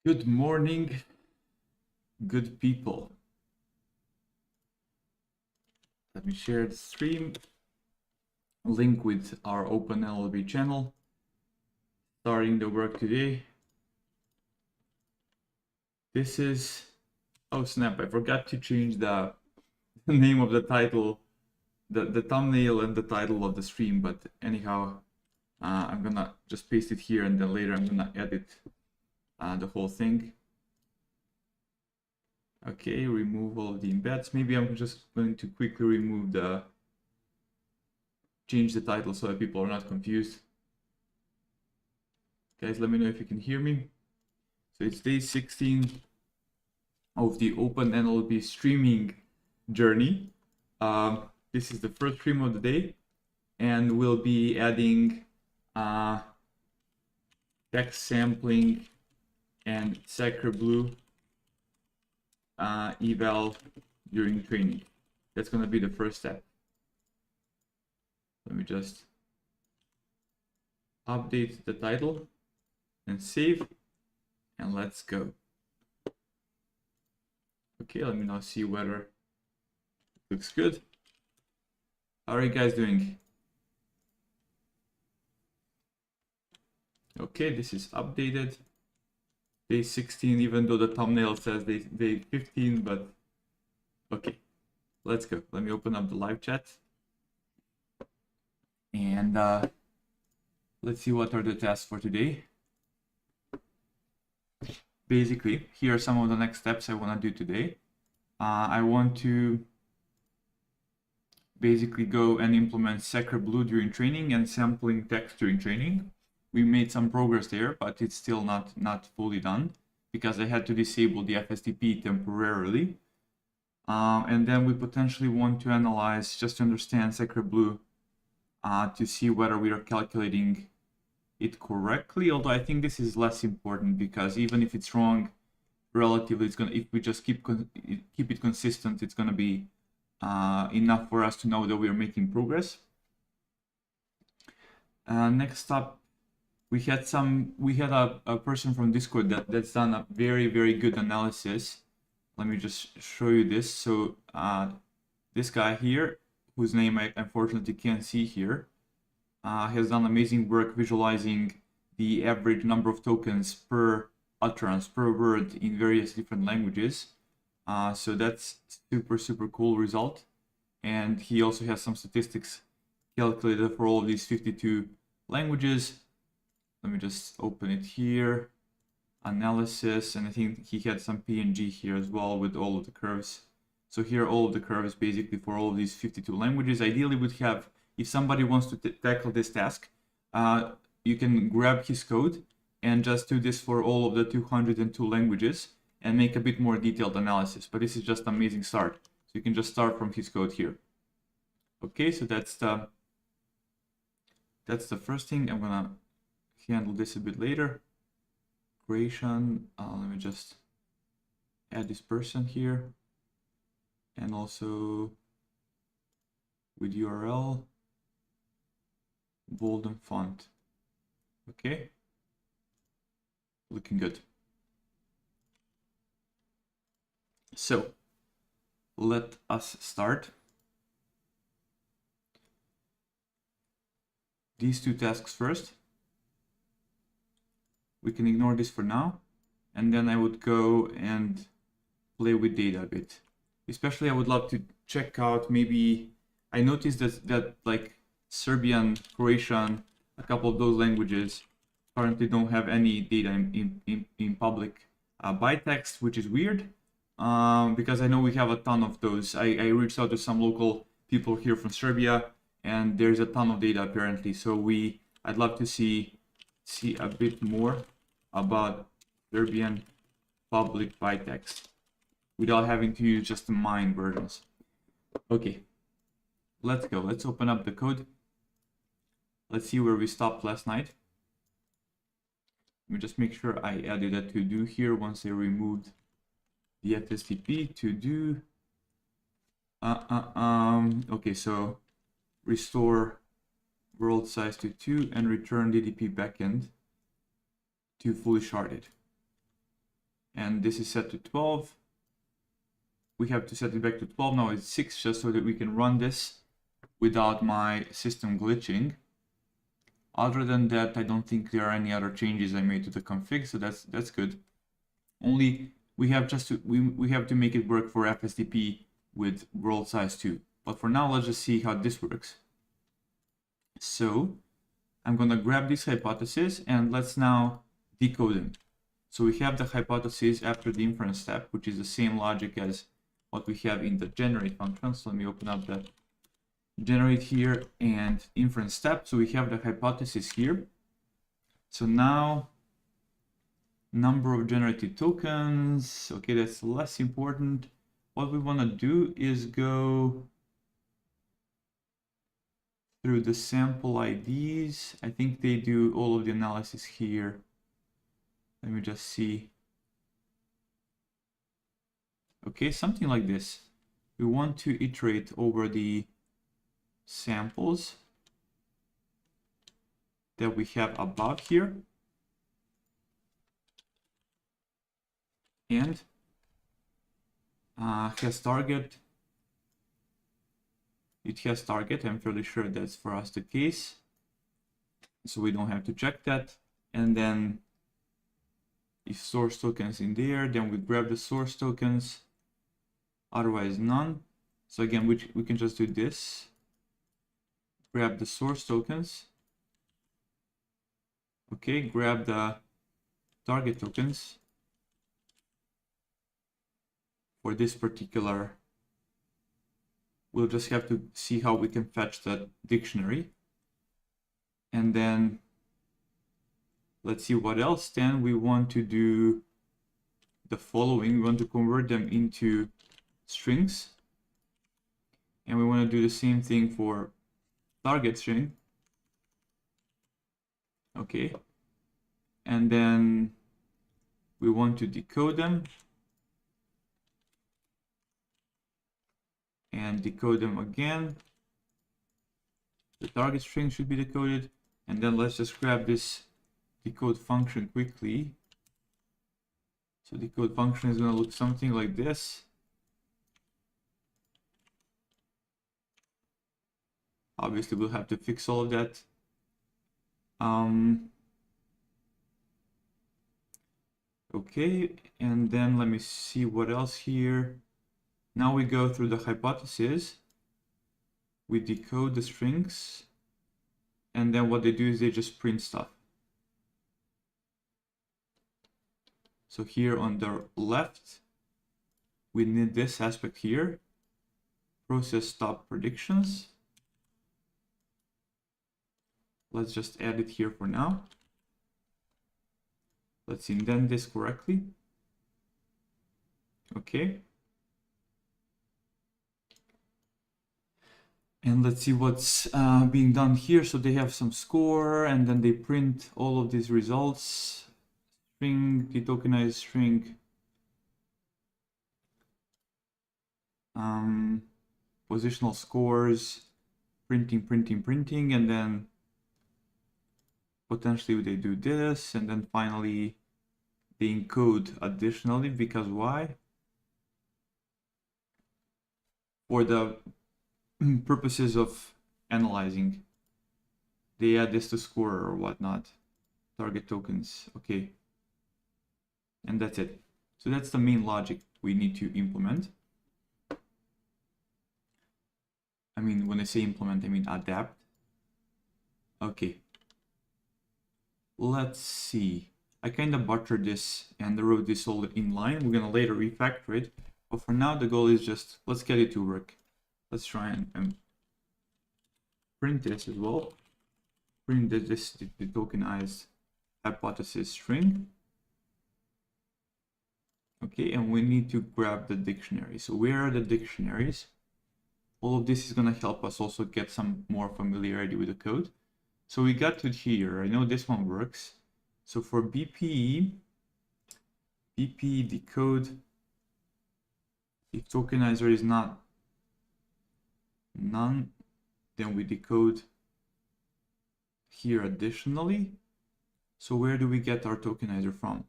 Good morning, good people. Let me share the stream link with our Open NLLB channel. Starting the work today. This is, oh snap, I forgot to change the name of the title, the thumbnail and the title of the stream, but anyhow, I'm gonna just paste it here and then later I'm gonna edit the whole thing. Okay, remove all of the embeds. Maybe I'm just going to quickly remove change the title so that people are not confused. Guys, let me know if you can hear me. So it's day 16 of the Open NLLB streaming journey. This is the first stream of the day, and we'll be adding text sampling and sacrebleu eval during training. That's going to be the first step. Let me just update the title and save, and let's go. Okay, let me now see whether it looks good. How are you guys doing? Okay, this is updated. Day 16, even though the thumbnail says day 15, but okay, let's go. Let me open up the live chat. And let's see what are the tasks for today. Basically, here are some of the next steps I want to do today. I want to basically go and implement sacrebleu during training and sampling text during training. We made some progress there, but it's still not fully done because I had to disable the FSTP temporarily. And then we potentially want to analyze, just to understand sacrebleu, to see whether we are calculating it correctly, although I think this is less important because even if it's wrong relatively, it's gonna, if we just keep it consistent, it's gonna be enough for us to know that we are making progress. Next up, we had a person from Discord that's done a very good analysis. Let me just show you this. So this guy here, whose name I unfortunately can't see here, has done amazing work visualizing the average number of tokens per utterance, per word in various different languages. So that's super cool result. And he also has some statistics calculated for all of these 52 languages. Let me just open it here. Analysis, and I think he had some PNG here as well with all of the curves. So here are all of the curves basically for all of these 52 languages. Ideally would have, if somebody wants to tackle this task, you can grab his code and just do this for all of the 202 languages and make a bit more detailed analysis. But this is just an amazing start. So you can just start from his code here. Okay, so that's the first thing. I'm gonna handle this a bit later. Creation, let me just add this person here. And also with URL, bold and font. Okay, looking good. So let us start. These two tasks first. We can ignore this for now, and then I would go and play with data a bit. Especially I would love to check out, maybe I noticed that like Serbian, Croatian, a couple of those languages currently don't have any data in public byte text, which is weird because I know we have a ton of those. I reached out to some local people here from Serbia, and there's a ton of data apparently. So I'd love to see a bit more about Serbian public byte text without having to use just the mine versions. Okay, let's go. Let's open up the code. Let's see where we stopped last night. Let me just make sure I added a to-do here once I removed the FSTP to-do. Okay, so restore world size to 2 and return DDP backend to fully sharded. and this is set to 12. We have to set it back to 12. Now it's 6, just so that we can run this without my system glitching. Other than that, I don't think there are any other changes I made to the config, so that's good. Only we have we have to make it work for FSDP with world size 2. But for now, let's just see how this works. So I'm gonna grab this hypothesis and let's now decode them. So we have the hypothesis after the inference step, which is the same logic as what we have in the generate function. So let me open up the generate here and inference step. So we have the hypothesis here. So now number of generated tokens. Okay, that's less important. What we want to do is go through the sample IDs. I think they do all of the analysis here. Let me just see. Okay, something like this. We want to iterate over the samples that we have above here. And has target. It has target. I'm fairly sure that's for us the case. So we don't have to check that. And then if source tokens in there, then we grab the source tokens. Otherwise none. So again, we can just do this. Grab the source tokens. Okay, grab the target tokens for this particular. We'll just have to see how we can fetch the dictionary. And then let's see what else. Then we want to do the following. We want to convert them into strings. And we want to do the same thing for target string. Okay. And then we want to decode them. And decode them again. The target string should be decoded. And then let's just grab this decode function quickly. So decode function is going to look something like this. Obviously, we'll have to fix all of that. Okay, and then let me see what else here. Now we go through the hypothesis. We decode the strings. And then what they do is they just print stuff. So here on the left, we need this aspect here. Process stop predictions. Let's just add it here for now. Let's indent this correctly. Okay. And let's see what's being done here. So they have some score and then they print all of these results. String, detokenized string. Positional scores, printing, and then potentially they do this, and then finally they encode additionally, because why? For the purposes of analyzing, they add this to score or whatnot, target tokens. Okay, and that's it. So that's the main logic we need to implement. I mean, when I say implement, I mean adapt. Okay. Let's see. I kind of butchered this and wrote this all in line. We're going to later refactor it. But for now, the goal is just, let's get it to work. Let's try and print this as well. Print this the tokenized hypothesis string. Okay, and we need to grab the dictionary. So where are the dictionaries? All of this is going to help us also get some more familiarity with the code. So we got to here. I know this one works. So for BP decode, if tokenizer is not none, then we decode here additionally. So where do we get our tokenizer from?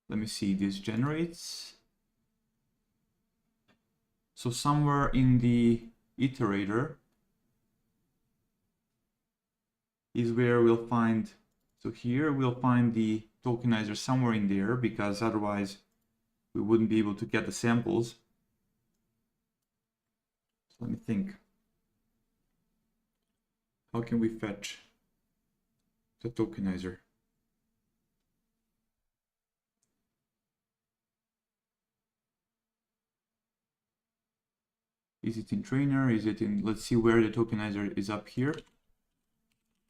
Let me see, this generates. So somewhere in the iterator is where we'll find, so here we'll find the tokenizer somewhere in there, because otherwise we wouldn't be able to get the samples. So let me think. How can we fetch the tokenizer? Is it in trainer? Is it in, let's see where the tokenizer is up here.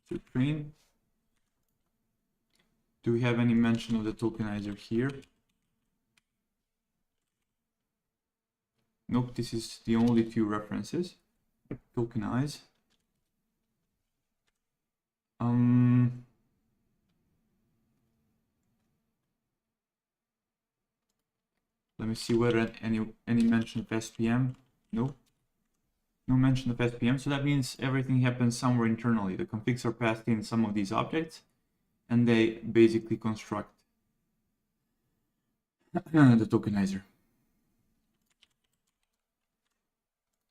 So train. Do we have any mention of the tokenizer here? Nope, this is the only two references. Tokenize. Let me see whether any mention of SPM. No. No mention of SPM. So that means everything happens somewhere internally. The configs are passed in some of these objects, and they basically construct the tokenizer.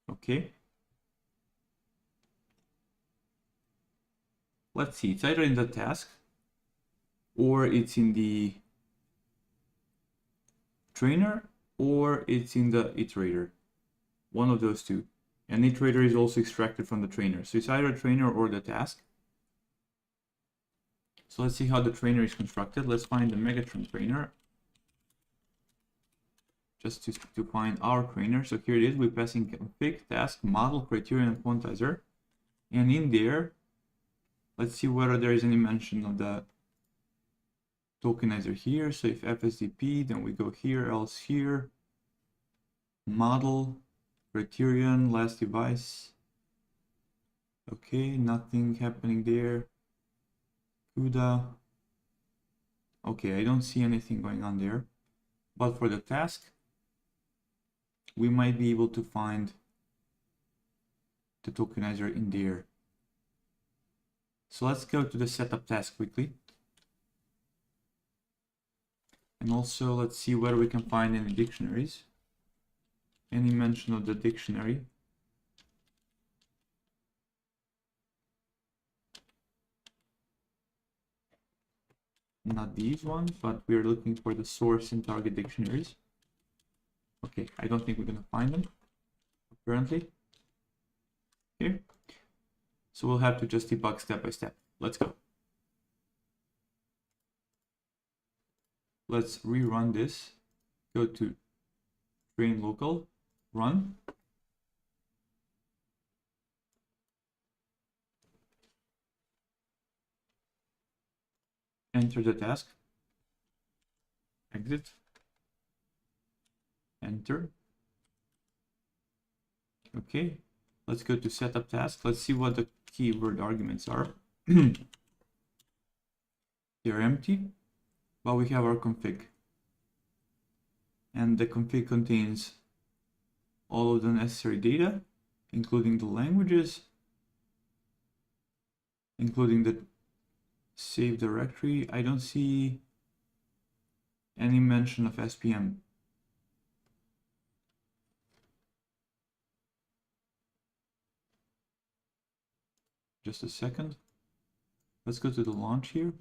Okay. Let's see. It's either in the task or it's in the trainer or it's in the iterator. One of those two. And iterator is also extracted from the trainer. So it's either trainer or the task. So let's see how the trainer is constructed. Let's find the Megatron trainer. Just to find our trainer. So here it is. We're passing config, task, model, criterion, and quantizer. And in there, let's see whether there is any mention of the tokenizer here. So if FSDP, then we go here, else here. Model, criterion, last device. Okay, nothing happening there. CUDA. Okay, I don't see anything going on there. But for the task, we might be able to find the tokenizer in there. So let's go to the setup task quickly. And also let's see whether we can find any dictionaries. Any mention of the dictionary. Not these ones, but we're looking for the source and target dictionaries. Okay, I don't think we're gonna find them, apparently. Here. So we'll have to just debug step by step. Let's go. Let's rerun this. Go to train local, run. Enter the task. Exit. Enter. Okay. Let's go to setup task. Let's see what the keyword arguments are. They're empty, but we have our config. And the config contains all of the necessary data, including the languages, including the save directory. I don't see any mention of SPM. Just a second. Let's go to the launch here.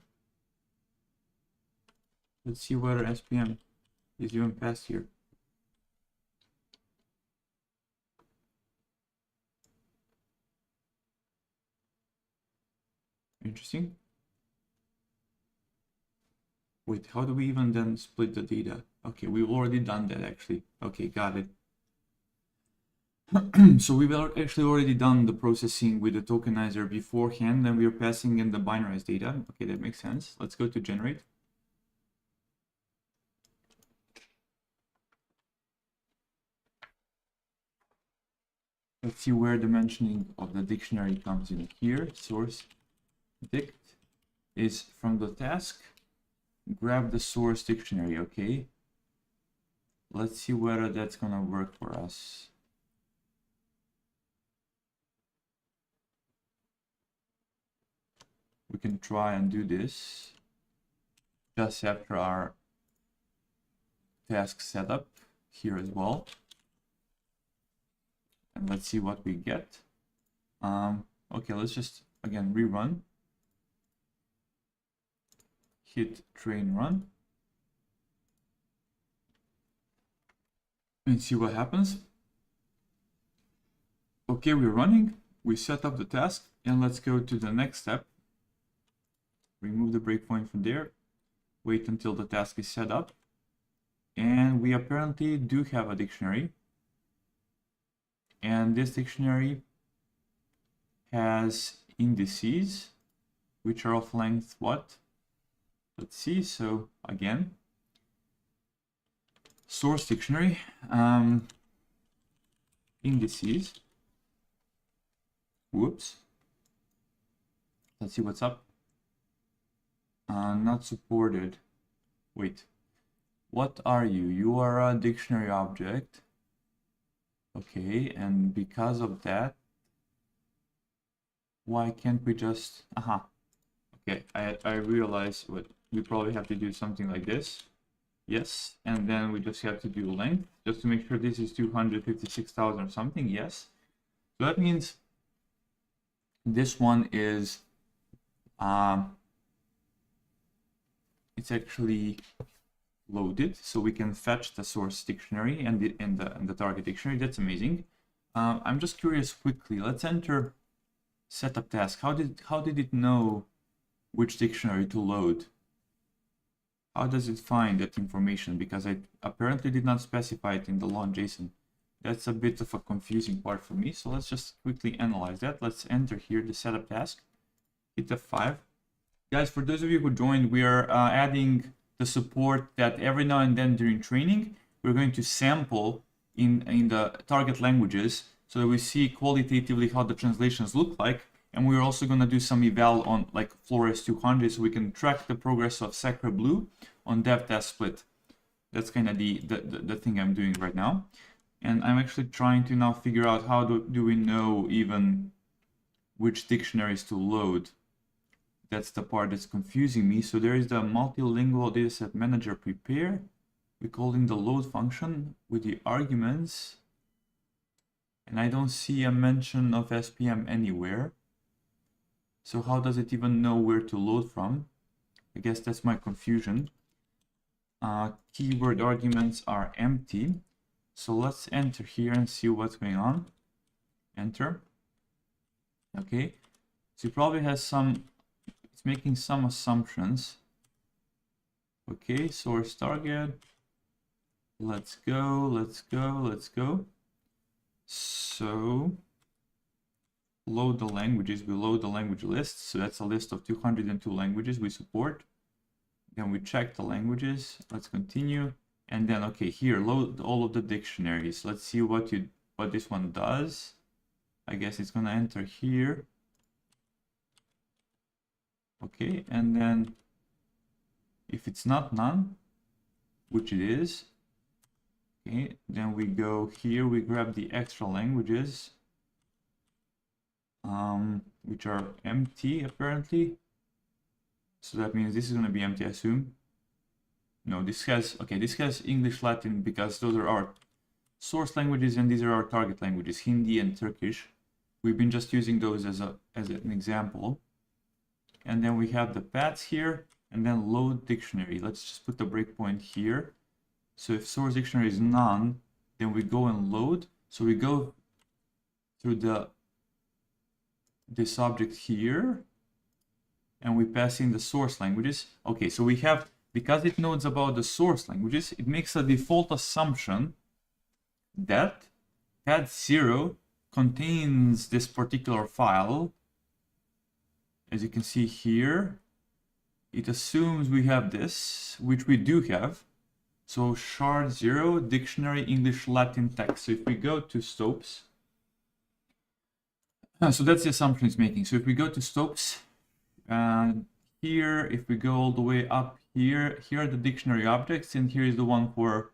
Let's see whether SPM is even passed here. Interesting. Wait, how do we even then split the data? Okay, we've already done that actually. Okay, got it. So we've actually already done the processing with the tokenizer beforehand, and we are passing in the binarized data. Okay, that makes sense. Let's go to generate. Let's see where the mentioning of the dictionary comes in here. Source dict is from the task. Grab the source dictionary. Okay. Let's see whether that's gonna work for us. We can try and do this just after our task setup here as well. And let's see what we get. Okay, let's just again rerun. Hit train run. And see what happens. Okay, we're running. We set up the task, and let's go to the next step. Remove the breakpoint from there. Wait until the task is set up. And we apparently do have a dictionary. And this dictionary has indices, which are of length what? Let's see. So again, source dictionary, indices. Whoops. Let's see what's up. Not supported. Wait. What are you? You are a dictionary object. Okay, and because of that, why can't we just... Okay, I realize what we probably have to do something like this. Yes, and then we just have to do length, just to make sure this is 256,000 or something. Yes. So that means this one is it's actually loaded, so we can fetch the source dictionary and the target dictionary. That's amazing. I'm just curious quickly. Let's enter setup task. How did it know which dictionary to load? How does it find that information? Because I apparently did not specify it in the launch.json. That's a bit of a confusing part for me. So let's just quickly analyze that. Let's enter here the setup task. Hit F5. Guys, for those of you who joined, we are adding the support that every now and then during training, we're going to sample in the target languages so that we see qualitatively how the translations look like. And we're also going to do some eval on like Flores 200 so we can track the progress of sacrebleu on dev test split. That's kind of the thing I'm doing right now. And I'm actually trying to now figure out how do we know even which dictionaries to load. That's the part that's confusing me. So there is the multilingual dataset manager prepare. We're calling the load function with the arguments. And I don't see a mention of SPM anywhere. So how does it even know where to load from? I guess that's my confusion. Keyword arguments are empty. So let's enter here and see what's going on. Enter. Okay. So it probably has some, it's making some assumptions. Okay, source target. Let's go, let's go, let's go. So load the languages, we load the language list. So that's a list of 202 languages we support. Then we check the languages. Let's continue. And then, okay, here, load all of the dictionaries. Let's see what this one does. I guess it's gonna enter here. Okay, and then if it's not none, which it is, okay, then we go here, we grab the extra languages, which are empty apparently. So that means this is gonna be empty, I assume. No, this has, okay, this has English, Latin, because those are our source languages and these are our target languages, Hindi and Turkish. We've been just using those as an example. And then we have the paths here and then load dictionary. Let's just put the breakpoint here. So if source dictionary is none, then we go and load. So we go through this object here and we pass in the source languages. Okay, so we have, because it knows about the source languages, it makes a default assumption that path 0 contains this particular file. As you can see here, it assumes we have this, which we do have. So shard 0, dictionary, English, Latin text. So if we go to Stopes, so that's the assumption it's making. So if we go to Stopes, here, if we go all the way up here, here are the dictionary objects, and here is the one for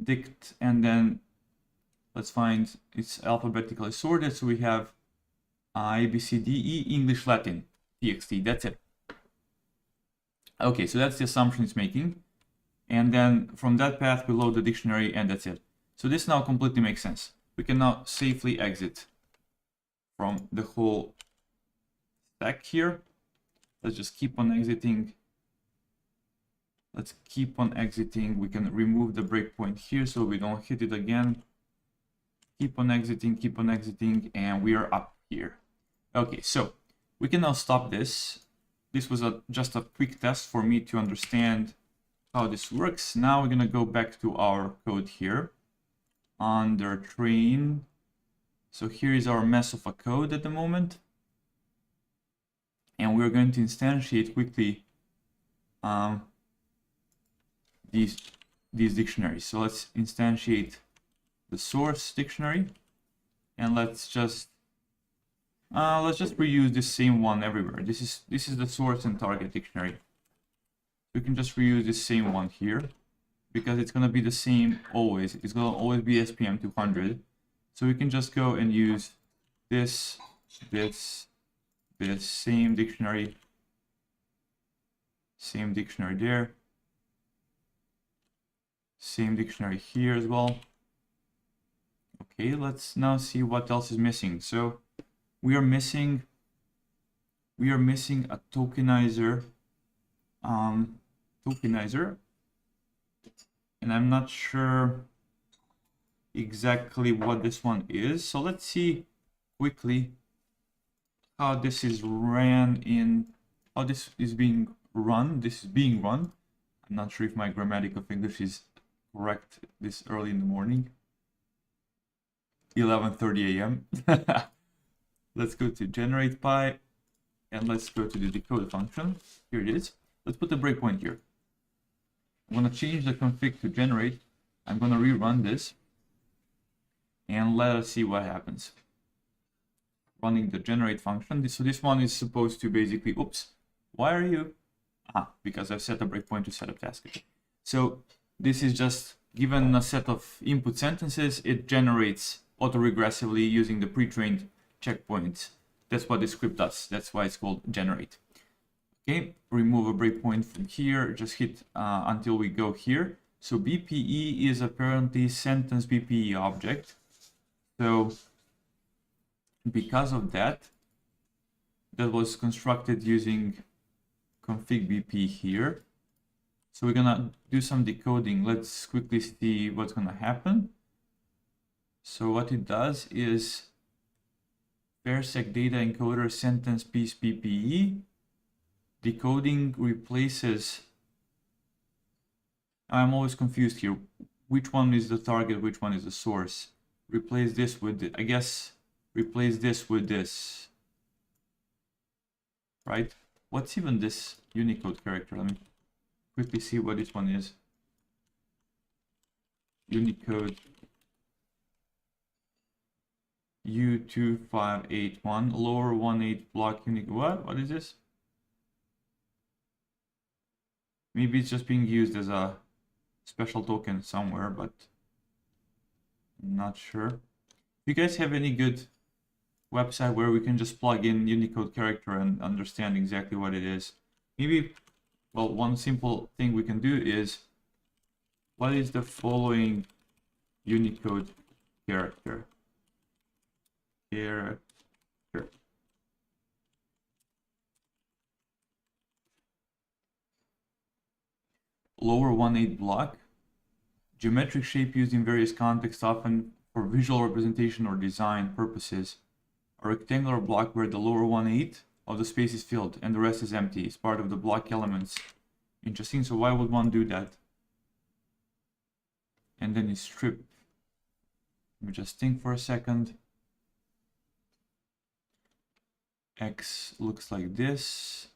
dict, and then let's find it's alphabetically sorted. So we have A, B, C, D, E, English, Latin, TXT, that's it. Okay, so that's the assumption it's making. and then from that path we load the dictionary, and that's it. So this now completely makes sense. We can now safely exit from the whole stack here. Let's just keep on exiting. Let's keep on exiting. We can remove the breakpoint here so we don't hit it again. Keep on exiting, and we are up here. Okay, so we can now stop this. This was just a quick test for me to understand how this works. Now we're gonna go back to our code here under train. So here is our mess of a code at the moment, and we're going to instantiate quickly these dictionaries. So let's instantiate the source dictionary, and let's just reuse the same one everywhere. This is the source and target dictionary. We can just reuse the same one here because it's gonna be the same always. It's gonna always be SPM 200. So we can just go and use this same dictionary there, same dictionary here as well. Okay, let's now see what else is missing. So we are missing a tokenizer, and I'm not sure exactly what this one is. So let's see quickly how this is how this is being run. This is being run. I'm not sure if my grammatic of English is correct this early in the morning. 11:30 a.m. Let's go to generate pi, and let's go to the decode function. Here it is. Let's put the breakpoint here. I'm going to change the config to generate. I'm going to rerun this, and let us see what happens. Running the generate function. So this one is supposed to basically, oops, why are you? Because I've set a breakpoint to set up task. So this is just given a set of input sentences, it generates autoregressively using the pre-trained checkpoints. That's what the script does. That's why it's called generate. Okay, remove a breakpoint from here, just hit until we go here. So BPE is apparently sentence BPE object. So because of that, that was constructed using config BP here. So we're gonna do some decoding. Let's quickly see what's gonna happen. So what it does is parsec data encoder sentence piece BPE. Decoding replaces, I'm always confused here, which one is the target, which one is the source. Replace this with I guess replace this with this, right? What's even this Unicode character? Let me quickly see what this one is. Unicode U2581 lower 18 block Unicode. What is this? Maybe it's just being used as a special token somewhere, but I'm not sure. If you guys have any good website where we can just plug in Unicode character and understand exactly what it is, maybe, well, one simple thing we can do is, what is the following Unicode character? Lower 18 block, geometric shape used in various contexts, often for visual representation or design purposes. A rectangular block where the lower 1/8 of the space is filled and the rest is empty. It's part of the block elements. Interesting. So why would one do that? And then you strip. Let me just think for a second. X looks like this.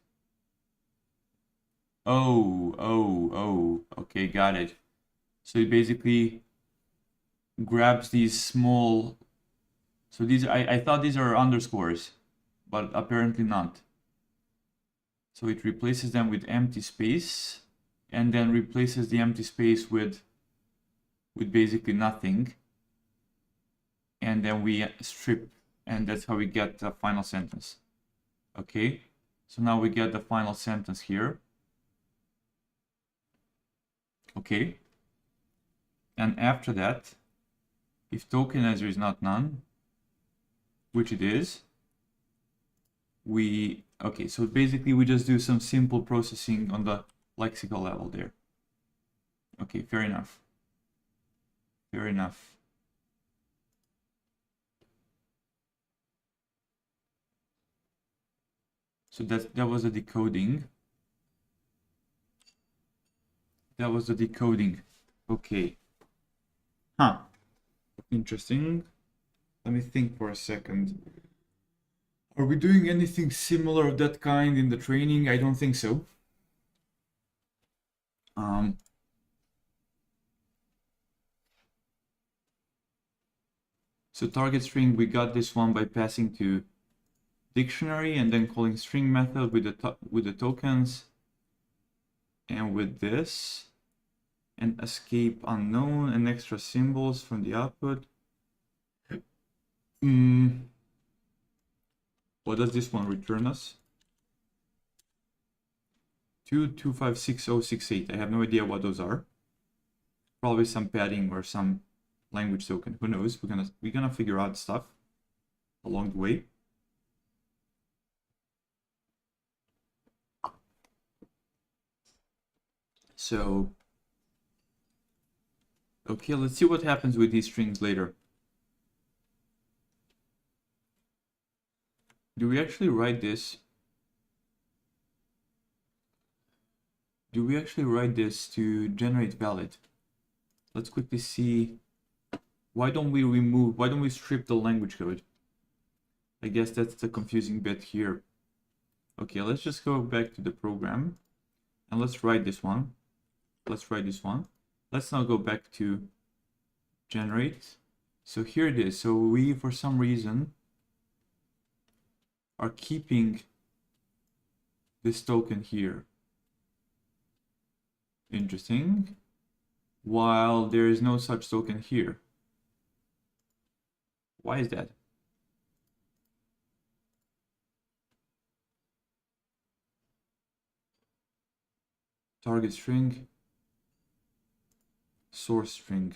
Oh, okay, got it. So it basically grabs these small, so these, I thought these are underscores, but apparently not. So it replaces them with empty space, and then replaces the empty space with basically nothing. And then we strip, and that's how we get the final sentence. Okay, so now we get the final sentence here. Okay. And after that, if tokenizer is not none, which it is, okay, so basically we just do some simple processing on the lexical level there. Okay, fair enough. Fair enough. So that was the decoding. That was the decoding. Okay. Huh. Interesting. Let me think for a second. Are we doing anything similar of that kind in the training? I don't think so. So target string, we got this one by passing to dictionary and then calling string method with the tokens, and with this, and escape unknown and extra symbols from the output. What does this one return us? 2256068. I have no idea what those are. Probably some padding or some language token. Who knows? We're gonna figure out stuff along the way. So, okay, let's see what happens with these strings later. Do we actually write this? Do we actually write this to generate valid? Let's quickly see. Why don't we strip the language code? I guess that's the confusing bit here. Okay, let's just go back to the program and let's write this one. Let's write this one. Let's now go back to generate. So here it is. So we, for some reason, are keeping this token here. Interesting. While there is no such token here. Why is that? Target string, source string,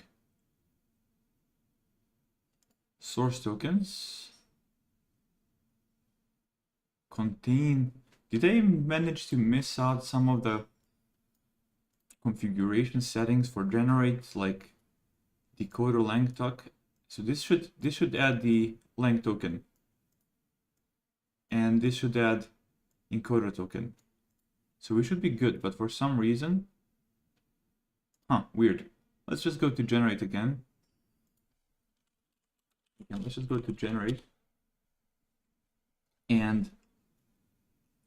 source tokens, contain. Did I manage to miss out some of the configuration settings for generate, like decoder lang token? So this should add the lang token, and this should add encoder token. So we should be good, but for some reason, weird. Let's just go to generate again. Okay, let's just go to generate and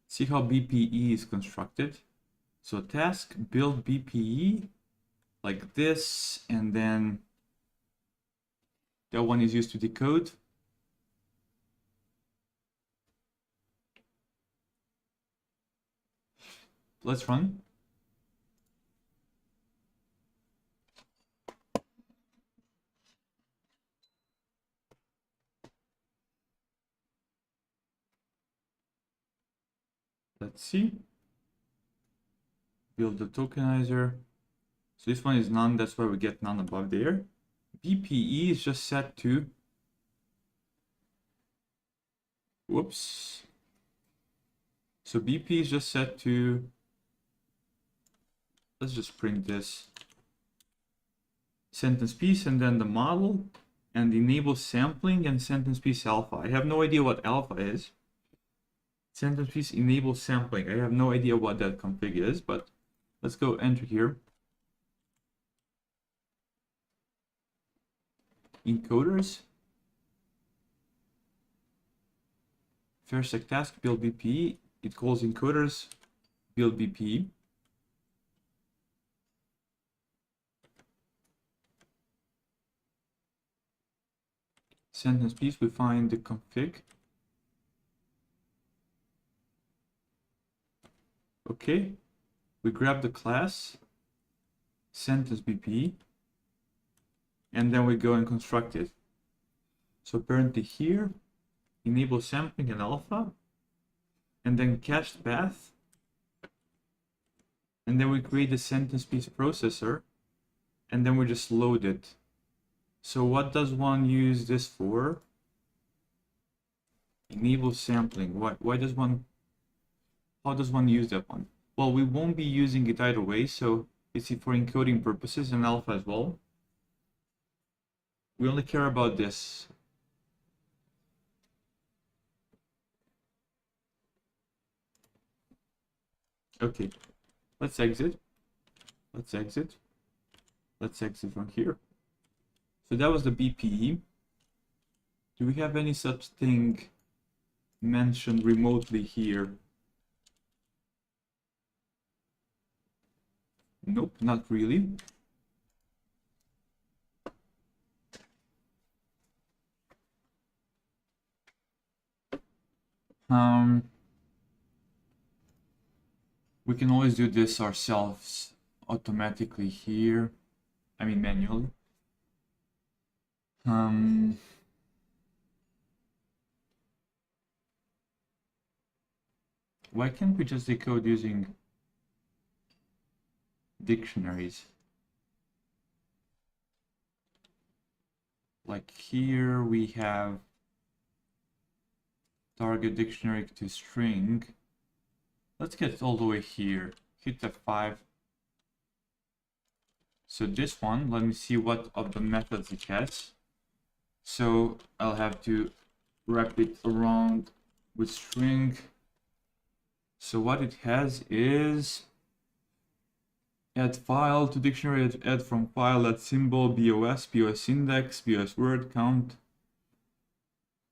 see how BPE is constructed. So task build BPE like this, and then that one is used to decode. Let's run. Let's see. Build the tokenizer. So this one is none, that's why we get none above there. BPE is just set to, whoops. So BP is just set to, let's just print this sentence piece and then the model and enable sampling and sentence piece alpha. I have no idea what alpha is. Sentence piece enable sampling. I have no idea what that config is, but let's go enter here. Encoders. Versec task build BPE. It calls encoders build BPE. Sentence piece, we find the config. Okay, we grab the class sentence BPE, and then we go and construct it. So apparently here, enable sampling and alpha, and then cached path, and then we create the sentence piece processor and then we just load it. So what does one use this for? Enable sampling. Why does one, how does one use that one? Well, we won't be using it either way, so it's for encoding purposes and alpha as well. We only care about this. Okay, let's exit. Let's exit. Let's exit from here. So that was the BPE. Do we have any such thing mentioned remotely here? Nope, not really. We can always do this ourselves automatically here. I mean manually. Why can't we just decode using dictionaries? Like here we have target dictionary to string. Let's get all the way here. Hit F5. So this one, let me see what of the methods it has. So I'll have to wrap it around with string. So what it has is add file to dictionary, add from file, add symbol, BOS, BOS index, BOS word count,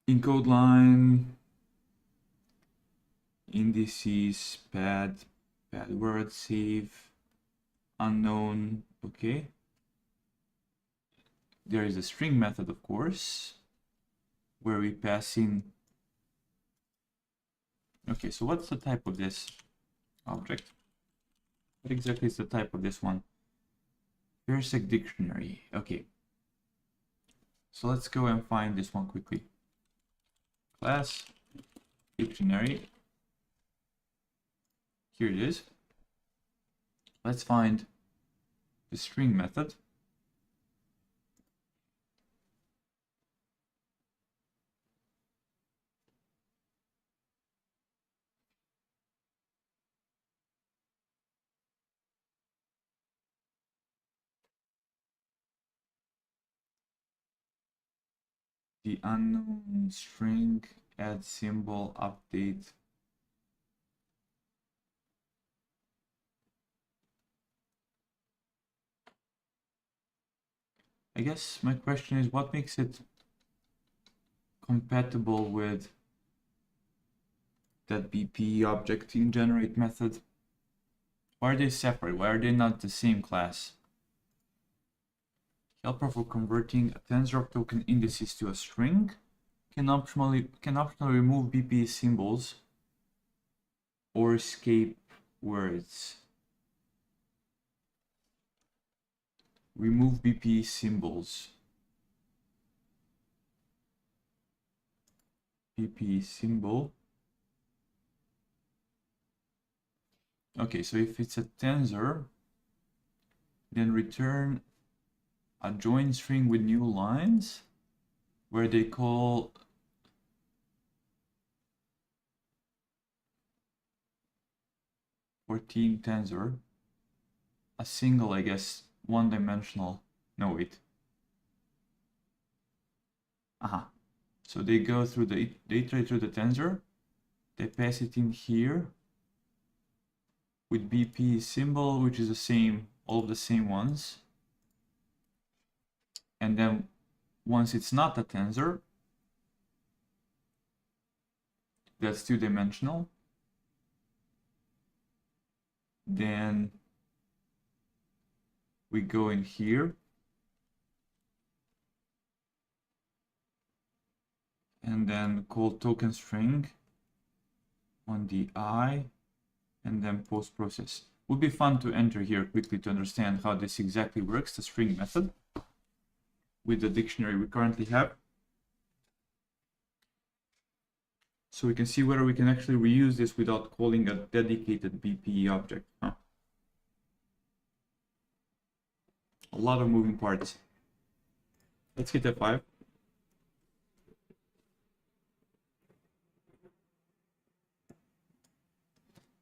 encode line, indices, pad word, save, unknown. Okay. There is a string method, of course, where we pass in. Okay, so what's the type of this object? What exactly is the type of this one? Versec dictionary. Okay. So let's go and find this one quickly. Class dictionary. Here it is. Let's find the string method. The unknown string, add symbol, update. I guess my question is, what makes it compatible with that BP object in generate method? Why are they separate? Why are they not the same class? Helper for converting a tensor of token indices to a string can optionally remove BP symbols or escape words. Remove BP symbols. BP symbol. Okay, so if it's a tensor, then return a join string with new lines where they call tensor a single, I guess, one-dimensional. No, wait. So they go through they iterate through the tensor, they pass it in here with BP symbol, which is the same, all of the same ones. And then once it's not a tensor, that's two-dimensional, then we go in here and then call token string on the I and then post process. Would be fun to enter here quickly to understand how this exactly works, the string method, with the dictionary we currently have. So we can see whether we can actually reuse this without calling a dedicated BPE object. lot of moving parts. Let's hit F5.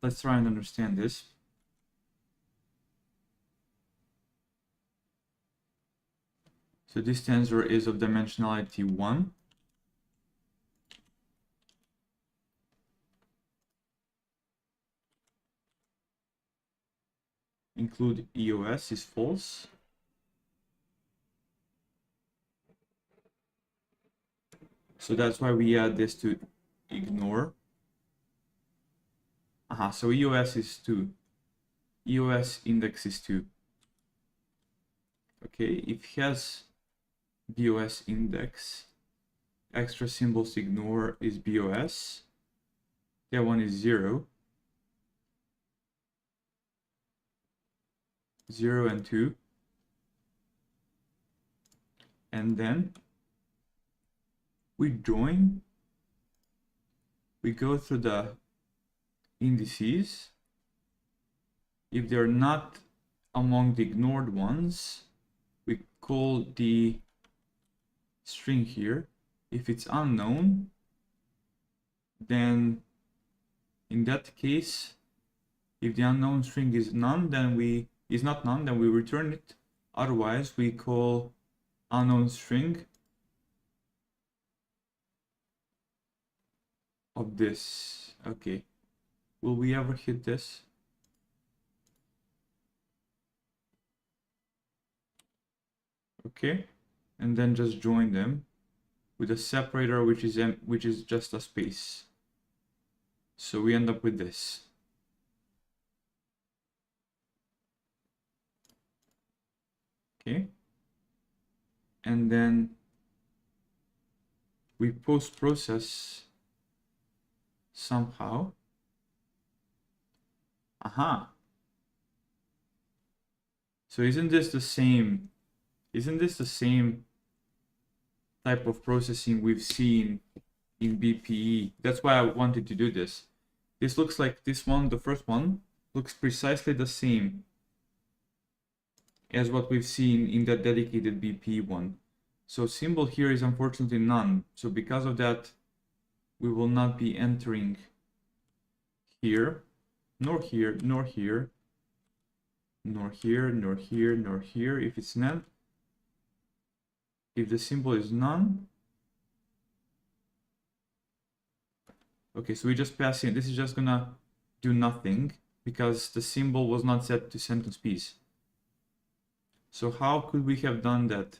Let's try and understand this. So this tensor is of dimensionality 1. Include EOS is false. So that's why we add this to ignore. So EOS is 2. EOS index is 2. Okay, if it has BOS index, extra symbols to ignore is BOS. That one is 0. 0 and 2. And then we join. We go through the indices. If they're not among the ignored ones, we call the string here. If it's unknown, then in that case, if the unknown string is none, then we return it. Otherwise, we call unknown string of this. Okay, will we ever hit this? Okay, and then just join them with a separator which is just a space. So we end up with this. Okay, and then we post-process somehow. So isn't this the same type of processing we've seen in BPE? That's why I wanted to do this. This looks like this one, the first one, looks precisely the same as what we've seen in that dedicated BPE one. So symbol here is unfortunately none. So because of that, we will not be entering here, nor here, nor here, nor here, nor here, nor here if it's none. If the symbol is none, okay, so we just pass in. This is just gonna do nothing because the symbol was not set to sentence piece. So how could we have done that?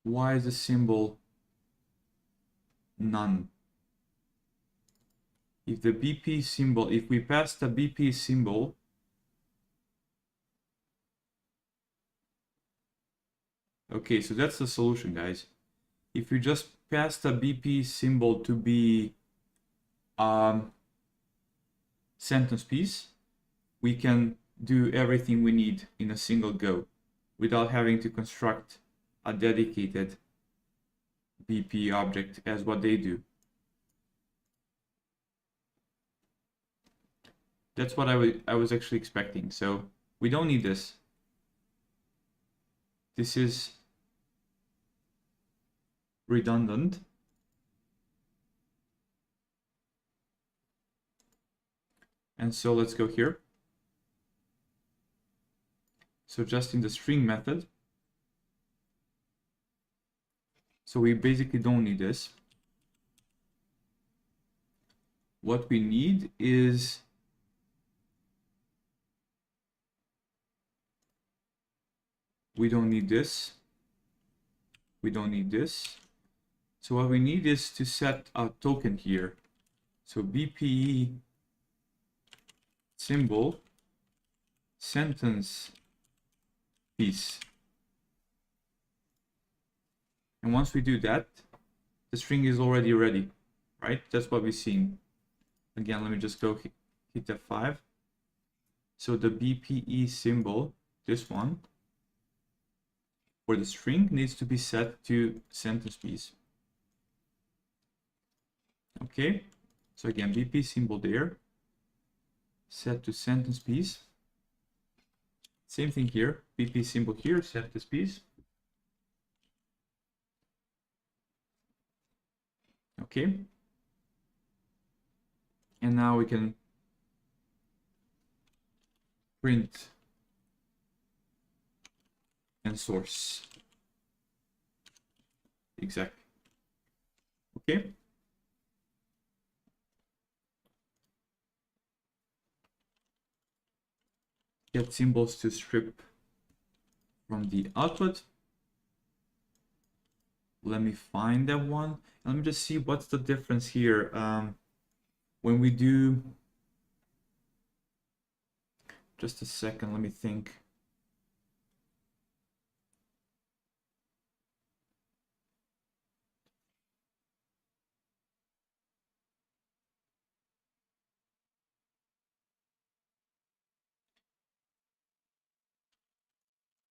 Why is the symbol none? If the BP symbol, if we pass the BP symbol, okay, so that's the solution, guys. If we just pass the BP symbol to be sentence piece, we can do everything we need in a single go without having to construct a dedicated BP object as what they do. That's what I was actually expecting. So we don't need this. This is redundant. And so let's go here. So just in the string method. So we basically don't need this. What we need is we don't need this. We don't need this. So what we need is to set a token here. So BPE symbol sentence piece. And once we do that, the string is already ready, right? That's what we've seen. Again, let me just go hit F5. So the BPE symbol, this one, for the string needs to be set to sentence piece. Okay, so again, BP symbol there. set to sentence piece. Same thing here, pp symbol here, set this piece. Okay. And now we can print and source. Exactly. Okay. Get symbols to strip from the output. Let me find that one. Let me just see what's the difference here. When we do, just a second, let me think.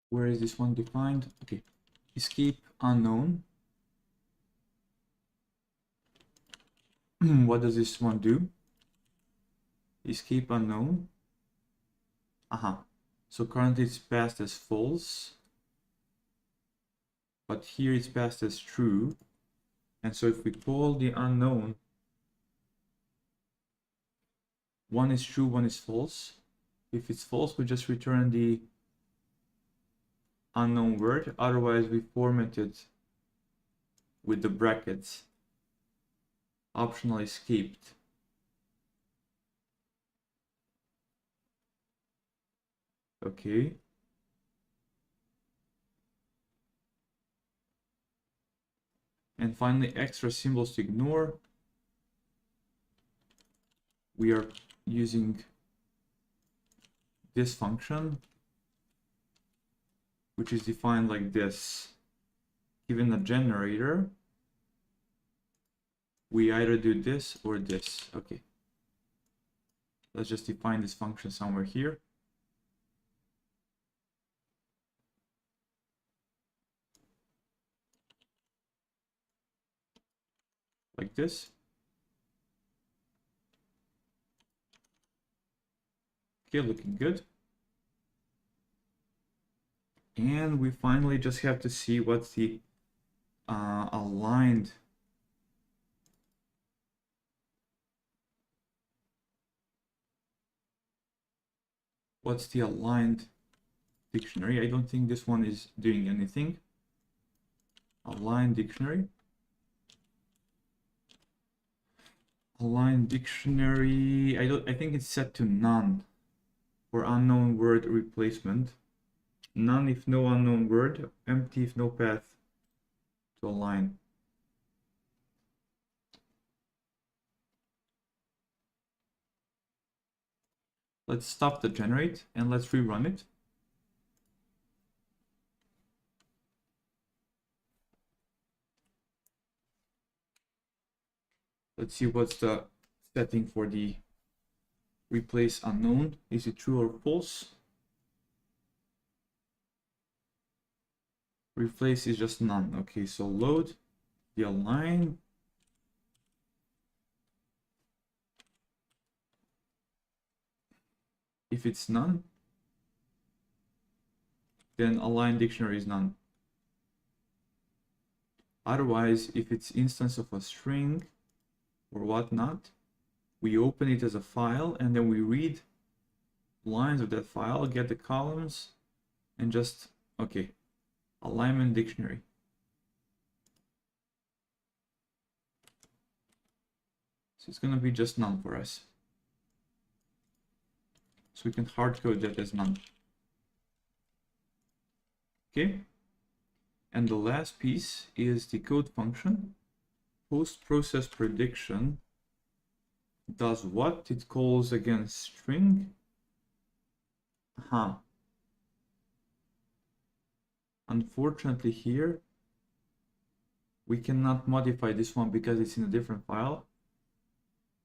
Where is this one defined? Okay, escape unknown. What does this one do? Escape unknown. So currently it's passed as false, but here it's passed as true. And so if we call the unknown, one is true, one is false. If it's false, we just return the unknown word. Otherwise, we format it with the brackets. Optional escaped. Okay. And finally, extra symbols to ignore. We are using this function, which is defined like this. Given a generator, we either do this or this. Okay. Let's just define this function somewhere here. Like this. Okay, looking good. And we finally just have to see what's the aligned dictionary. I don't think this one is doing anything. Aligned dictionary. Aligned dictionary. I think it's set to none for unknown word replacement. None if no unknown word, empty if no path to align. Let's stop the generate and let's rerun it. Let's see what's the setting for the replace unknown. Is it true or false? Replace is just none. Okay, so load the align. If it's none, then align dictionary is none. Otherwise, if it's instance of a string or whatnot, we open it as a file and then we read lines of that file, get the columns, and just, okay, alignment dictionary. So it's gonna be just none for us. So we can hard code that as none. Okay. And the last piece is the code function. Post-process prediction does what? It calls again string. Unfortunately here, we cannot modify this one because it's in a different file.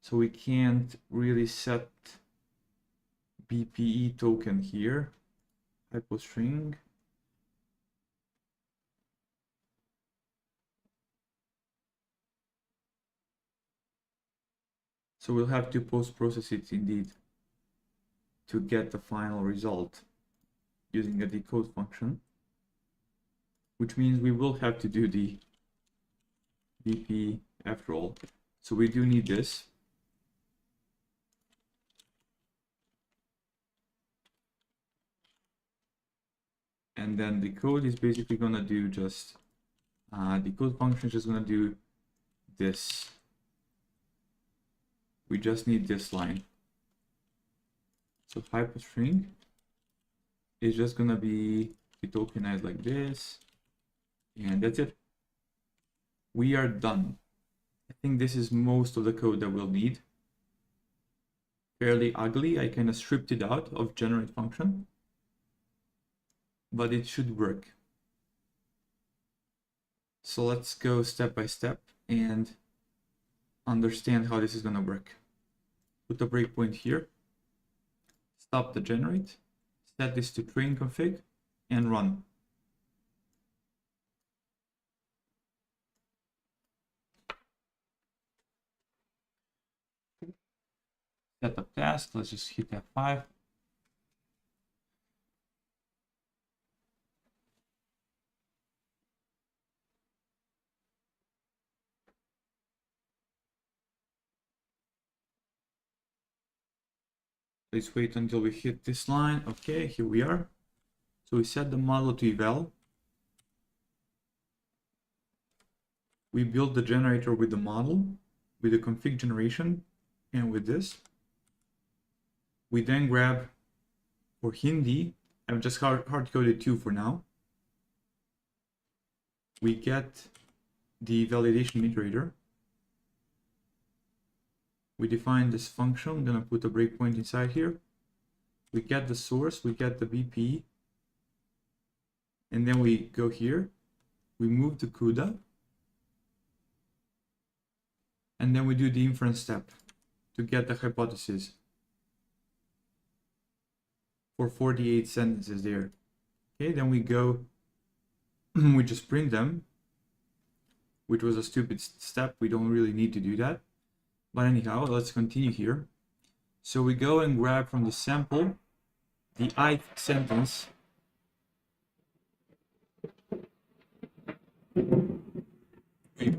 So we can't really set BPE token here. Hypostring. So we'll have to post-process it indeed. to get the final result using a decode function, which means we will have to do the BP after all. So we do need this. And then the code is basically gonna do just, the code function is just gonna do this. We just need this line. So hyperstring is just gonna be tokenized like this, and that's it. We are done. I think this is most of the code that we'll need. Fairly ugly. I kind of stripped it out of generate function, but it should work. So let's go step by step and understand how this is gonna work. Put a breakpoint here, stop the generate, set this to train config, and run. Setup task, let's just hit F5. Let's wait until we hit this line. Okay, here we are. So we set the model to eval. We build the generator with the model, with the config generation, and with this. We then grab for Hindi, I've just hard-coded 2 for now. We get the validation iterator. We define this function. I'm gonna put a breakpoint inside here. We get the source, we get the BP, and then we go here. We move the CUDA, and then we do the inference step to get the hypothesis for 48 sentences there. Okay, then we go, we just print them, which was a stupid step. We don't really need to do that. But anyhow, let's continue here. So we go and grab from the sample the ith sentence. We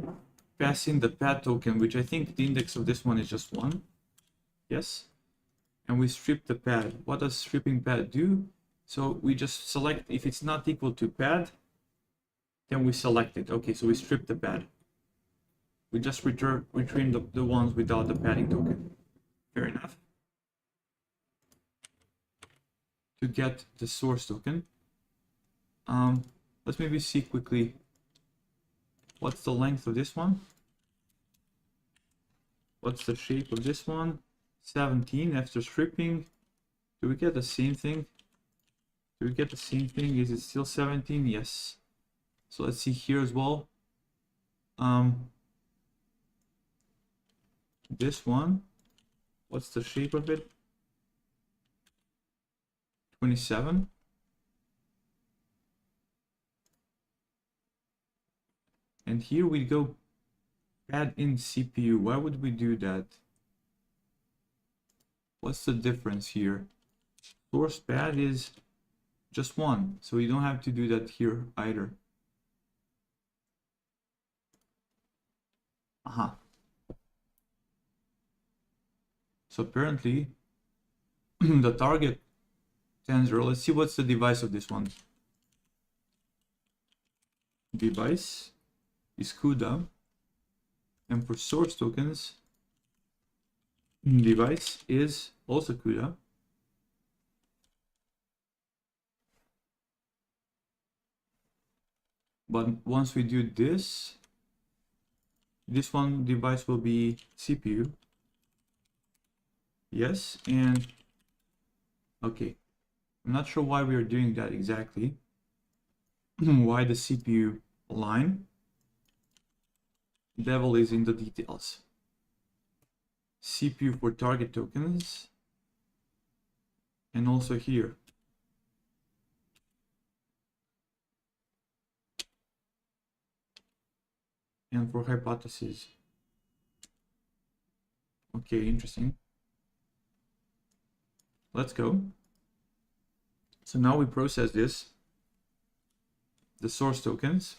pass in the pad token, which I think the index of this one is just 1. Yes. And we strip the pad. What does stripping pad do? So we just select, if it's not equal to pad, then we select it. Okay, so we strip the pad. We just return the ones without the padding token. Fair enough. To get the source token, let's maybe see quickly what's the length of this one. What's the shape of this one? 17 after stripping. Do we get the same thing? Do we get the same thing? Is it still 17? Yes. So let's see here as well. This one, what's the shape of it? 27. And here we go add in CPU. Why would we do that? What's the difference here? Source pad is just 1, so you don't have to do that here either. Aha. So apparently the target tensor, let's see what's the device of this one. Device is CUDA, and for source tokens, device is also CUDA. But once we do this, this one device will be CPU. Yes, and okay, I'm not sure why we are doing that exactly. Why the CPU line? Devil is in the details. CPU for target tokens, and also here. And for hypothesis. Okay, interesting. let's go. So now we process this, the source tokens.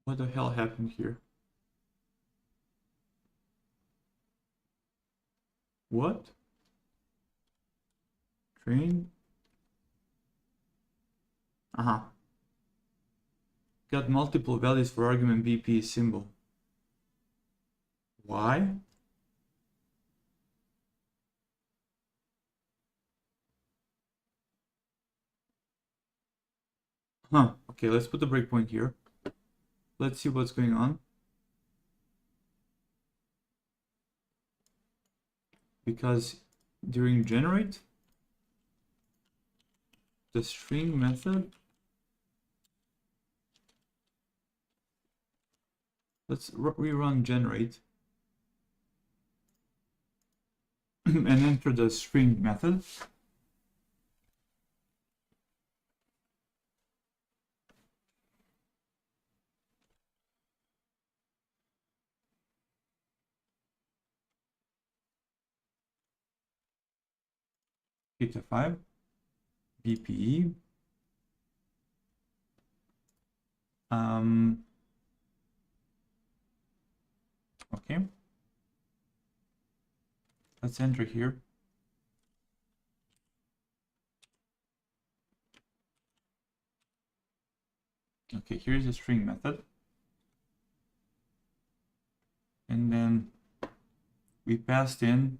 What the hell happened here? What? Train? Got multiple values for argument BP symbol. Why? Okay, let's put the breakpoint here. Let's see what's going on. Because during generate, the string method, let's rerun generate and enter the string method. Hit F5, BPE. Okay. Let's enter here. Okay, here's the string method. And then we passed in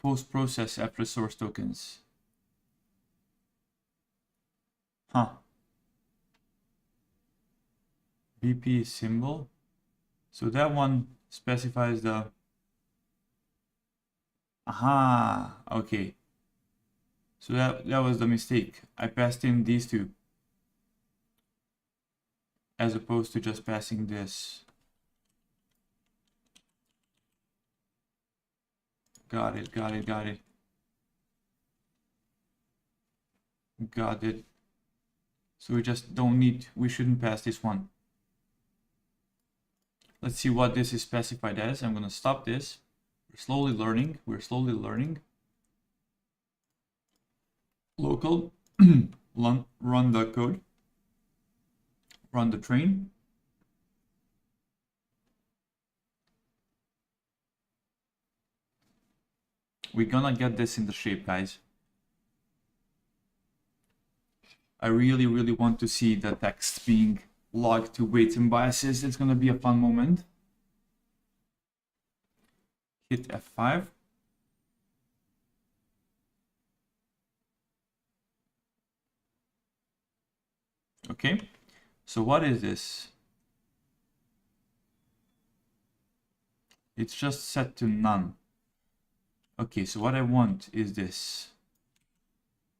post-process after source tokens. BP symbol. So that one specifies the... okay. So that was the mistake. I passed in these two, as opposed to just passing this. Got it. So we just don't need, we shouldn't pass this one. Let's see what this is specified as. I'm going to stop this. We're slowly learning. Local, run the code, run the train. We're gonna get this in the shape, guys. I really want to see the text being logged to weights and biases. It's gonna be a fun moment. Hit F5. Okay, so what is this? It's just set to none. Okay, so what I want is this.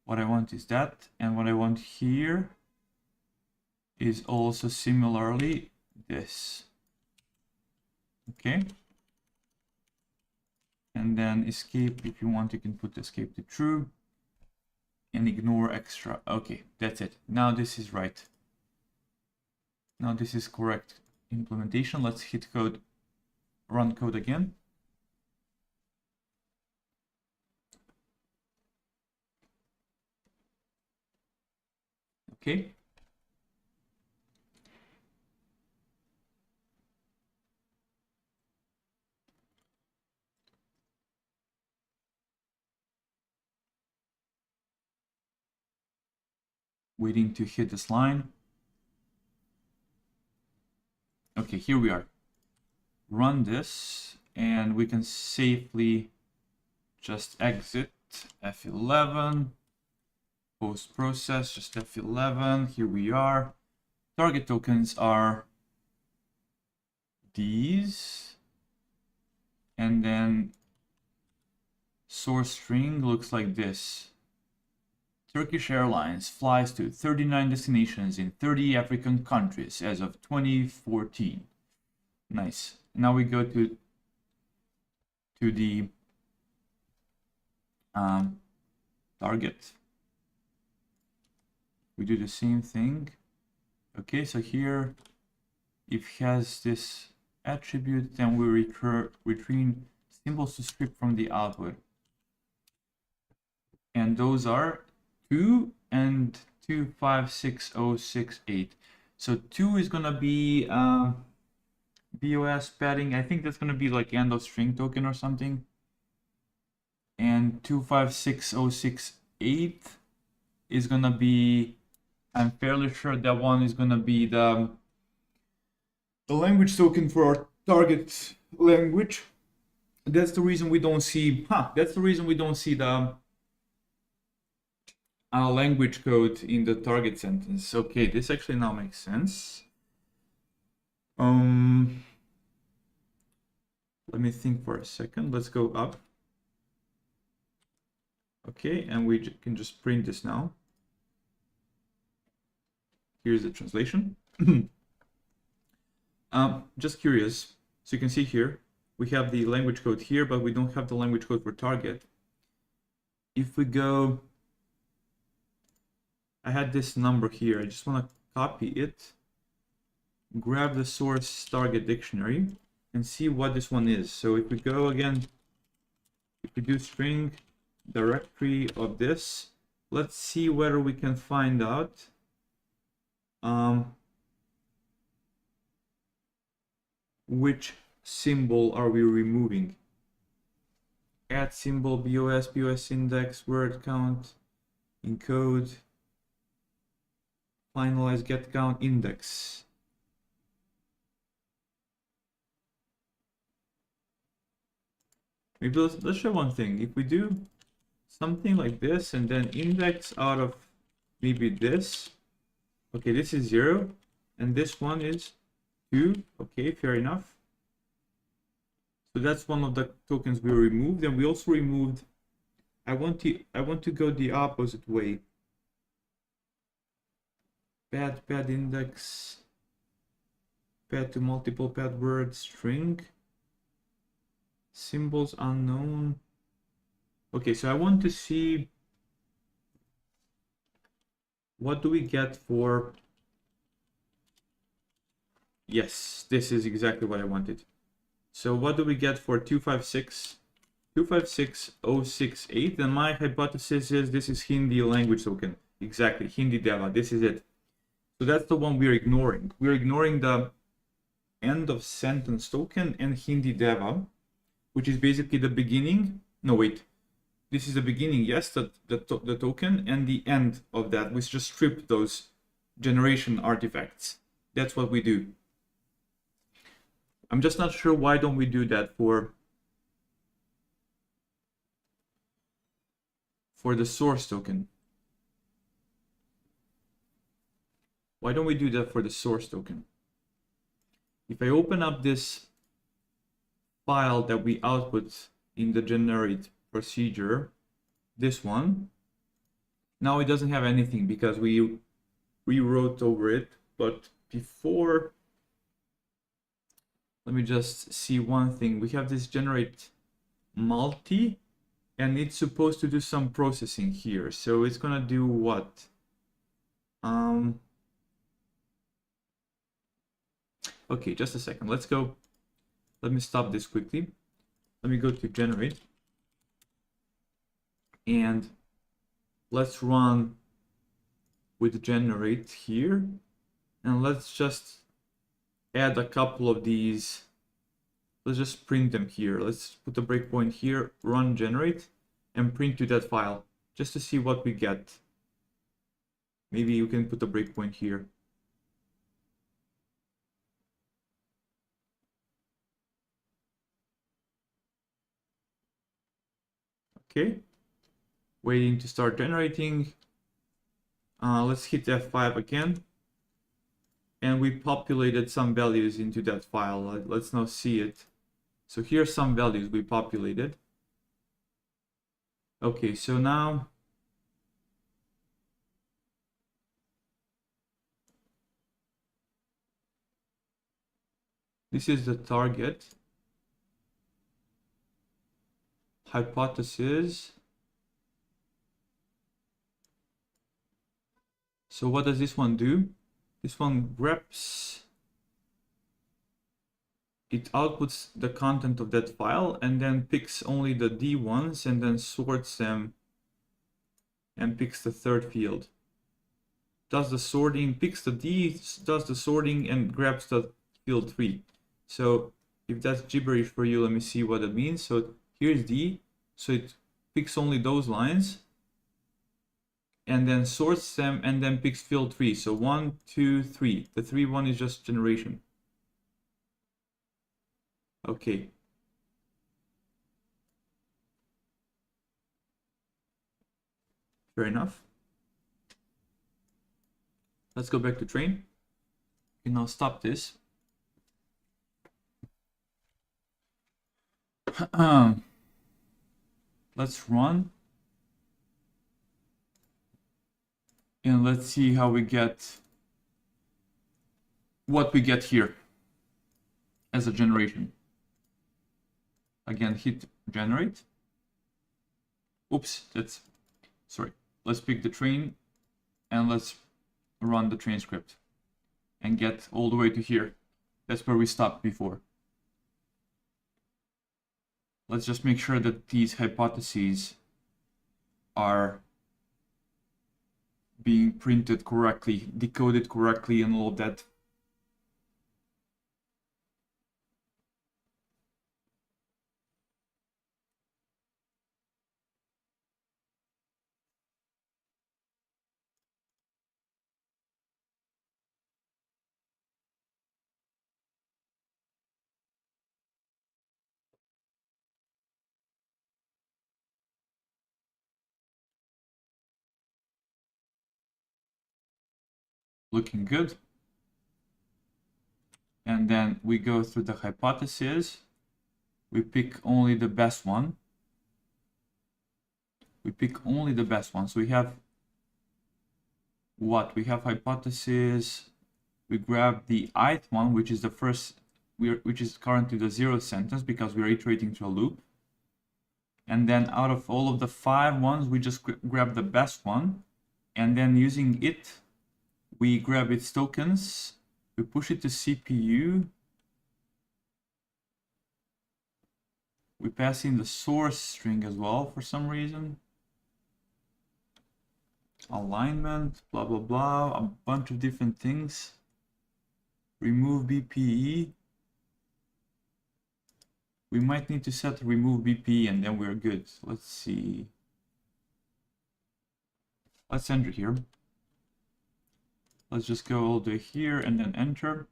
What I want is that, and what I want here is also similarly this. Okay. And then escape, if you want, you can put escape to true and ignore extra. Okay, that's it. Now this is right. Now this is correct implementation. Let's hit code, run code again. Okay. Waiting to hit this line. Okay, here we are. Run this, and we can safely just exit F11. Post process, just F11. Here we are. Target tokens are these, and then source string looks like this. Turkish Airlines flies to 39 destinations in 30 African countries as of 2014. Nice. Now we go to the target. We do the same thing. Okay, so here, if it has this attribute, then we return symbols to strip from the output. And those are 2 and 256068. So 2 is gonna be BOS padding. I think that's gonna be like end of string token or something. And 256068 is gonna be, I'm fairly sure that one is gonna be the language token for our target language. That's the reason we don't see, that's the reason we don't see the language code in the target sentence. Okay, this actually now makes sense. Let me think for a second. Let's go up. Okay, and we can just print this now. Here's the translation. Just curious. So you can see here, we have the language code here, but we don't have the language code for target. If we go, I had this number here. I just want to copy it, grab the source target dictionary, and see what this one is. So if we go again, if we do string directory of this, let's see whether we can find out which symbol are we removing. Add symbol, BOS index, word count, encode, finalize get count index. Maybe let's show one thing. If we do something like this and then index out of maybe this, okay, this is 0 and this one is 2. Okay, fair enough. So that's one of the tokens we removed, and we also removed, I want to go the opposite way. Pad index, pad to multiple pad word string, symbols unknown. Okay, so I want to see what do we get for, yes, this is exactly what I wanted. So what do we get for 256068? And my hypothesis is this is Hindi language token. Exactly, Hindi Deva, this is it. So that's the one we're ignoring. We're ignoring the end of sentence token and Hindi Deva, which is basically the beginning. No, wait. This is the beginning, yes, the token, and the end of that. We just strip those generation artifacts. That's what we do. I'm just not sure why don't we do that for the source token. Why don't we do that for the source token? If I open up this file that we output in the generate procedure, this one, now it doesn't have anything because we rewrote over it. But before, let me just see one thing. We have this generate multi, and it's supposed to do some processing here. So it's gonna do what? Okay, just a second. Let's go. Let me stop this quickly. Let me go to generate. And let's run with generate here. And let's just add a couple of these. Let's just print them here. Let's put a breakpoint here, run generate, and print to that file just to see what we get. Maybe you can put a breakpoint here. Okay, waiting to start generating. Let's hit F5 again. And we populated some values into that file. Let's now see it. So here's some values we populated. Okay, so now This is the target. Hypothesis. So what does this one do? This one grabs, it outputs the content of that file and then picks only the D ones and then sorts them and picks the third field. Does the sorting, picks the D, does the sorting and grabs the field 3. So if that's gibberish for you, let me see what it means. So here's D, so it picks only those lines and then sorts them and then picks field 3. So 1, 2, 3. The 3 one is just generation. Okay. Fair enough. Let's go back to train. Okay, now stop this. Let's run. And let's see how we get, what we get here as a generation. Again, hit generate. Oops, that's, sorry. Let's pick the train and let's run the train script and get all the way to here. That's where we stopped before. Let's just make sure that these hypotheses are being printed correctly, decoded correctly, and all of that. Looking good. And then we go through the hypothesis. We pick only the best one. We pick only the best one. So we have what? We have hypothesis. We grab the ith one, which is the first, which is currently the 0th sentence because we're iterating through a loop. And then out of all of the 5 ones, we just grab the best one. And then using it, we grab its tokens. We push it to CPU. We pass in the source string as well for some reason. Alignment, blah, blah, blah, a bunch of different things. Remove BPE. We might need to set remove BPE and then we're good. Let's see. Let's enter here. Let's just go all the way here and then enter.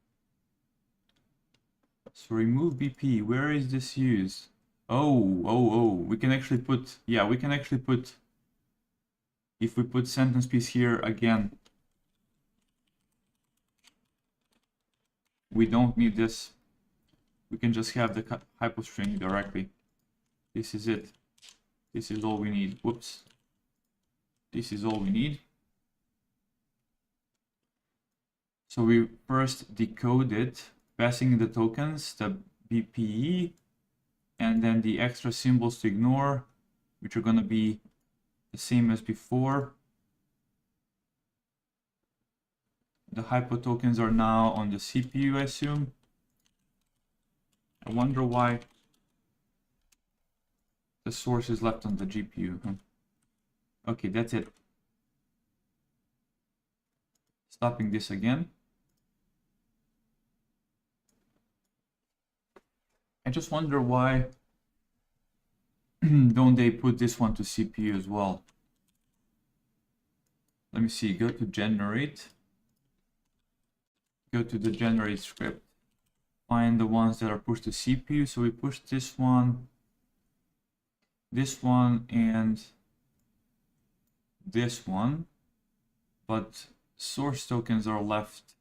So remove BP, where is this used? Oh, we can actually put, yeah, we can actually put, if we put sentence piece here again, we don't need this. We can just have the hyperstring directly. This is it. This is all we need. Whoops. This is all we need. So we first decode it, passing the tokens, the BPE, and then the extra symbols to ignore, which are going to be the same as before. The hypo tokens are now on the CPU, I assume. I wonder why the source is left on the GPU. Okay, that's it. Stopping this again. I just wonder why don't they put this one to CPU as well. Let me see, go to generate. Go to the generate script. Find the ones that are pushed to CPU. So we push this one, and this one. But source tokens are left.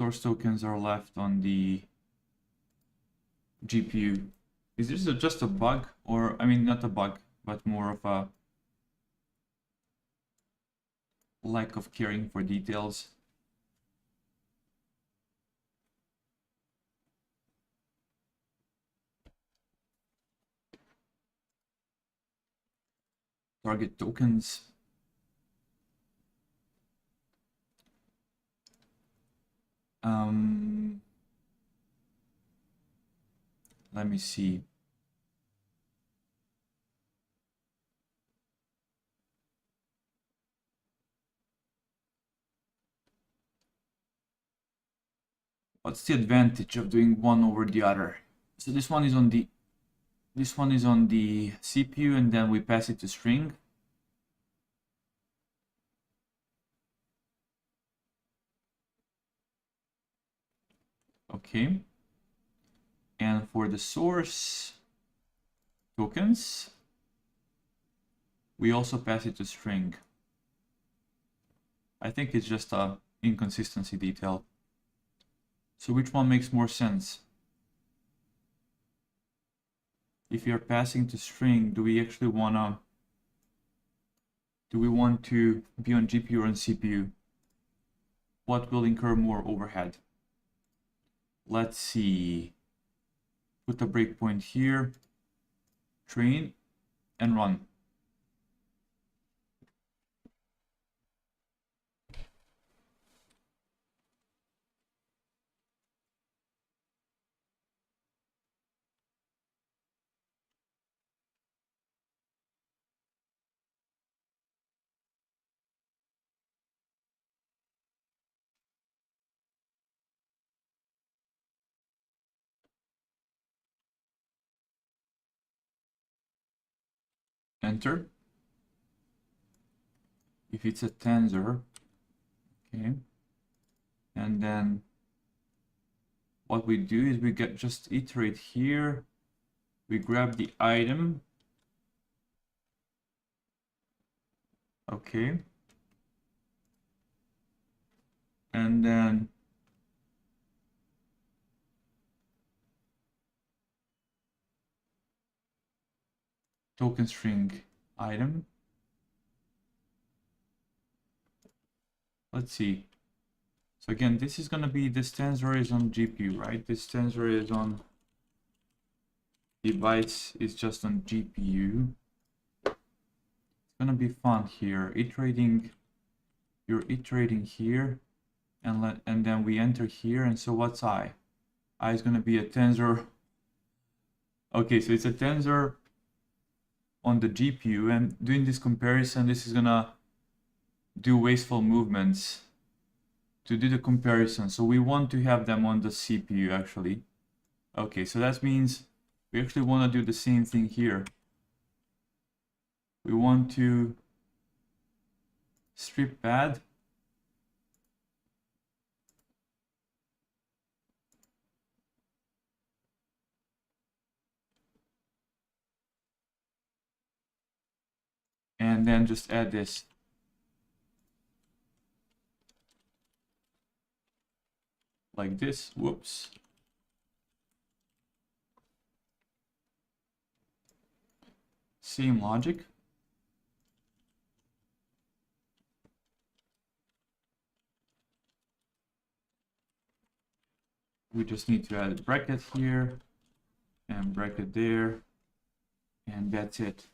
Source tokens are left on the GPU. Is this just a bug, or I mean not a bug, but more of a lack of caring for details? Target tokens. Let me see. What's the advantage of doing one over the other? So this one is on the CPU, and then we pass it to string. Okay. And for the source tokens, we also pass it to string. I think it's just a inconsistency detail. So which one makes more sense? If you're passing to string, do we actually want to be on GPU or on CPU? What will incur more overhead? Let's see. Put a breakpoint here, train, and run. Enter. If it's a tensor, okay, and then what we do is we just iterate here, we grab the item, okay, and then token string item. Let's see. So again, this is going to be, this tensor is on GPU, right? This tensor is on device, is just on GPU. It's going to be fun here. Iterating, you're iterating here, and then we enter here. And so what's I? I is going to be a tensor. Okay, so it's a tensor on the GPU, and doing this comparison, this is going to do wasteful movements to do the comparison. So we want to have them on the CPU actually. Okay, so that means we actually want to do the same thing here. We want to strip pad, and then just add this. Like this, whoops. Same logic. We just need to add a bracket here and bracket there, and that's it.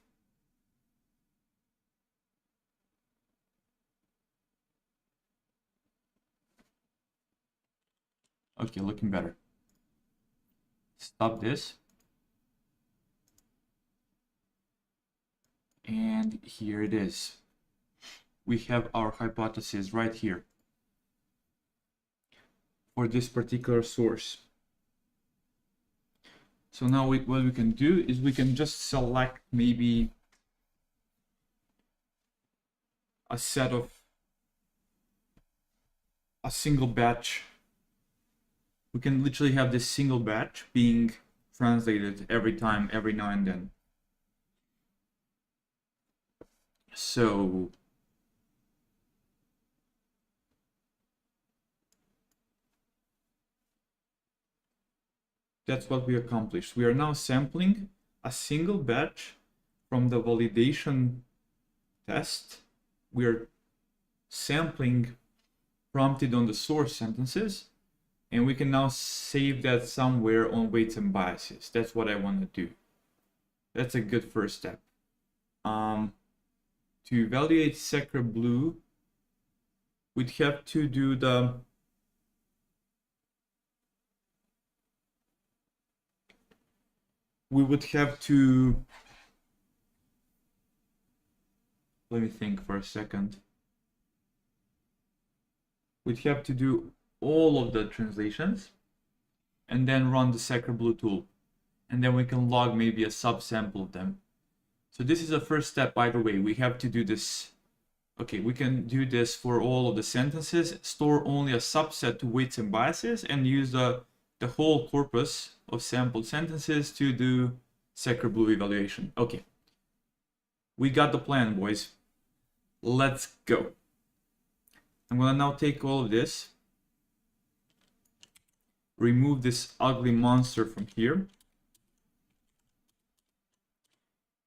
Okay, looking better. Stop this. And here it is. We have our hypothesis right here for this particular source. So now what we can do is we can just select maybe a set of a single batch. We can literally have this single batch being translated every time, every now and then. So That's what we accomplished. We are now sampling a single batch from the validation test. We are sampling prompted on the source sentences, and we can now save that somewhere on weights and biases. That's what I want to do. That's a good first step. To evaluate sacrebleu, we'd have to do the let me think for a second. We'd have to do all of the translations and then run the sacrebleu tool. And then we can log maybe a subsample of them. So this is the first step, by the way. We have to do this. Okay, we can do this for all of the sentences, store only a subset to weights and biases, and use the whole corpus of sampled sentences to do sacrebleu evaluation. Okay, we got the plan, boys. Let's go. I'm gonna now take all of this, remove this ugly monster from here,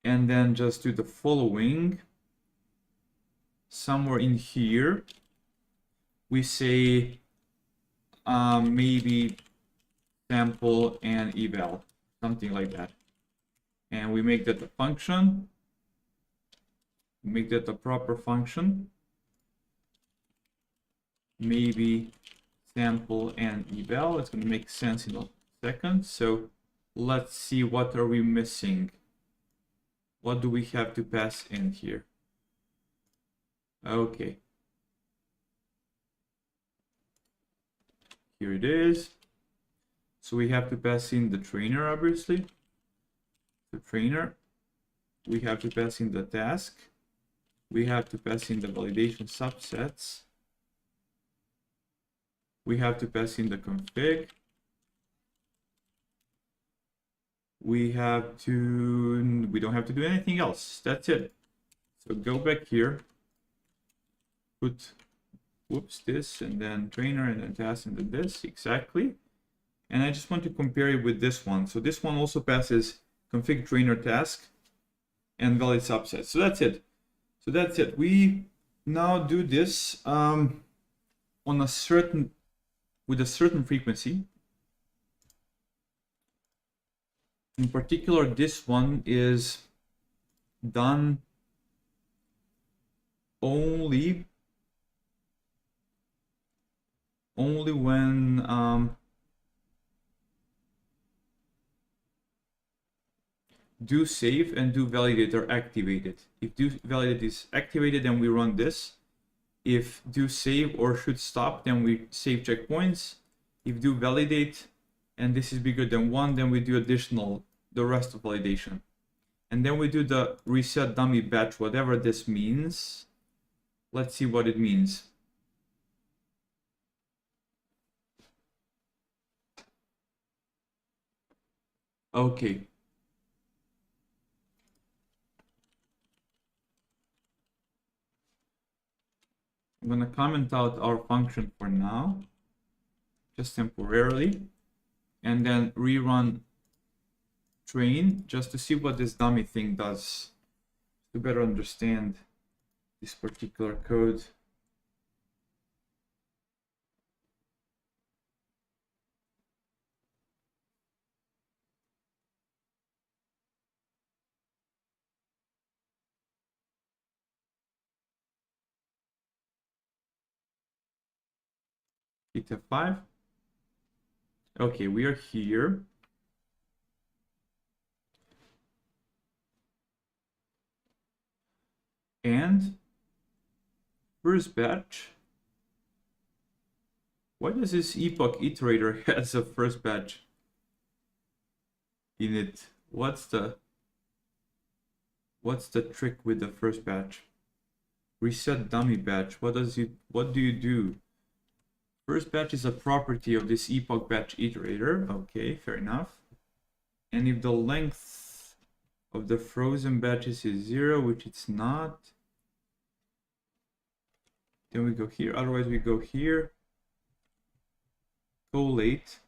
and then just do the following. Somewhere in here, we say maybe sample and eval, something like that. And we make that a function, make that a proper function, maybe sample and eval. It's going to make sense in a second. So let's see, what are we missing? What do we have to pass in here? Okay, here it is. So we have to pass in the trainer, obviously. The trainer. We have to pass in the task. We have to pass in the validation subsets. We have to pass in the config. We don't have to do anything else. That's it. So go back here. Put, whoops, this, and then trainer, and then task, and then this, exactly. And I just want to compare it with this one. So this one also passes config trainer task and valid subset. So that's it. So that's it. We now do this on with a certain frequency. In particular, this one is done only when do save and do validate are activated. If do validate is activated, then we run this. If do save or should stop, then we save checkpoints. If do validate and this is bigger than 1, then we do the rest of validation. And then we do the reset dummy batch, whatever this means. Let's see what it means. Okay. I'm going to comment out our function for now, just temporarily, and then rerun train just to see what this dummy thing does, to better understand this particular code. Hit F5. Okay, we are here. And first batch. Why does this epoch iterator has a first batch in it? What's the trick with the first batch? Reset dummy batch. What do you do? First batch is a property of this epoch batch iterator. Okay, fair enough. And if the length of the frozen batches is 0, which it's not, then we go here. Otherwise we go here, collate,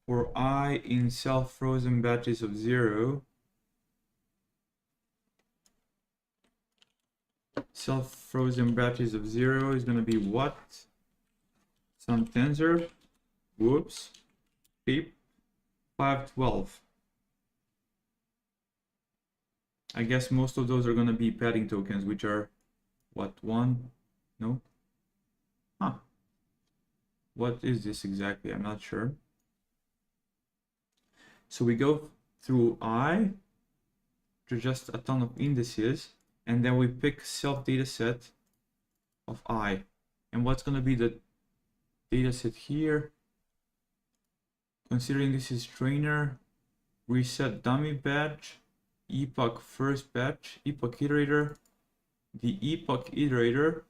for I in self-frozen batches of 0, self-frozen batches of 0 is going to be what? Some tensor, whoops, shape 512. I guess most of those are going to be padding tokens, which are what, 1? No? Huh. What is this exactly? I'm not sure. So we go through I to just a ton of indices, and then we pick self data set of I. And what's going to be the data set here? Considering this is trainer, reset dummy batch, epoch first batch, epoch iterator. The epoch iterator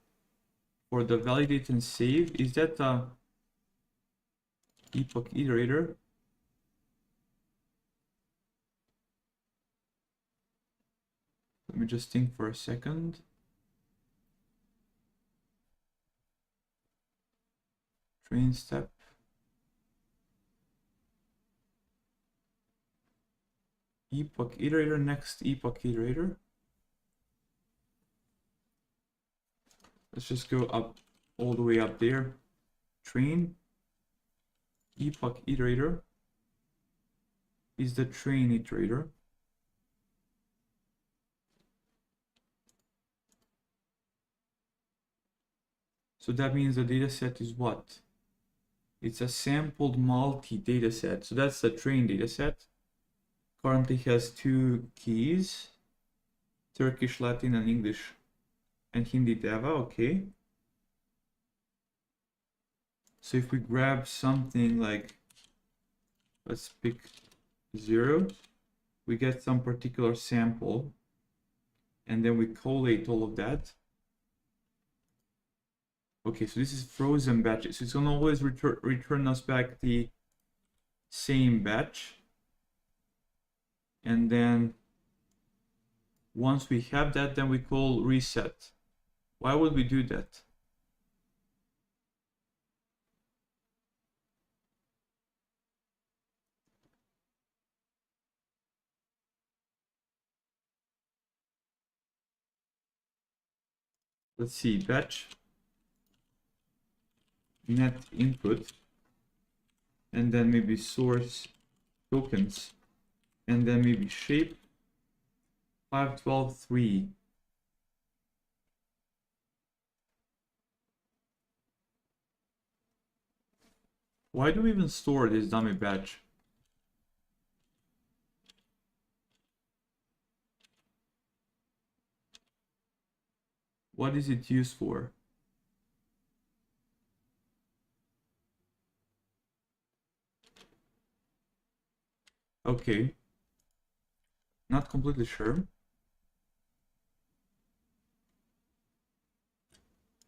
for the validate and save, is that the epoch iterator? Let me just think for a second. Train step. Epoch iterator, next epoch iterator. Let's just go up all the way up there. Train. Epoch iterator is the train iterator. So that means the data set is what? It's a sampled multi data set. So that's the train data set. Currently has 2 keys, Turkish, Latin, and English, and Hindi Deva, okay. So if we grab something like, let's pick 0, we get some particular sample, and then we collate all of that. Okay, so this is frozen batches. So it's gonna always return us back the same batch. And then once we have that, then we call reset. Why would we do that? Let's see, batch net input, and then maybe source tokens, and then maybe shape 512.3. Why do we even store this dummy batch? What is it used for? Okay, not completely sure,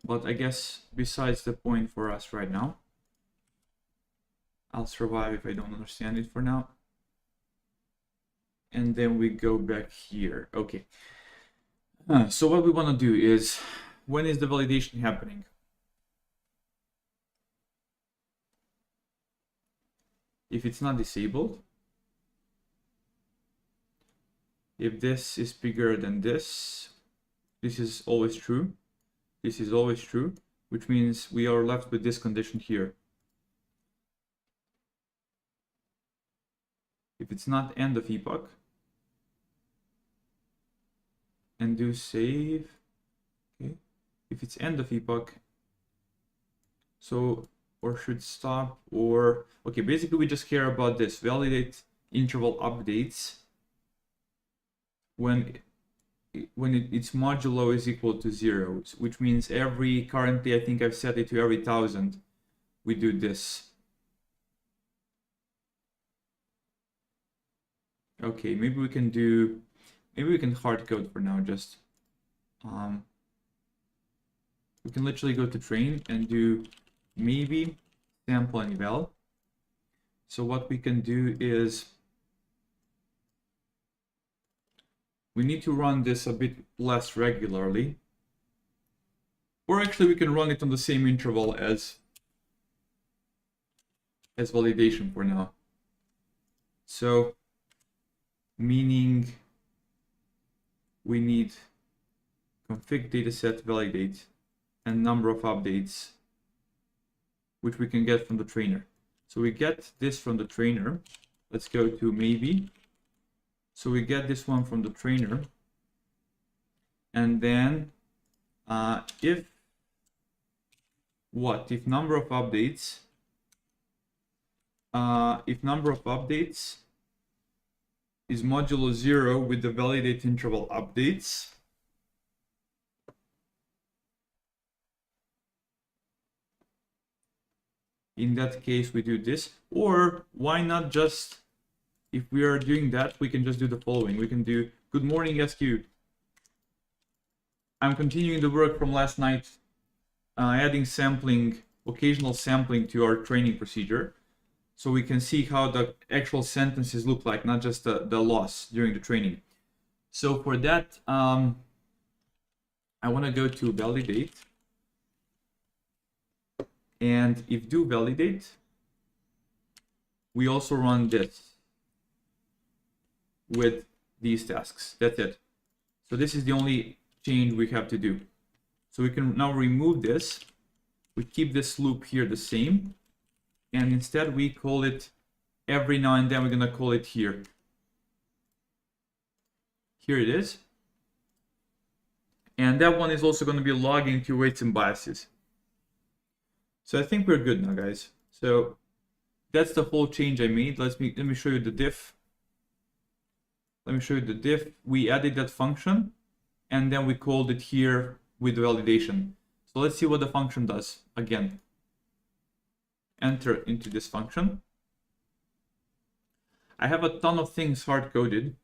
but I guess besides the point for us right now. I'll survive if I don't understand it for now. And then we go back here. Okay. So what we want to do is, when is the validation happening? If it's not disabled, if this is bigger than this is always true. This is always true, which means we are left with this condition here. If it's not end of epoch, and do save, okay. If it's end of epoch, so, or should stop, or, okay, basically we just care about this, validate interval updates when its modulo is equal to 0, which means currently I think I've set it to every 1000, we do this. Okay, maybe we can hard code for now, just we can literally go to train and do maybe sample and eval. So what we can do is we need to run this a bit less regularly, or actually we can run it on the same interval as validation for now. So meaning we need config dataset validate and number of updates, which we can get from the trainer. So we get this from the trainer. Let's go to maybe. So we get this one from the trainer. And then if number of updates, is modulo 0 with the validate interval updates, in that case we do this. Or why not just, if we are doing that, we can just do the following. We can do good morning SQ. I'm continuing the work from last night, adding sampling, occasional sampling to our training procedure, so we can see how the actual sentences look like, not just the loss during the training. So for that, I want to go to validate. And if do validate, we also run this with these tasks. That's it. So this is the only change we have to do. So we can now remove this. We keep this loop here the same. And instead we call it every now and then, we're going to call it here. Here it is. And that one is also going to be logging to weights and biases. So I think we're good now, guys. So that's the whole change I made. Let me show you the diff. Let me show you the diff. We added that function, and then we called it here with validation. So let's see what the function does. Again, enter into this function. I have a ton of things hard-coded,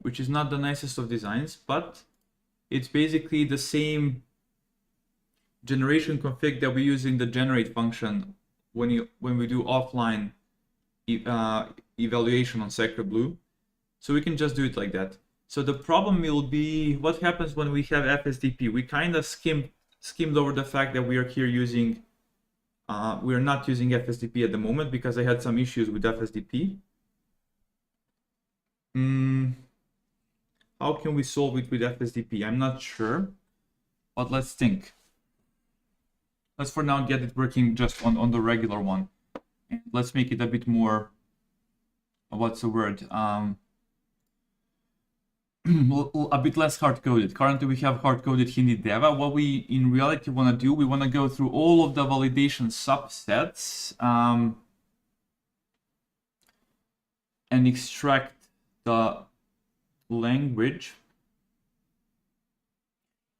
which is not the nicest of designs, but it's basically the same generation config that we use in the generate function when we do offline evaluation on sacrebleu. So we can just do it like that. So the problem will be what happens when we have FSDP. We kind of skimmed over the fact that we are here using, we are not using FSDP at the moment because I had some issues with FSDP. How can we solve it with FSDP? I'm not sure, but let's think. Let's for now get it working just on the regular one. And let's make it a bit more, what's the word? A bit less hard-coded. Currently we have hard-coded Hindi Deva. What we in reality want to do, we want to go through all of the validation subsets and extract the language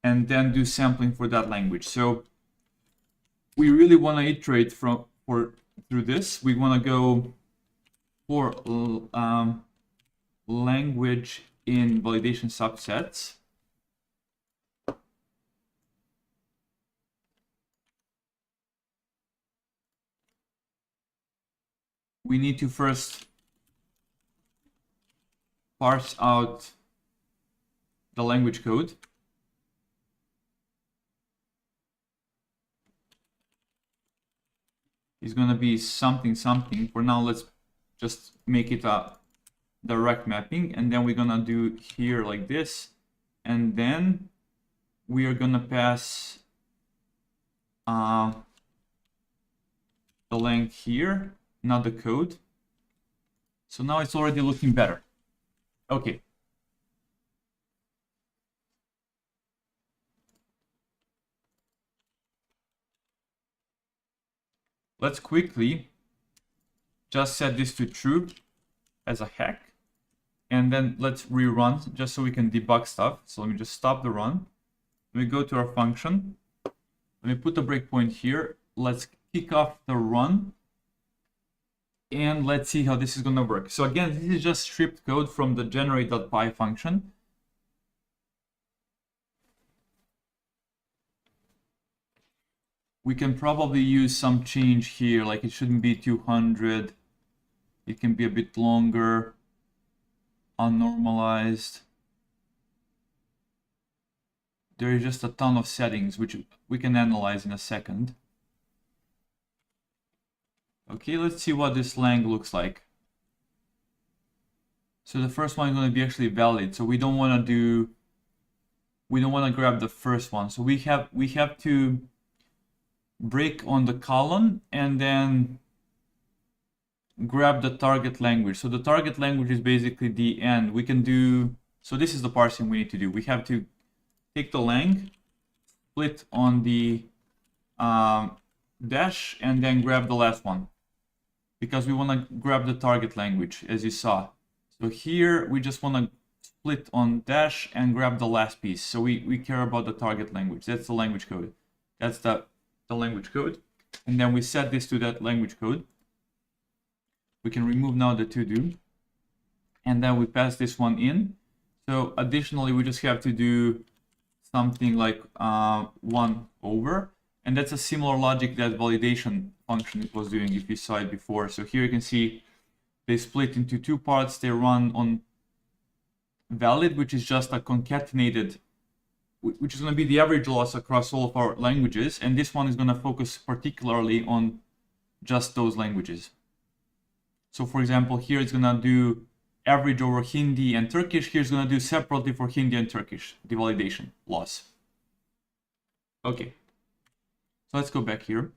and then do sampling for that language. So we really want to iterate through this. We want to go for language in validation subsets. We need to first parse out the language code. It's going to be something. For now, let's just make it a direct mapping, and then we're going to do here like this, and then we are going to pass the length here, not the code. So now it's already looking better. Okay. Let's quickly just set this to true as a hack. And then let's rerun just so we can debug stuff. So let me just stop the run. Let me go to our function. Let me put a breakpoint here. Let's kick off the run. And let's see how this is going to work. So again, this is just stripped code from the generate.py function. We can probably use some change here, like it shouldn't be 200. It can be a bit longer, unnormalized. There is just a ton of settings which we can analyze in a second. Okay, let's see what this lang looks like. So the first one is going to be actually valid. So we don't want to grab the first one. So we have to break on the column and then grab the target language. So the target language is basically the end. We can do, so this is the parsing we need to do. We have to take the lang, split on the dash, and then grab the last one, because we want to grab the target language, as you saw. So here we just want to split on dash and grab the last piece. So we care about the target language. That's the language code. That's the language code. And then we set this to that language code. We can remove now the to do. And then we pass this one in. So additionally, we just have to do something like 1 over. And that's a similar logic that validation function was doing if you saw it before. So here you can see they split into 2 parts. They run on valid, which is just a concatenated, which is going to be the average loss across all of our languages. And this one is going to focus particularly on just those languages. So for example, here it's going to do average over Hindi and Turkish. Here it's going to do separately for Hindi and Turkish, the validation loss. Okay. So let's go back here.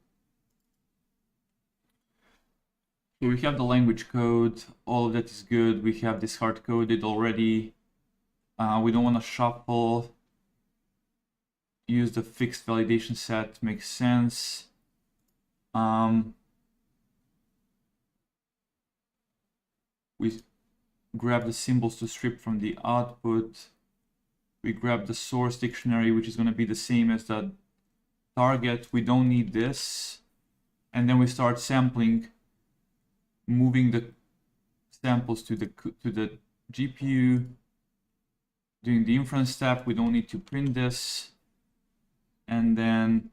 Here we have the language code. All of that is good. We have this hard-coded already. We don't want to shuffle. Use the fixed validation set. Makes sense. We grab the symbols to strip from the output. We grab the source dictionary, which is going to be the same as the target. We don't need this. And then we start sampling, moving the samples to the GPU. Doing the inference step, we don't need to print this. And then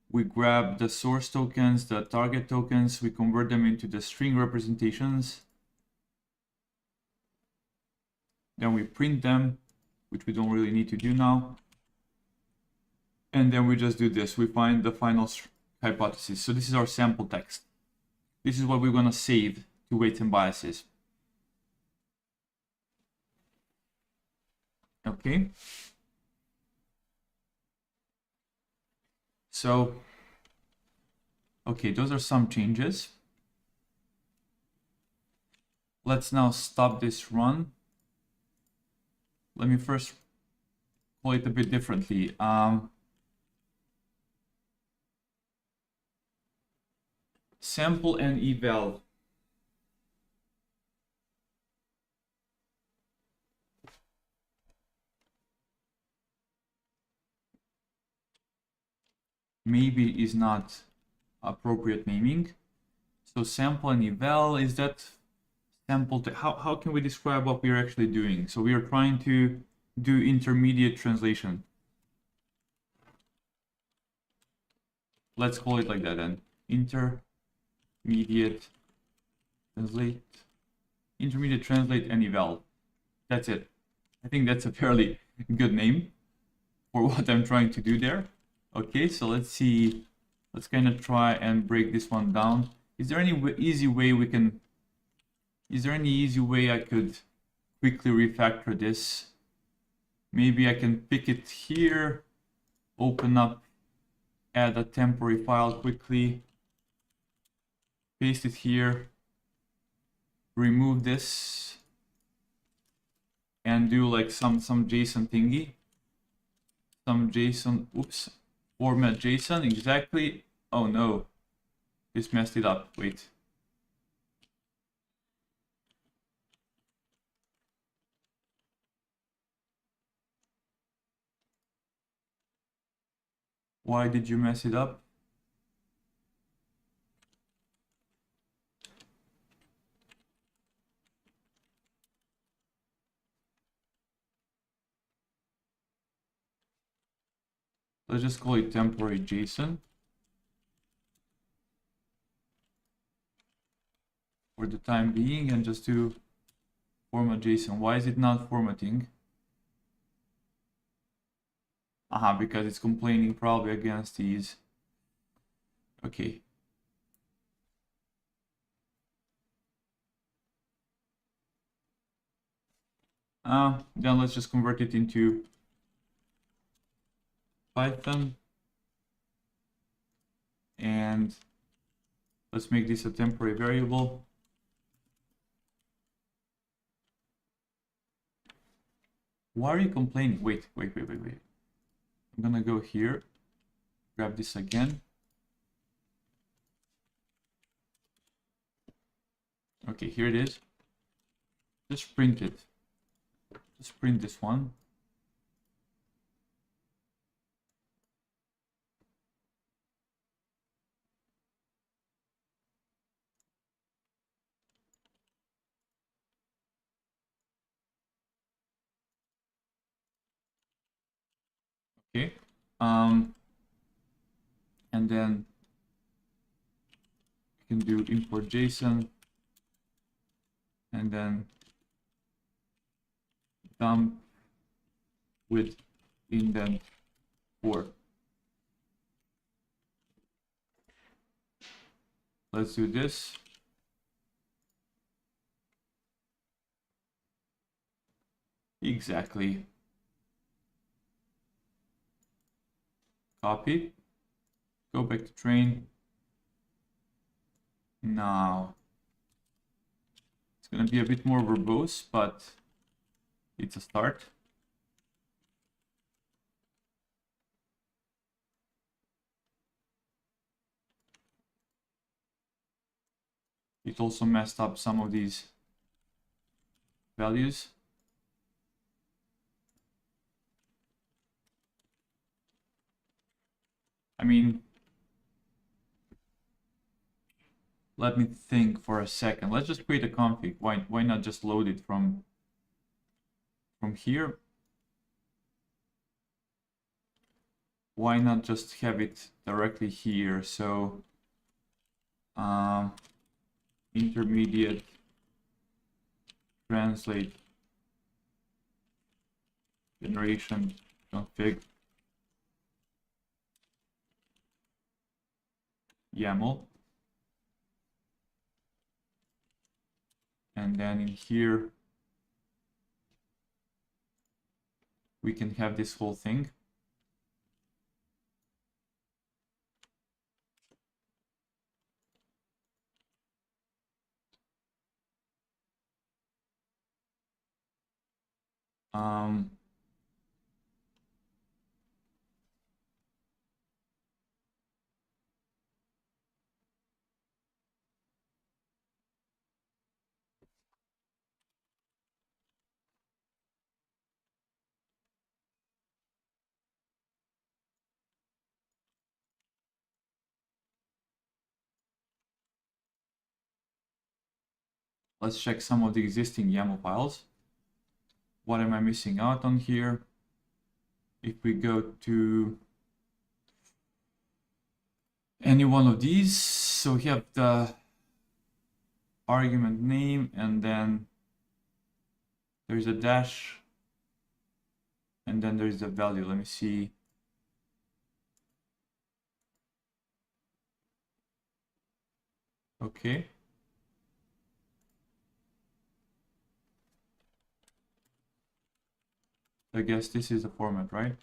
we grab the source tokens, the target tokens, we convert them into the string representations. Then we print them, which we don't really need to do now. And then we just do this. We find the final hypothesis. So this is our sample text. This is what we're going to save to weights and biases. Okay. So, okay, those are some changes. Let's now stop this run. Let me first call it a bit differently. Sample and eval. Maybe is not appropriate naming. So sample and eval, is that sample? How can we describe what we are actually doing? So we are trying to do intermediate translation. Let's call it like that then. Intermediate translate and eval. That's it. I think that's a fairly good name for what I'm trying to do there. Okay, so let's see. Let's kind of try and break this one down. Is there any easy way we can? Is there any easy way I could quickly refactor this? Maybe I can pick it here, open up, add a temporary file quickly, paste it here, remove this, and do like some JSON thingy. Some JSON, oops, format JSON, exactly. Oh no, this messed it up, wait. Why did you mess it up? Let's just call it temporary JSON for the time being and just do format JSON. Why is it not formatting? Because it's complaining probably against these. Okay. Then let's just convert it into Python, and let's make this a temporary variable. Why are you complaining? Wait. I'm gonna go here, grab this again. Okay, here it is. Just print it. Just print this one. Okay. And then you can do import JSON, and then dump with indent 4. Let's do this. Exactly. Copy. Go back to train. Now it's going to be a bit more verbose, but it's a start. It also messed up some of these values. I mean, let me think for a second. Let's just create a config. Why not just load it from here? Why not just have it directly here? So intermediate translate generation config YAML, and then in here we can have this whole thing. Let's check some of the existing YAML files. What am I missing out on here? If we go to any one of these, so we have the argument name, and then there's a dash, and then there's the value. Let me see. Okay. I guess this is the format, right?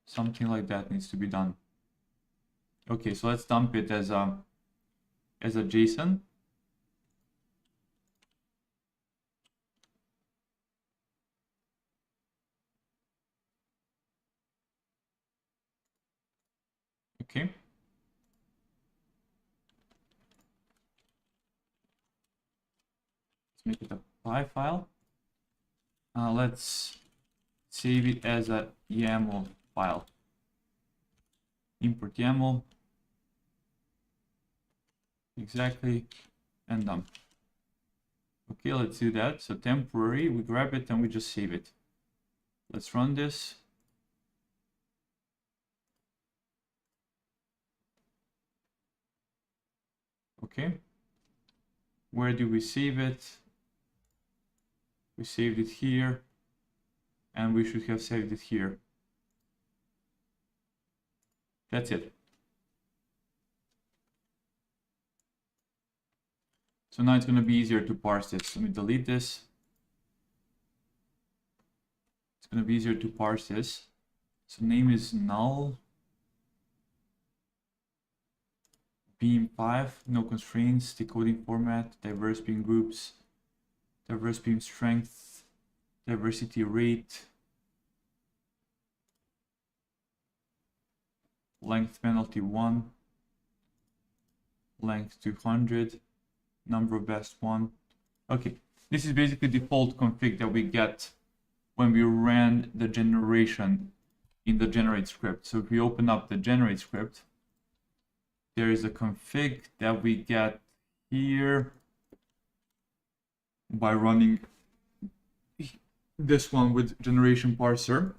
Something like that needs to be done. Okay, so let's dump it as a JSON. Okay. Let's make it a PY file. Let's save it as a YAML file. Import YAML. Exactly. And dump. Okay, let's do that. So temporary, we grab it and we just save it. Let's run this. Okay. Where do we save it? We saved it here, and we should have saved it here. That's it. So now it's going to be easier to parse this. Let me delete this. It's going to be easier to parse this. So name is null. Beam 5, no constraints, decoding format, diverse beam groups, diverse beam strength, diversity rate, length penalty 1, length 200, number of best 1. Okay, this is basically the default config that we get when we ran the generation in the generate script. So if we open up the generate script, there is a config that we get here by running this one with generation parser.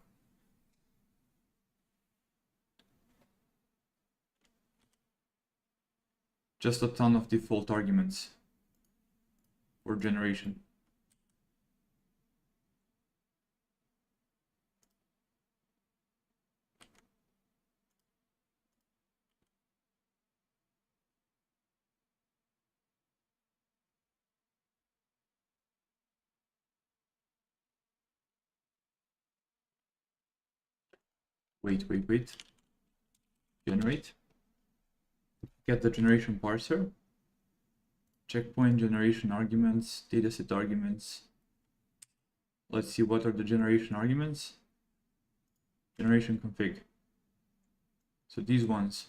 Just a ton of default arguments for generation. Wait. Generate. Get the generation parser. Checkpoint generation arguments, dataset arguments. Let's see what are the generation arguments. Generation config. So these ones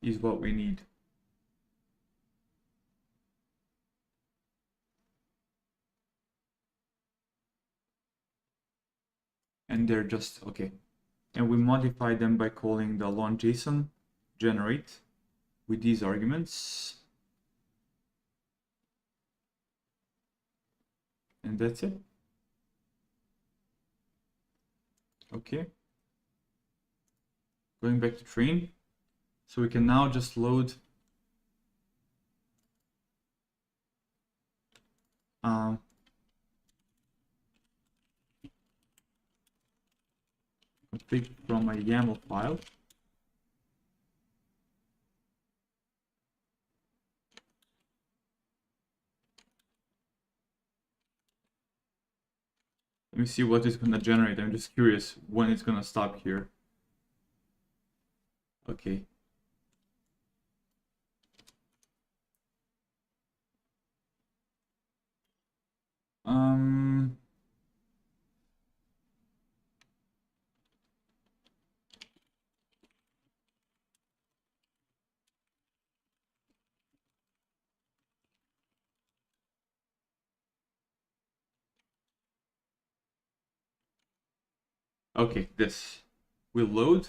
is what we need. And they're just okay. And we modify them by calling the launch JSON generate with these arguments. And that's it. Okay. Going back to train. So we can now just load config from a YAML file. Let me see what it's going to generate. I'm just curious when it's going to stop here. Okay. Okay, this will load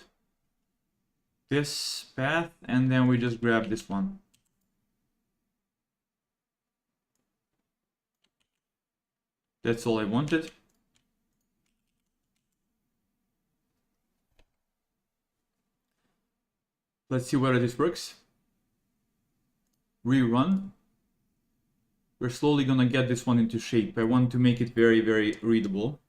this path and then we just grab this one. That's all I wanted. Let's see whether this works. Rerun. We're slowly gonna get this one into shape. I want to make it very, very readable.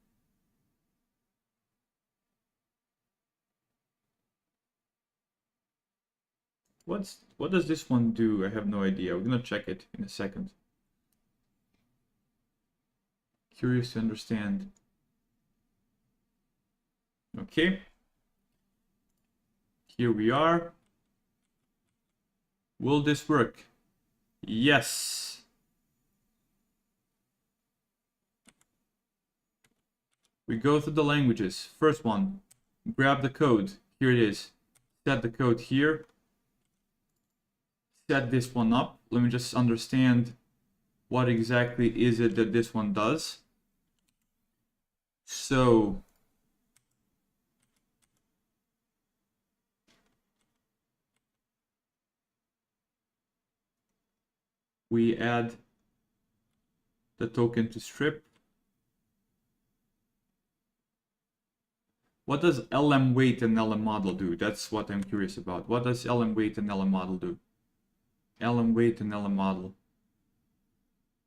What does this one do? I have no idea. We're gonna check it in a second. Curious to understand. Okay. Here we are. Will this work? Yes. We go through the languages. First one, grab the code. Here it is. Set the code here. Set this one up. Let me just understand what exactly is it that this one does. So we add the token to strip. What does LM weight and LM model do? That's what I'm curious about. What does LM weight and LM model do? LM weight and LM model.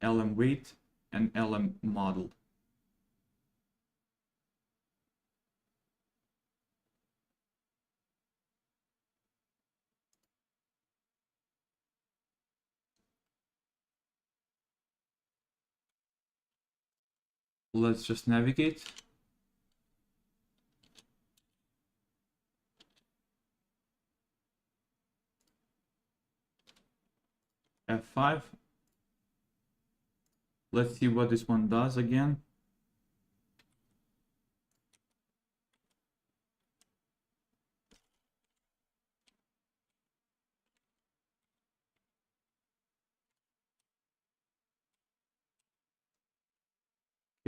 LM weight and LM model. Let's just navigate. F5. Let's see what this one does again.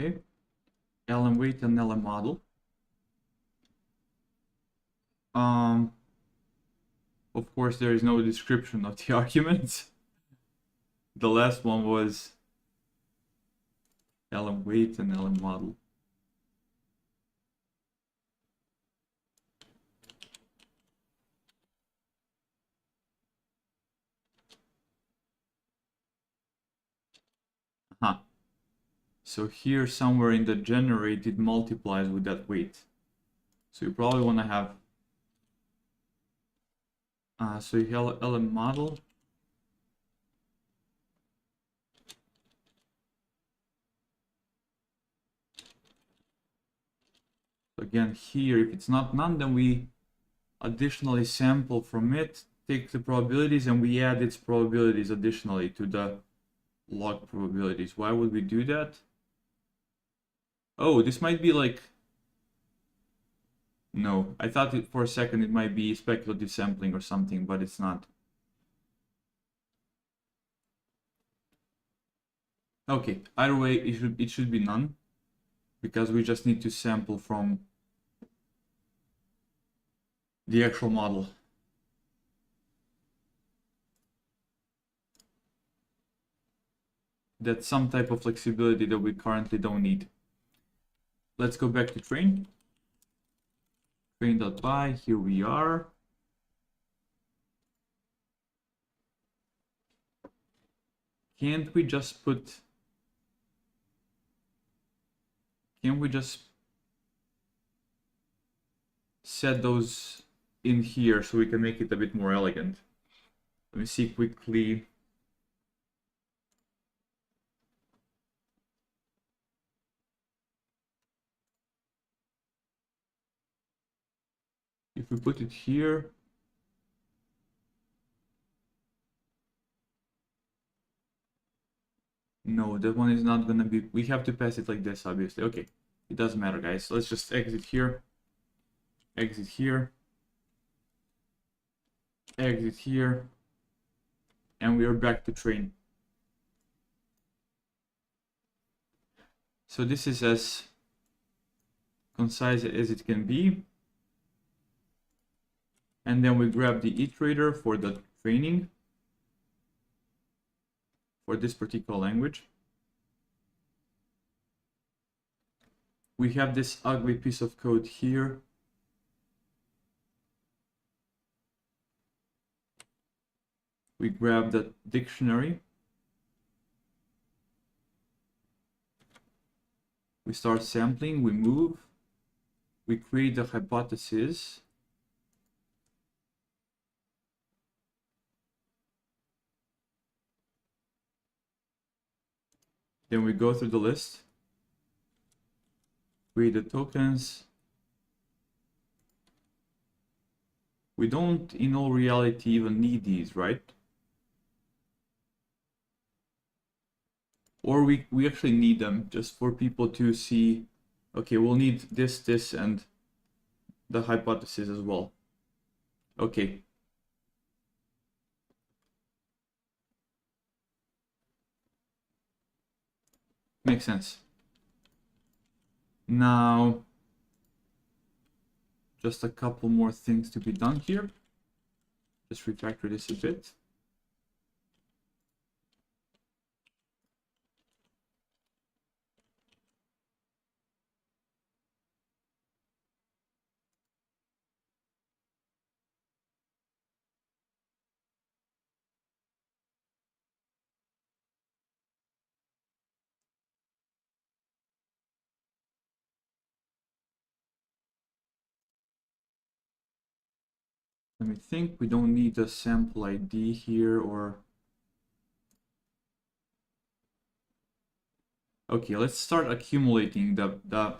Okay, LM weight and LM model. Of course, there is no description of the arguments. The last one was LM weight and LM model. So here somewhere in the generate it multiplies with that weight. So you probably want to have so you have LM model. Again here, if it's not none, then we additionally sample from it, take the probabilities, and we add its probabilities additionally to the log probabilities. Why would we do that? Oh, this might be like... No, I thought for a second it might be speculative sampling or something, but it's not. Okay, either way, it should be none, because we just need to sample from the actual model. That's some type of flexibility that we currently don't need. Let's go back to train. Train.py, here we are. Can't we just set those in here so we can make it a bit more elegant? Let me see quickly. If we put it here, no, that one is not gonna be, we have to pass it like this, obviously. Okay, it doesn't matter, guys. Let's just exit here, exit here, exit here, and we are back to train. So this is as concise as it can be. And then we grab the iterator for the training for this particular language. We have this ugly piece of code here. We grab the dictionary. We start sampling, we move, we create the hypothesis. Then we go through the list, create the tokens. We don't, in all reality, even need these, right? Or we actually need them just for people to see, okay, we'll need this, this, and the hypothesis as well. Okay. Makes sense. Now, just a couple more things to be done here. Just refactor this a bit. Let me think, we don't need a sample ID here, or Okay, let's start accumulating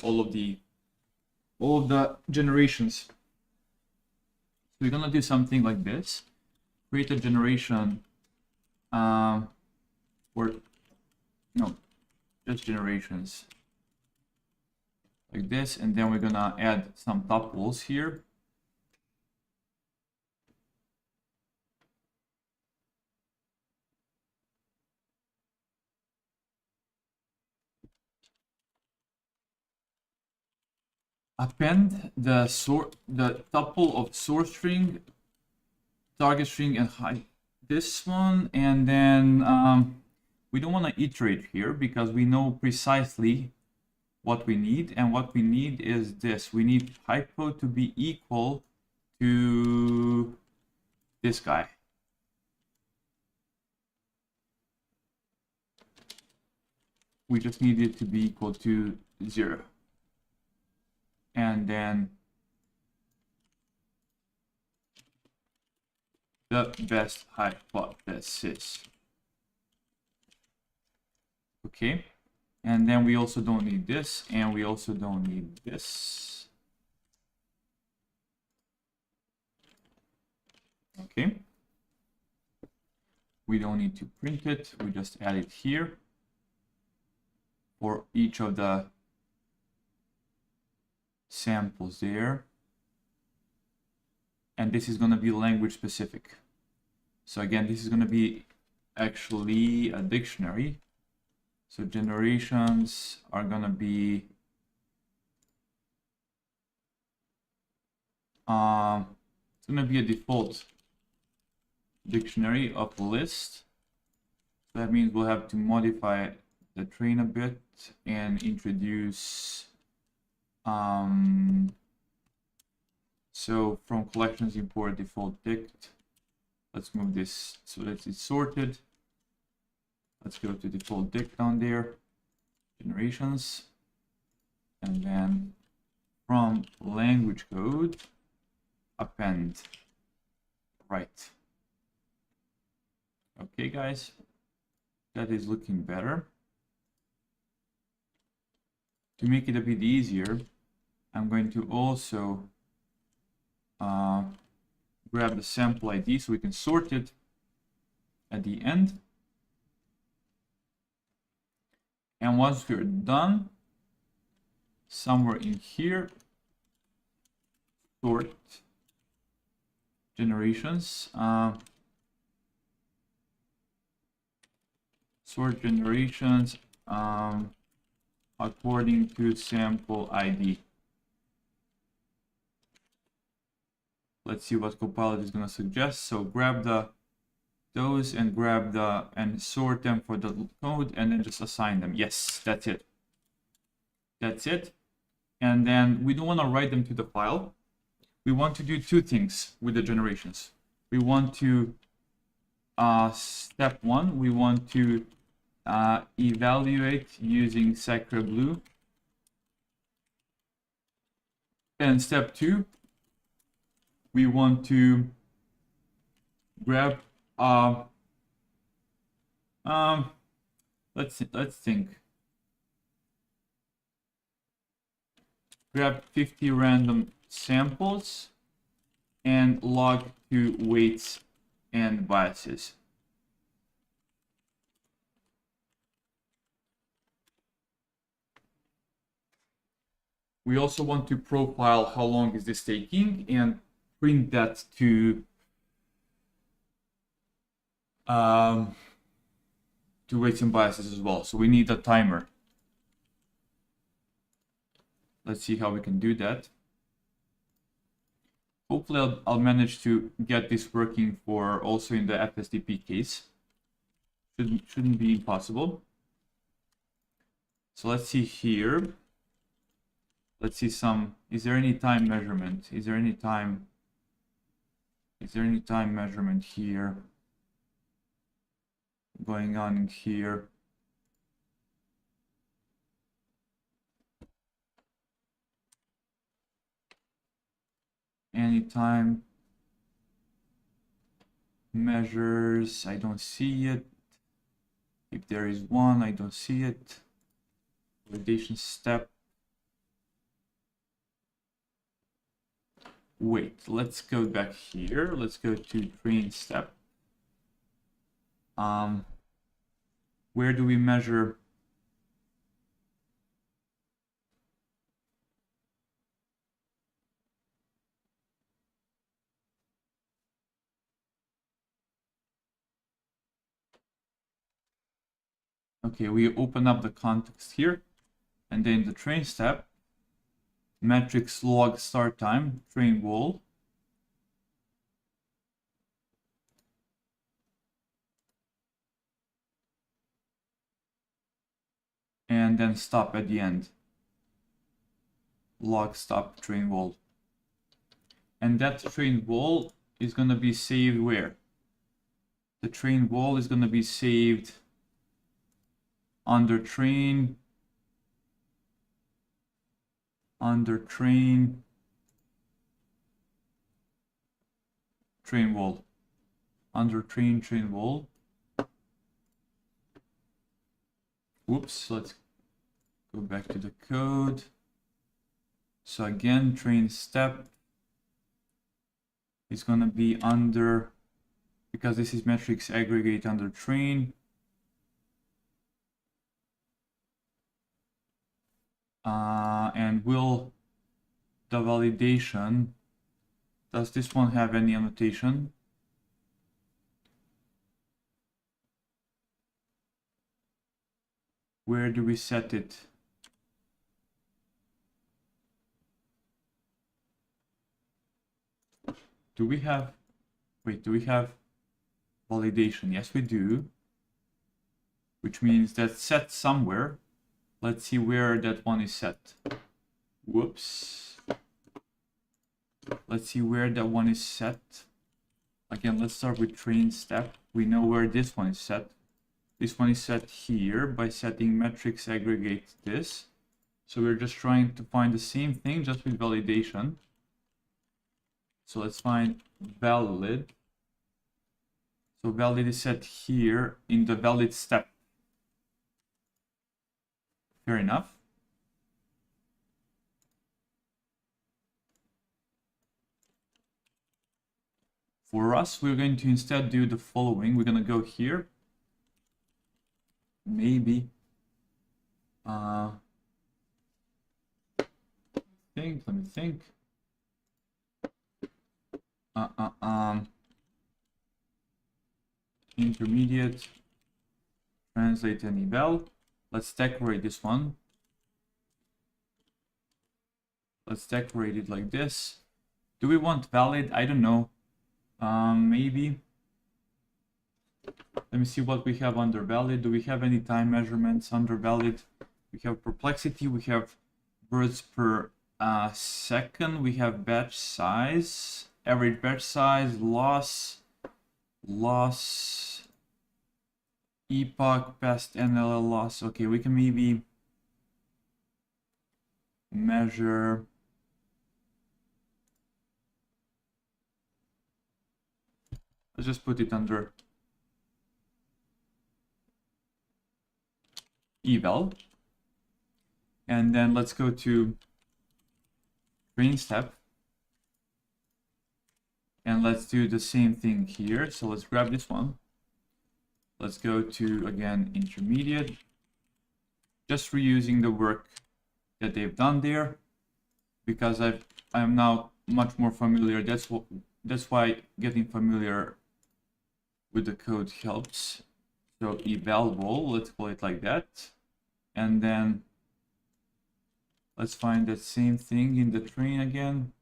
all of the generations. So we're gonna do something like this. Create a generation or no, just generations like this, and then we're gonna add some tuples here. Append the tuple of source string, target string, and hide this one, and then we don't want to iterate here because we know precisely what we need, and what we need is this. We need hypo to be equal to this guy. We just need it to be equal to 0. And then the best hypothesis. Okay. And then we also don't need this, and we also don't need this. Okay. We don't need to print it. We just add it here for each of the samples there. And this is going to be language specific. So again, this is going to be actually a dictionary. So generations are going to be it's going to be a default dictionary of list. So that means we'll have to modify the train a bit and introduce so from collections import default dict. Let's move this so that it's sorted. Let's go to default dict down there, generations, and then from language code append right. Okay guys, that is looking better. To make it a bit easier, I'm going to also grab the sample ID so we can sort it at the end. And once we're done, somewhere in here, sort generations. Sort generations according to sample ID. Let's see what Copilot is going to suggest. So grab those and and sort them for the code and then just assign them. Yes, that's it. That's it. And then we don't want to write them to the file. We want to do two things with the generations. We want to step 1, we want to evaluate using sacrebleu. And step 2, we want to grab let's think. Grab 50 random samples and log to weights and biases. We also want to profile how long is this taking and print that to weights and biases as well. So we need a timer. Let's see how we can do that. Hopefully I'll manage to get this working for also in the FSDP case. Shouldn't be impossible. So let's see here. Let's see is there any time measurement? Is there any time measurement here going on here? Anytime measures, I don't see it. If there is one, I don't see it. validation step. Wait, let's go back here. Let's go to train step. Where do we measure? Okay, we open up the context here, and then the train step, metrics log start time, train wall. And then stop at the end. Log stop train wall. And that train wall is going to be saved where? The train wall is going to be saved under train wall. Under train wall. Whoops, let's go back to the code. So again, train step is going to be under, because this is metrics aggregate under train. And will the validation, does this one have any annotation? Where do we set it? Do we have, wait, do we have validation? Yes, we do. Which means that's set somewhere. Let's see where that one is set. Whoops. Let's see where that one is set. Again, let's start with train step. We know where this one is set. This one is set here by setting metrics aggregate this. So we're just trying to find the same thing just with validation. So let's find valid. So valid is set here in the valid step. Fair enough. For us, we're going to instead do the following. We're going to go here. Maybe. Let me think. Intermediate. Translate and eval. Let's decorate this one. Let's decorate it like this. Do we want valid? I don't know. Maybe. Let me see what we have under valid. Do we have any time measurements under valid? We have perplexity. We have words per second. We have batch size, average batch size, loss, epoch, past NLL loss. Okay, we can maybe measure. Let's just put it under eval. And then let's go to train step. And let's do the same thing here. So let's grab this one. Let's go to, again, intermediate. Just reusing the work that they've done there, because I am now much more familiar. That's why getting familiar with the code helps. So eval wall, let's call it like that. And then let's find that same thing in the train again.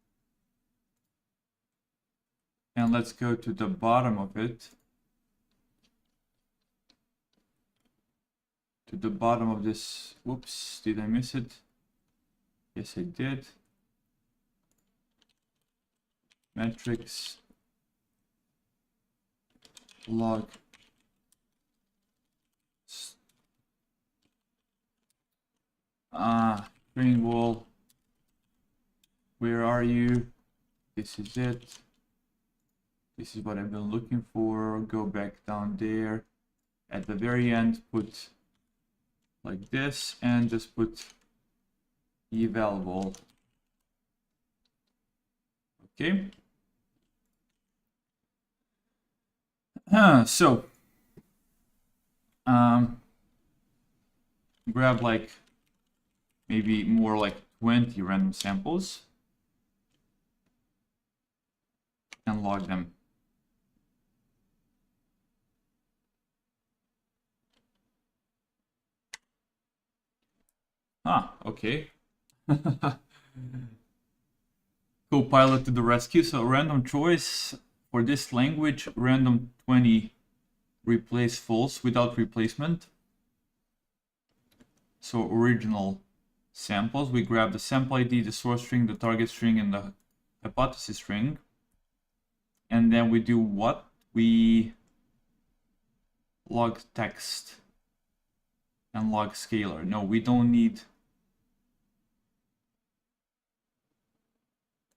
And let's go to the bottom of it. To the bottom of this. Whoops, did I miss it? Yes, I did. Metrics log train wall. Where are you? This is it. This is what I've been looking for. Go back down there. At the very end, put like this, and just put eval vol. Okay. So grab like maybe more like 20 random samples and log them. Ah, okay. Copilot to the rescue. So random choice for this language, random 20 replace false without replacement. So original samples, we grab the sample ID, the source string, the target string, and the hypothesis string. And then we do what? We log text and log scalar. No, we don't need.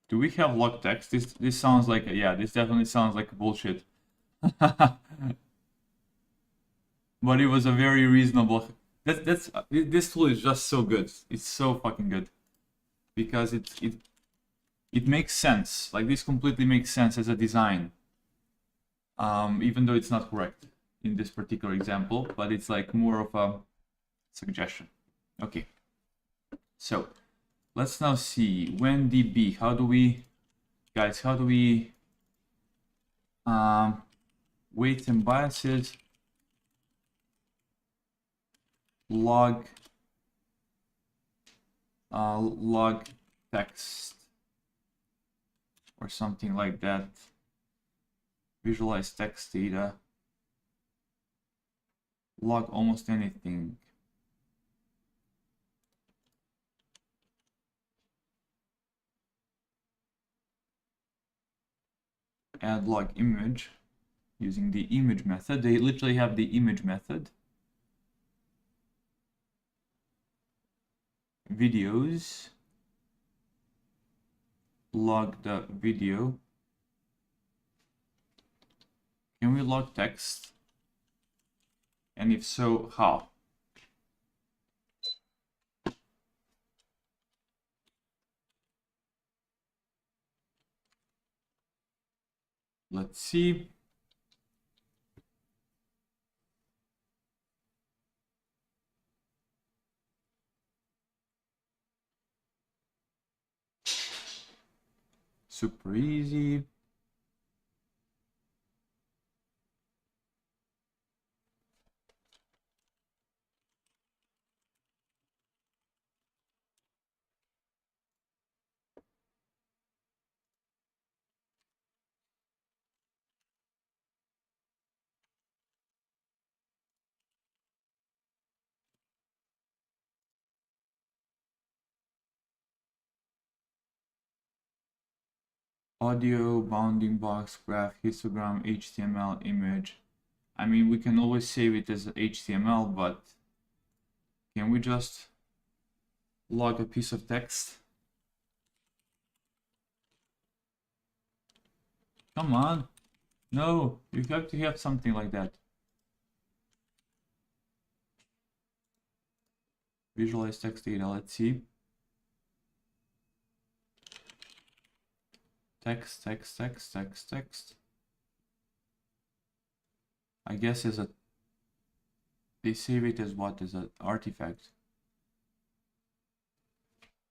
Do we have log text? This sounds like, yeah, this definitely sounds like bullshit. But it was a very reasonable. This tool is just so good. It's so fucking good because it makes sense. Like this completely makes sense as a design. Even though it's not correct in this particular example, but it's like more of a suggestion. Okay. So let's now see when db. How do we, guys? How do we weights and biases log log text or something like that? Visualize text data, log almost anything. Add log image using the image method. They literally have the image method. Videos, log the video. Can we log text? And if so, how? Let's see. Super easy. Audio, bounding box, graph, histogram, HTML, image. I mean, we can always save it as HTML, but can we just log a piece of text? Come on. No, you have to have something like that. Visualize text data, let's see. Text, text, text, text, text. I guess as a, they save it as what? As an artifact.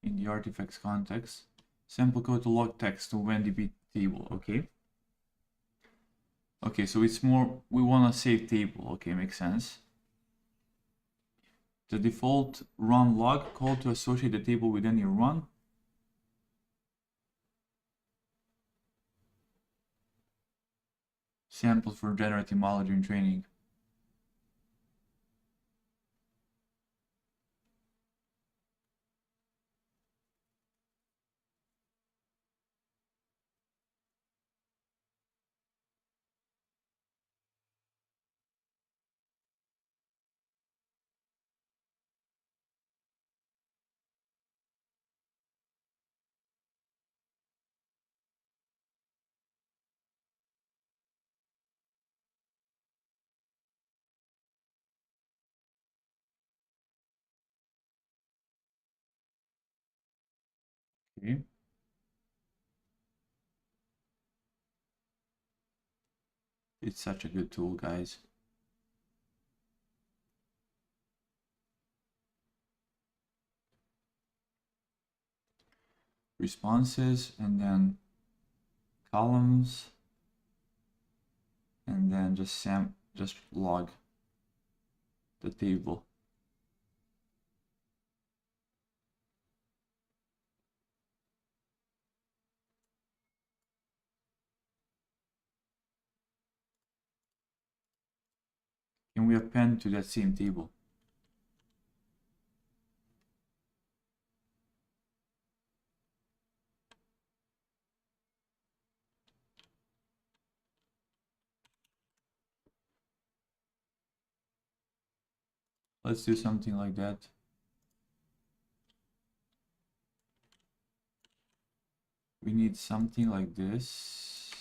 In the artifacts context. Sample code to log text to WhenDB table, okay. Okay, so it's more, we want to save table, okay, makes sense. The default run log call to associate the table with any run. Samples for generative knowledge and training. Okay. It's such a good tool, guys. Responses, and then columns, and then just log the table. And we append to that same table. Let's do something like that. We need something like this.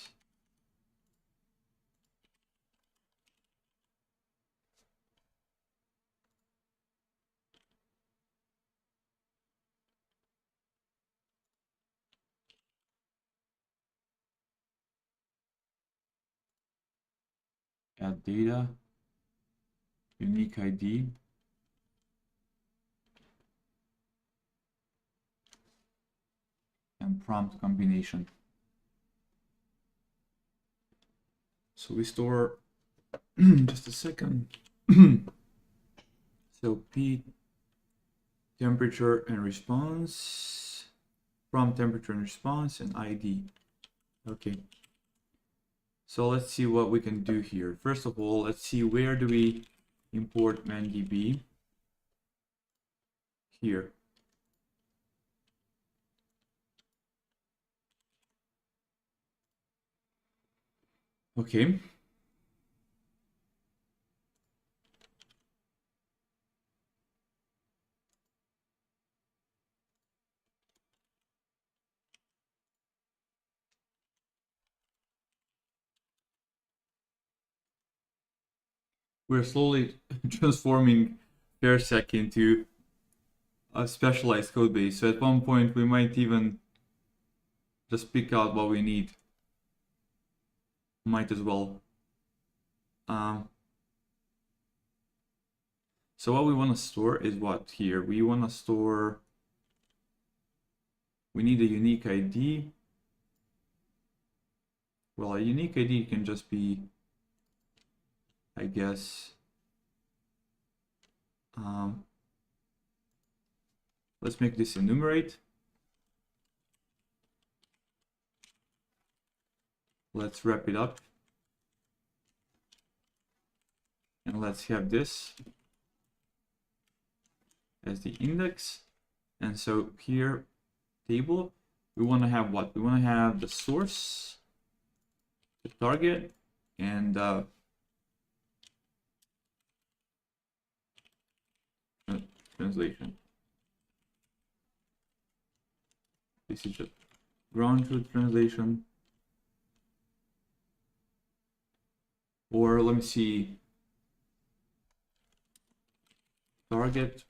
Add data, unique ID, and prompt combination. So we store just a second. So P, temperature and response, prompt temperature and response, and ID. Okay. So let's see what we can do here. First of all, let's see, where do we import ManDB? Here. Okay. We're slowly transforming PairSec into a specialized code base. So at one point we might even just pick out what we need. Might as well. So what we want to store is what here? We want to store, we need a unique ID. Well, a unique ID can just be, I guess, let's make this enumerate. Let's wrap it up. And let's have this as the index. And so here, table, we want to have what? We want to have the source, the target, and translation. This is just ground truth translation. Or let me see, target,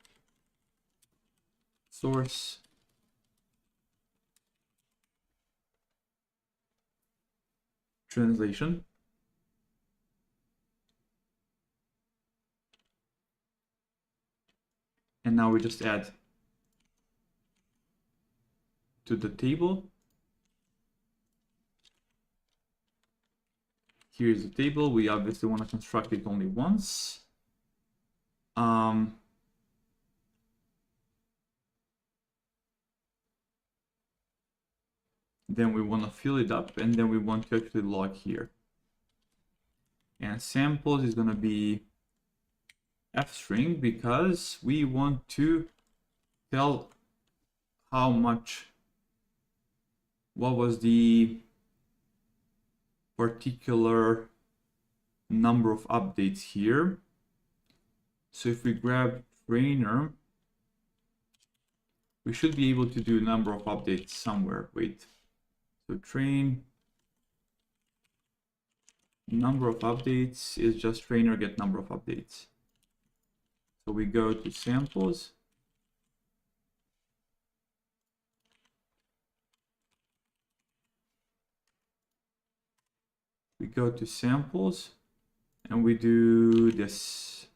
source, translation. And now we just add to the table. Here's the table. We obviously want to construct it only once. Then we want to fill it up, and then we want to actually log here. And samples is going to be f string, because we want to tell how much, what was the particular number of updates here. So if we grab trainer, we should be able to do number of updates somewhere. Wait, so train number of updates is just trainer get number of updates. So we go to samples, we go to samples and we do this.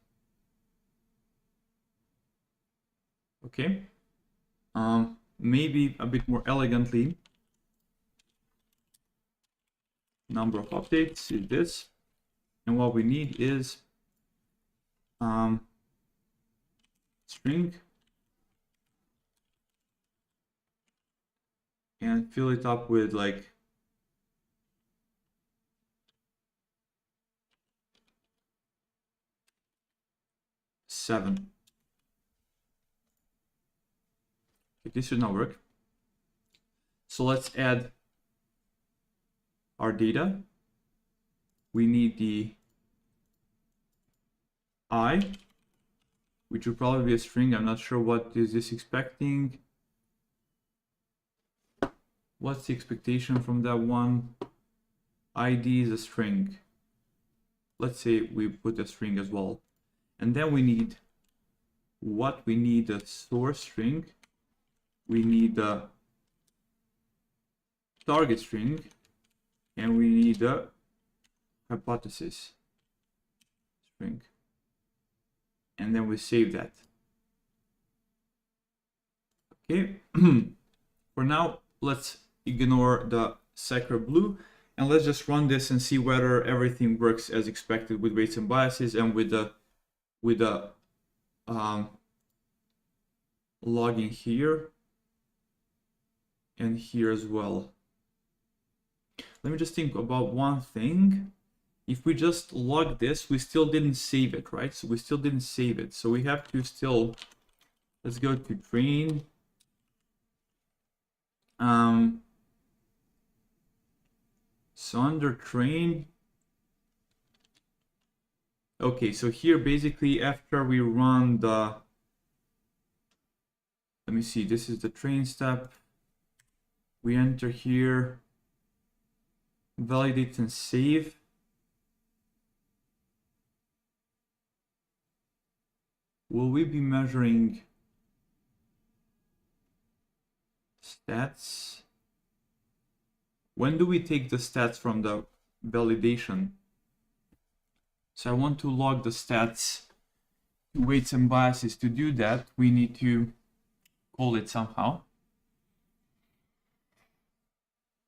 Okay. Maybe a bit more elegantly. Number of updates is this, and what we need is string, and fill it up with like seven. Okay, this should not work. So let's add our data. We need the I, which will probably be a string. I'm not sure what is this expecting. What's the expectation from that one? ID is a string. Let's say we put a string as well. And then we need what? We need a source string. We need a target string. And we need a hypothesis string. And then we save that. Okay. For now, let's ignore the sacrebleu and let's just run this and see whether everything works as expected with weights and biases and with the logging here and here as well. Let me just think about one thing. If we just log this, we still didn't save it, right? So we still didn't save it. So we have to still, let's go to train. So under train, okay, so here basically after we run the, let me see, this is the train step. We enter here, validate and save. Will we be measuring stats? When do we take the stats from the validation? So I want to log the stats, weights and biases. To do that, we need to call it somehow.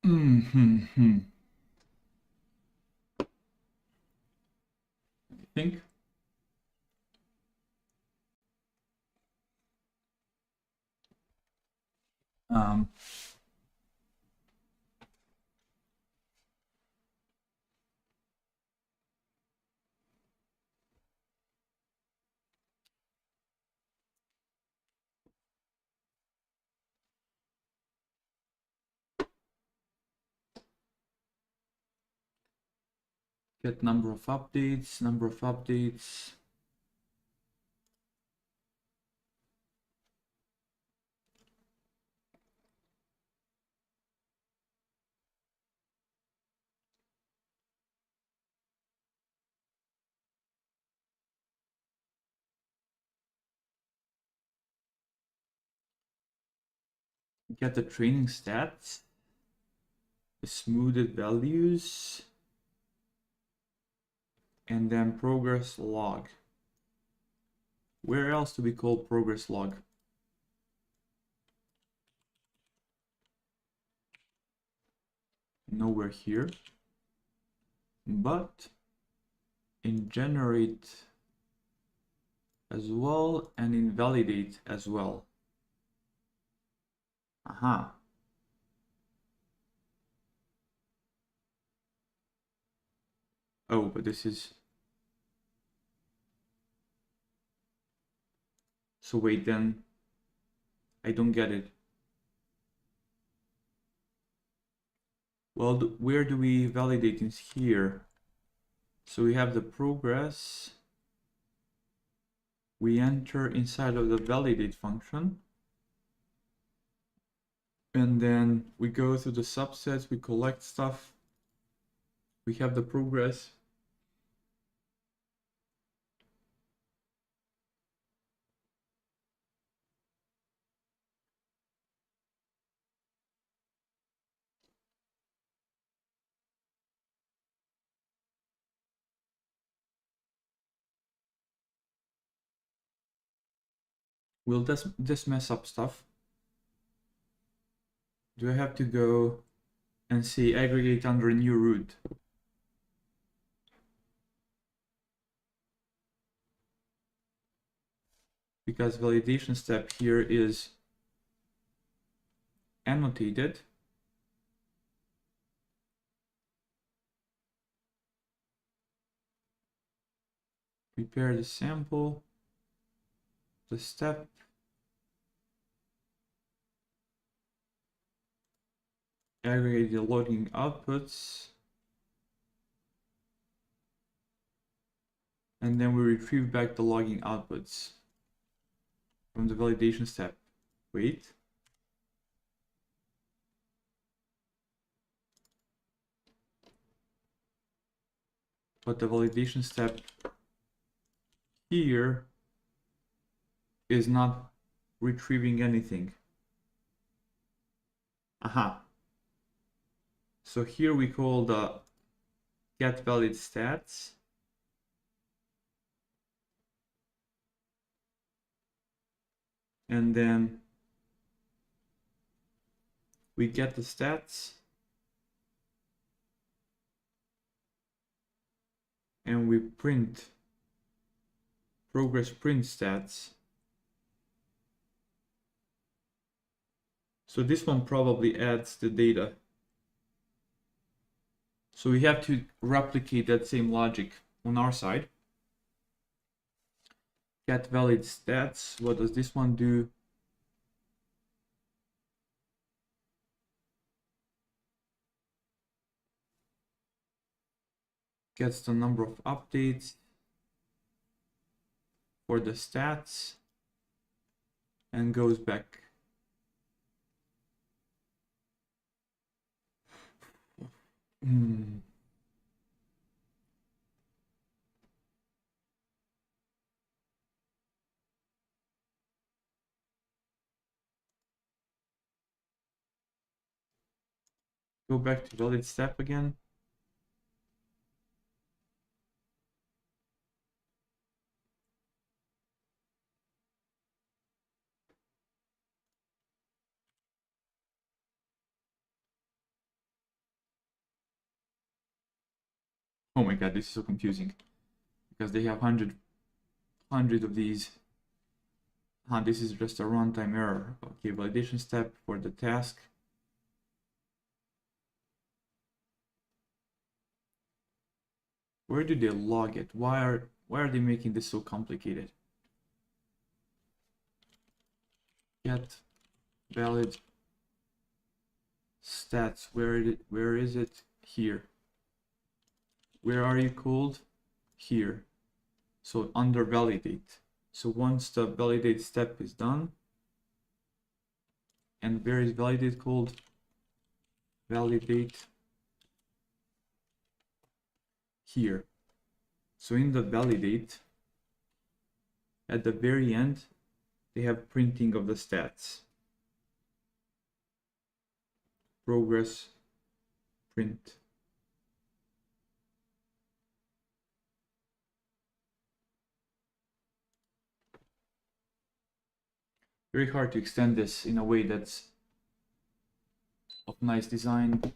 I think. Get number of updates, number of updates. Get the training stats, the smoothed values, and then progress log. Where else do we call progress log? Nowhere here, but in generate as well and in validate as well. Aha. Oh, but this is, so wait, then I don't get it. Well, where do we validate? Is here. So we have the progress. We enter inside of the validate function. And then we go through the subsets, we collect stuff. We have the progress. Will this mess up stuff? Do I have to go and say aggregate under a new root? Because validation step here is annotated. Prepare the sample, the step, aggregate the logging outputs, and then we retrieve back the logging outputs from the validation step. Wait. But the validation step here is not retrieving anything. Aha. So here we call the get valid stats. And then we get the stats. And we print progress print stats. So this one probably adds the data. So we have to replicate that same logic on our side. Get valid stats. What does this one do? Gets the number of updates for the stats and goes back. Go back to valid step again. Oh my god, this is so confusing because they have hundred of these. This is just a runtime error. Okay, validation step for the task. Where do they log it? Why are they making this so complicated? Get valid stats. Where is it? Here. Where are you called? Here. So under validate. So once the validate step is done, and where is validate called? Validate here. So in the validate, at the very end, they have printing of the stats. Progress print. Very hard to extend this in a way that's of nice design.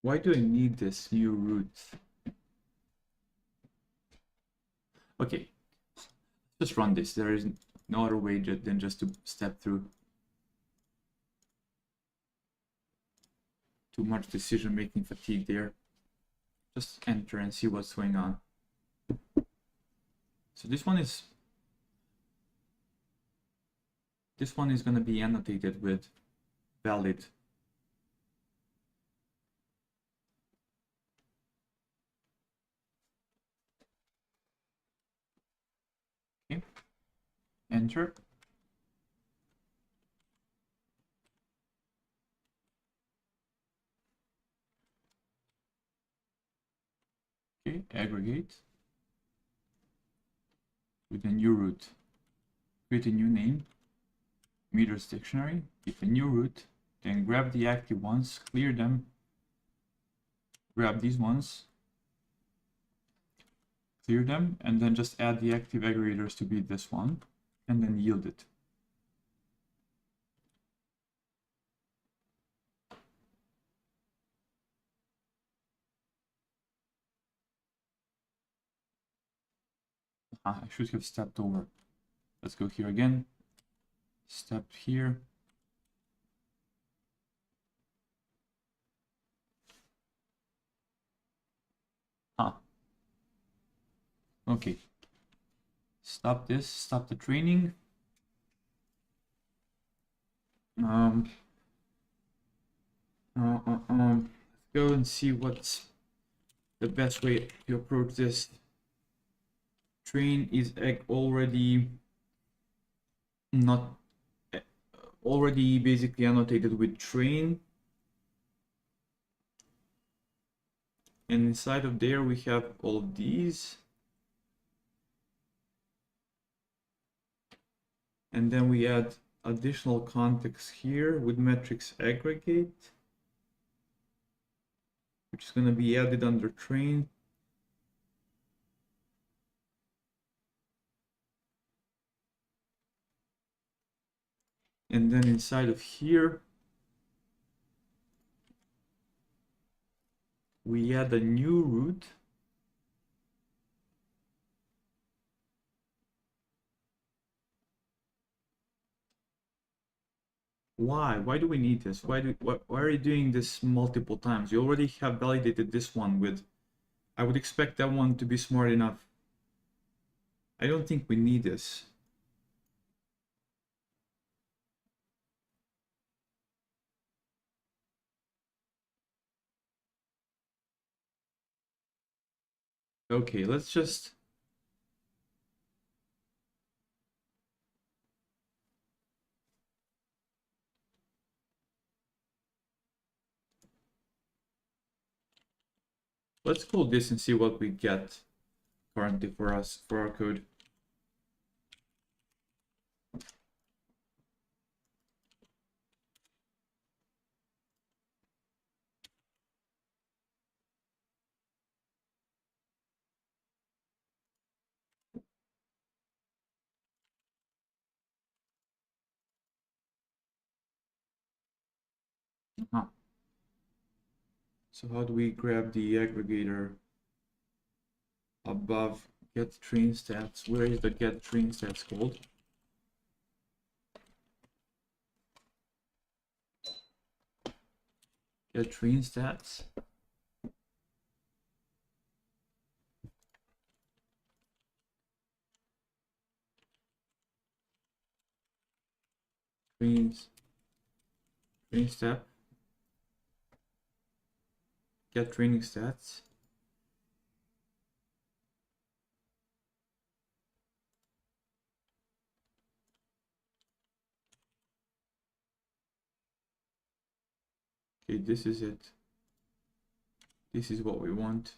Why do I need this new root? Okay, just run this. There is no other way than just to step through. Too much decision-making fatigue there. Just enter and see what's going on. So this one is This one is going to be annotated with valid. Okay. Enter. Okay, aggregate with a new root. Create a new name, meters dictionary, keep a new root, then grab the active ones, clear them, grab these ones, clear them, and then just add the active aggregators to be this one, and then yield it. I should have stepped over. Let's go here again. Step here. Okay. Stop this, stop the training. Let's go and see what's the best way to approach this. Train is already not already basically annotated with train, and inside of there we have all of these, and then we add additional context here with metrics aggregate, which is going to be added under train. And then inside of here, we add a new root. Why? Why do we need this? Why are you doing this multiple times? You already have validated this one with, I would expect that one to be smart enough. I don't think we need this. Okay, let's just let's call this and see what we get currently for us for our code. So how do we grab the aggregator above get train stats? Where is the get train stats called? Get train stats. Train step. Get training stats. Okay, this is it. This is what we want.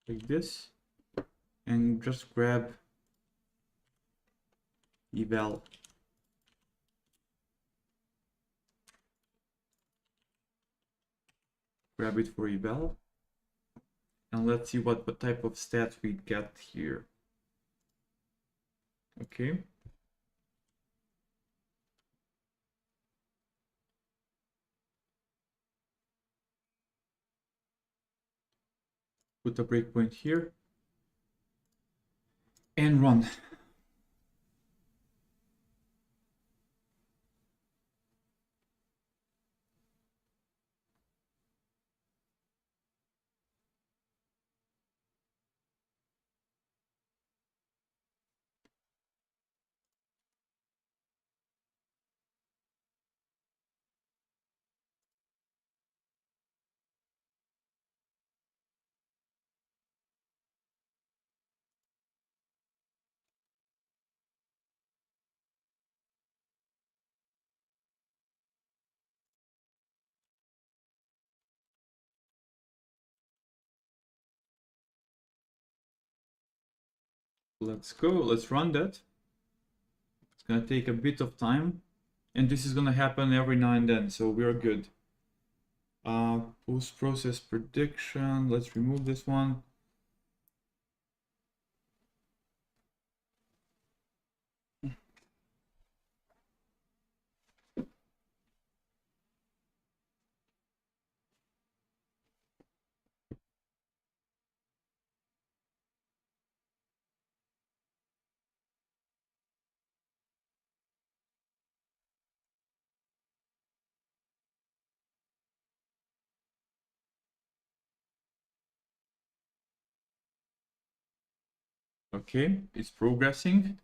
Like this, and just grab eval. Grab it for eval, and let's see what type of stats we get here. Okay. Put a breakpoint here and run. let's go. Let's run that. It's gonna take a bit of time, and this is gonna happen every now and then, so we're good. Post-process prediction. Let's remove this one. Okay, it's progressing.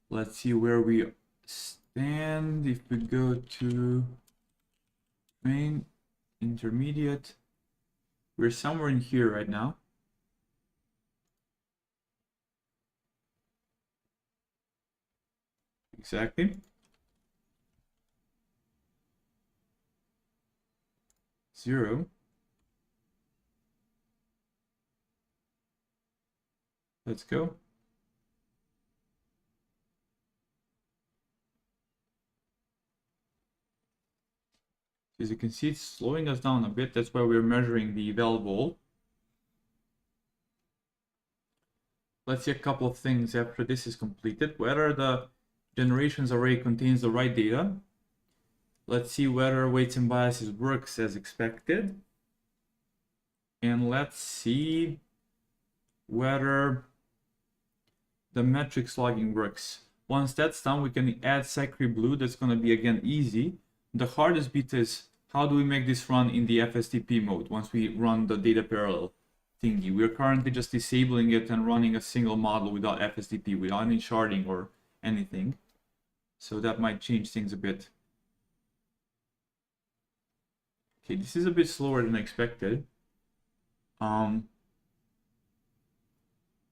Let's see where we stand. If we go to main, intermediate, we're somewhere in here right now. Exactly. 0. Let's go. As you can see, it's slowing us down a bit. That's why we're measuring the eval wall. Let's see a couple of things after this is completed. Whether the generations array contains the right data. Let's see whether weights and biases works as expected. And let's see whether the metrics logging works. Once that's done, we can add sacrebleu. That's going to be, again, easy. The hardest bit is how do we make this run in the FSTP mode once we run the data parallel thingy. We're currently just disabling it and running a single model without FSTP, without any sharding or anything. So that might change things a bit. Okay, this is a bit slower than expected.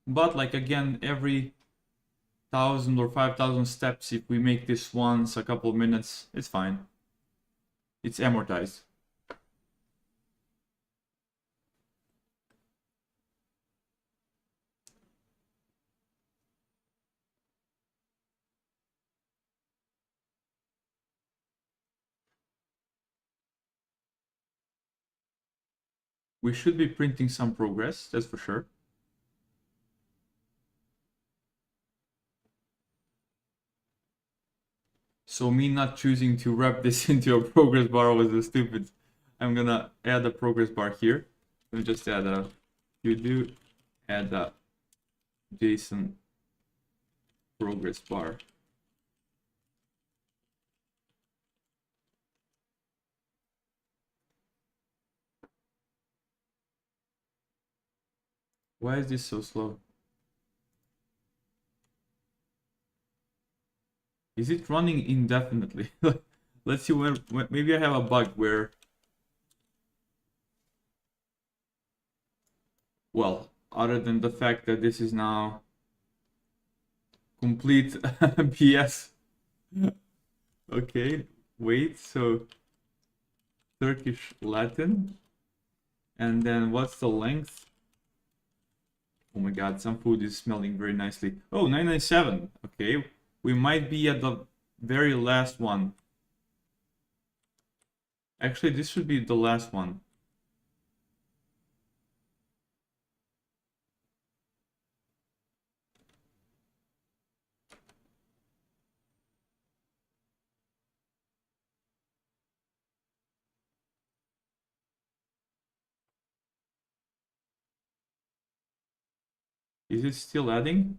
But like again, every 1,000 or 5,000 steps, if we make this once a couple of minutes, it's fine. It's amortized. We should be printing some progress, that's for sure. So me not choosing to wrap this into a progress bar was stupid. I'm gonna add a progress bar here. Let me just add a add a JSON progress bar. Why is this so slow? Is it running indefinitely? Let's see when maybe I have a bug where, well, other than the fact that this is now complete BS. Okay, wait, so Turkish Latin, and then what's the length? Oh my god, some food is smelling very nicely. Oh, 997. Okay, we might be at the very last one. Actually, this should be the last one. Is it still adding?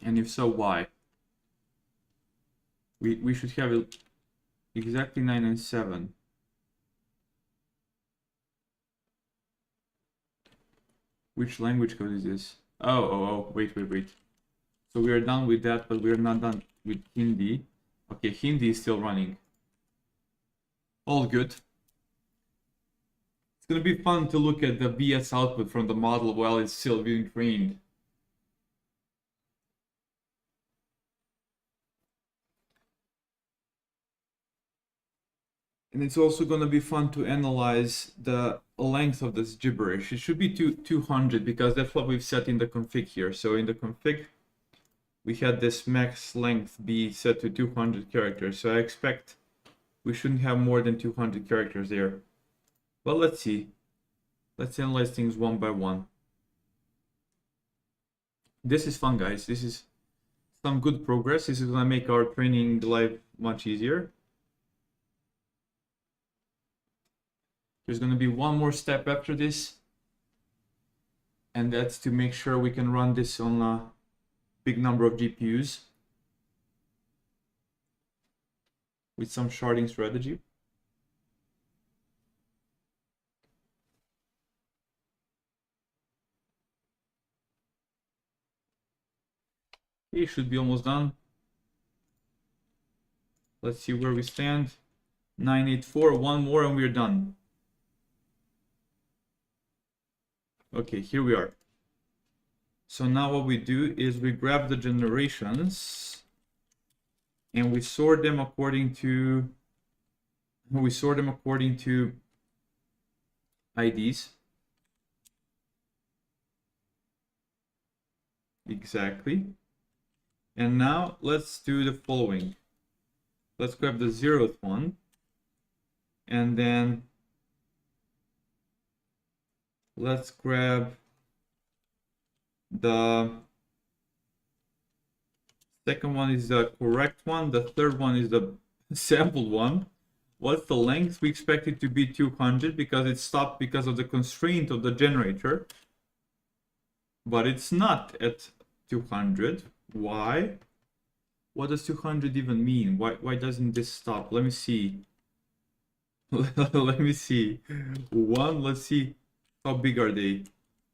And if so, why? We should have it exactly 997. Which language code is this? Oh, wait. So we are done with that, but we are not done with Hindi. Okay, Hindi is still running. All good. It's gonna be fun to look at the BS output from the model while it's still being trained. And it's also going to be fun to analyze the length of this gibberish. It should be 200 because that's what we've set in the config here. So in the config, we had this max length be set to 200 characters. So I expect we shouldn't have more than 200 characters there. But let's see. Let's analyze things one by one. This is fun, guys. This is some good progress. This is going to make our training life much easier. There's going to be one more step after this, and that's to make sure we can run this on a big number of GPUs with some sharding strategy. Okay, should be almost done. Let's see where we stand. 984, one more and we're done. Okay, here we are. So now what we do is we grab the generations and we sort them according to IDs. Exactly. And now let's do the following. Let's grab the 0th one and then let's grab the second one is the correct one. The third one is the sampled one. What's the length? We expect it to be 200 because it stopped because of the constraint of the generator. But it's not at 200. Why? What does 200 even mean? Why doesn't this stop? Let me see. Let me see. Let's see how big are they.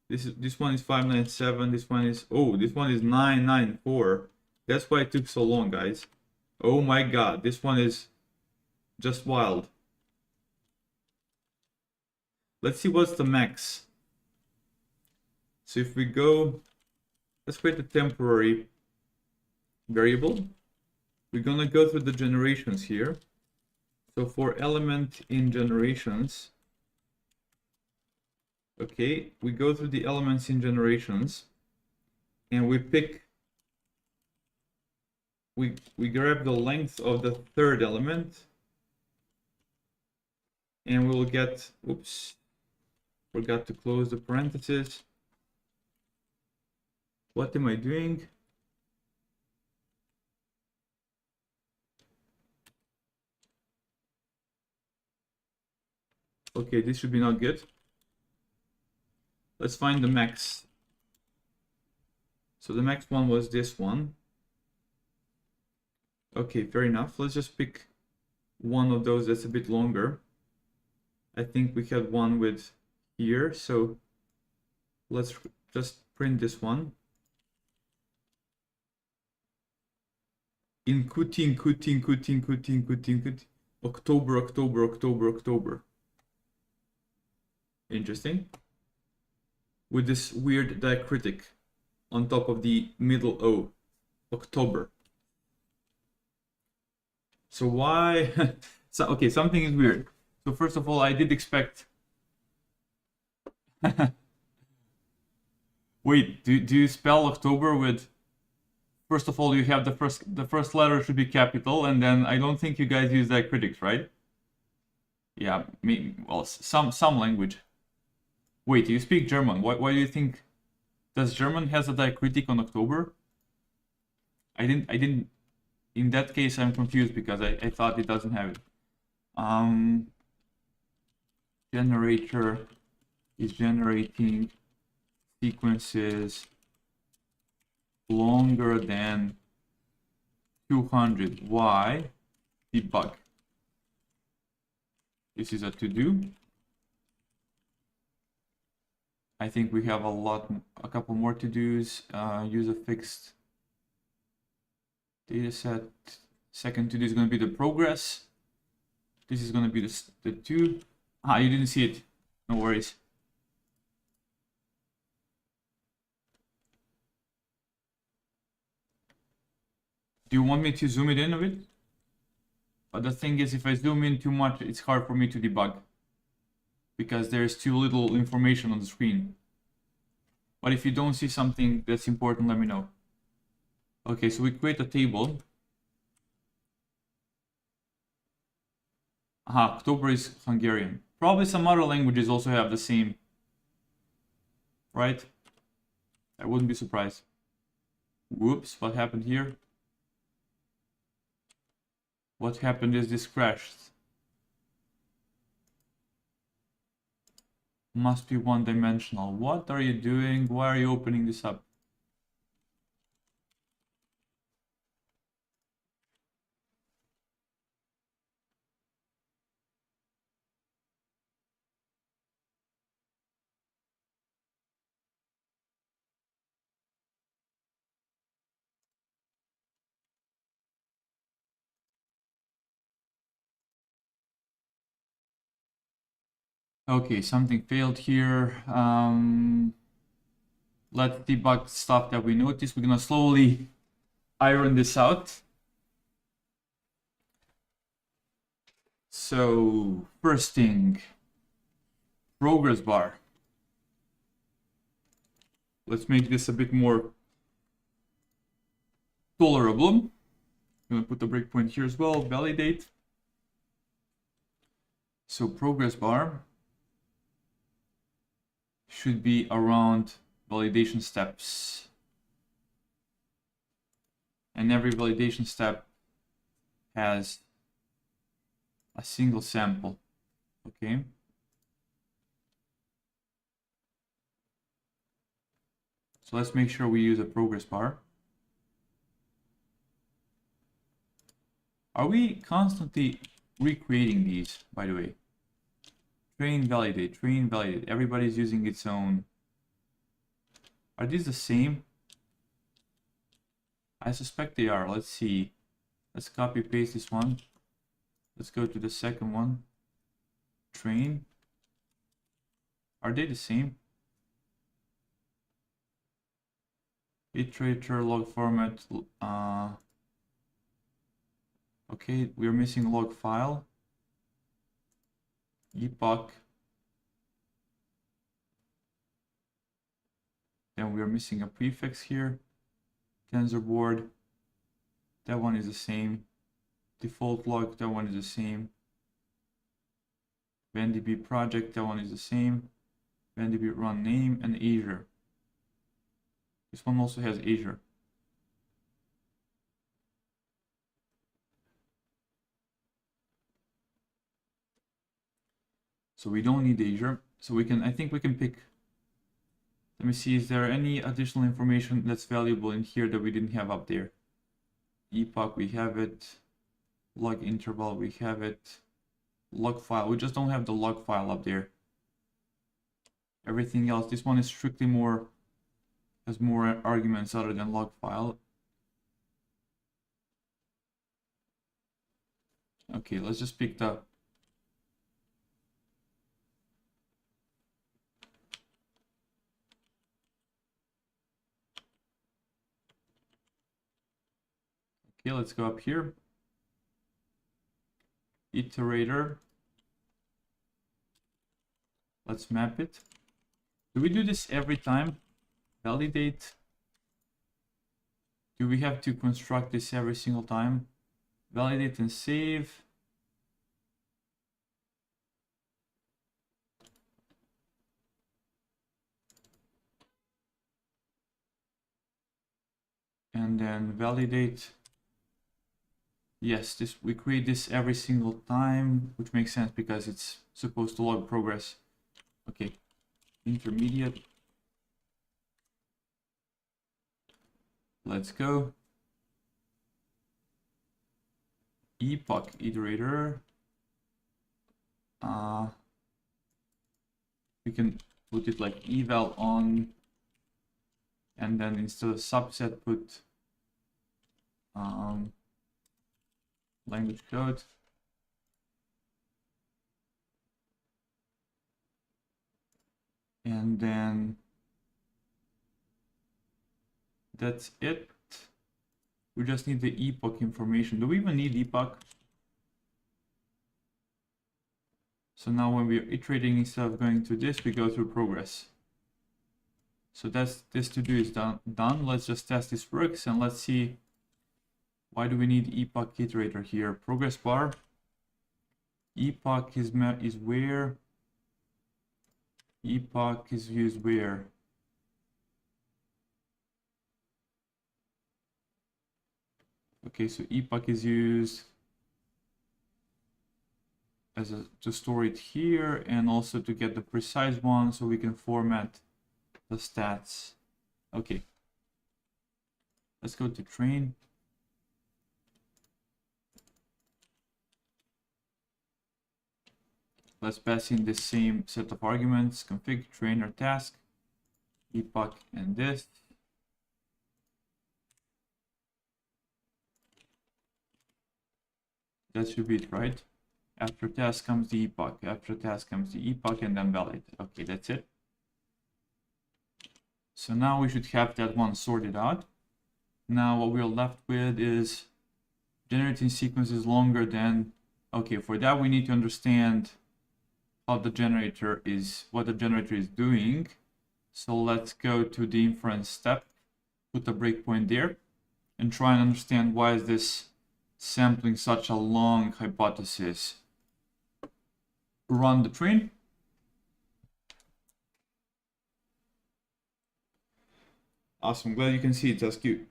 This one is 597. This one is 994. That's why it took so long, guys. Oh my god, this one is just wild. Let's see what's the max. So if we go, let's create a temporary variable. We're gonna go through the generations here. So for element in generations, okay, we go through the elements in generations and we pick, we grab the length of the third element and we'll get, oops, forgot to close the parentheses. What am I doing? Okay, this should be not good. Let's find the max. So the max one was this one. Okay, fair enough. Let's just pick one of those that's a bit longer. I think we had one with here, so let's just print this one. Inputting, October. Interesting. With this weird diacritic on top of the middle O, October. So why? So, okay, something is weird. So first of all, I did expect. Wait, do you spell October with? First of all, you have the first letter should be capital, and then I don't think you guys use diacritics, right? Yeah, well, some language. Wait, you speak German. Why do you think? Does German has a diacritic on October? I didn't. In that case, I'm confused because I thought it doesn't have it. Generator is generating sequences longer than 200. Why? Debug. This is a to-do. I think we have a couple more to-dos. Use a fixed data set. Second to-do is going to be the progress. This is going to be the 2. Ah, you didn't see it. No worries. Do you want me to zoom it in a bit? But the thing is, if I zoom in too much, it's hard for me to debug because there's too little information on the screen. But if you don't see something that's important, let me know. Okay, so we create a table. Aha, October is Hungarian. Probably some other languages also have the same, right? I wouldn't be surprised. Whoops, what happened here? What happened is this crashed. Must be one-dimensional. What are you doing? Why are you opening this up? Okay, something failed here. Let's debug stuff that we noticed. We're gonna slowly iron this out. So, first thing, progress bar. Let's make this a bit more tolerable. I'm gonna put the breakpoint here as well, validate. So progress bar should be around validation steps. And every validation step has a single sample, okay? So let's make sure we use a progress bar. Are we constantly recreating these, by the way? Train, validate, train, validate. Everybody's using its own. Are these the same? I suspect they are. Let's see. Let's copy paste this one. Let's go to the second one. Train. Are they the same? Iterator, log format. Okay, we're missing log file. Epoch. Then we're missing a prefix here. TensorBoard. That one is the same. Default log, that one is the same. VenDB project, that one is the same. VenDB run name and Azure. This one also has Azure. So we don't need Azure. So we can, I think we can pick. Let me see, is there any additional information that's valuable in here that we didn't have up there? Epoch, we have it. Log interval, we have it. Log file, we just don't have the log file up there. Everything else, this one is strictly more, has more arguments other than log file. Okay, let's just pick the okay, let's go up here. Iterator. Let's map it. Do we do this every time? Validate. Do we have to construct this every single time? Validate and save. And then validate. Yes, this we create this every single time, which makes sense because it's supposed to log progress. Okay, intermediate. Let's go. Epoch iterator. We can put it like eval on, and then instead of subset put language code. And then that's it. We just need the epoch information. Do we even need epoch? So now when we're iterating, instead of going through this, we go through progress. So that's this to do is done. Let's just test this works, and let's see, why do we need epoch iterator here? Progress bar. Epoch is where? Epoch is used where? Okay, so epoch is used as to store it here, and also to get the precise one so we can format the stats. Okay, let's go to train. Let's pass in the same set of arguments: config, trainer, task, epoch, and this. That should be it, right? After task comes the epoch, after task comes the epoch, and then valid. Okay, that's it. So now we should have that one sorted out. Now what we're left with is generating sequences longer than, okay, for that we need to understand how the generator is, what the generator is doing. So let's go to the inference step, put a breakpoint there, and try and understand why is this sampling such a long hypothesis. Run the train. Awesome, glad you can see it, that's cute.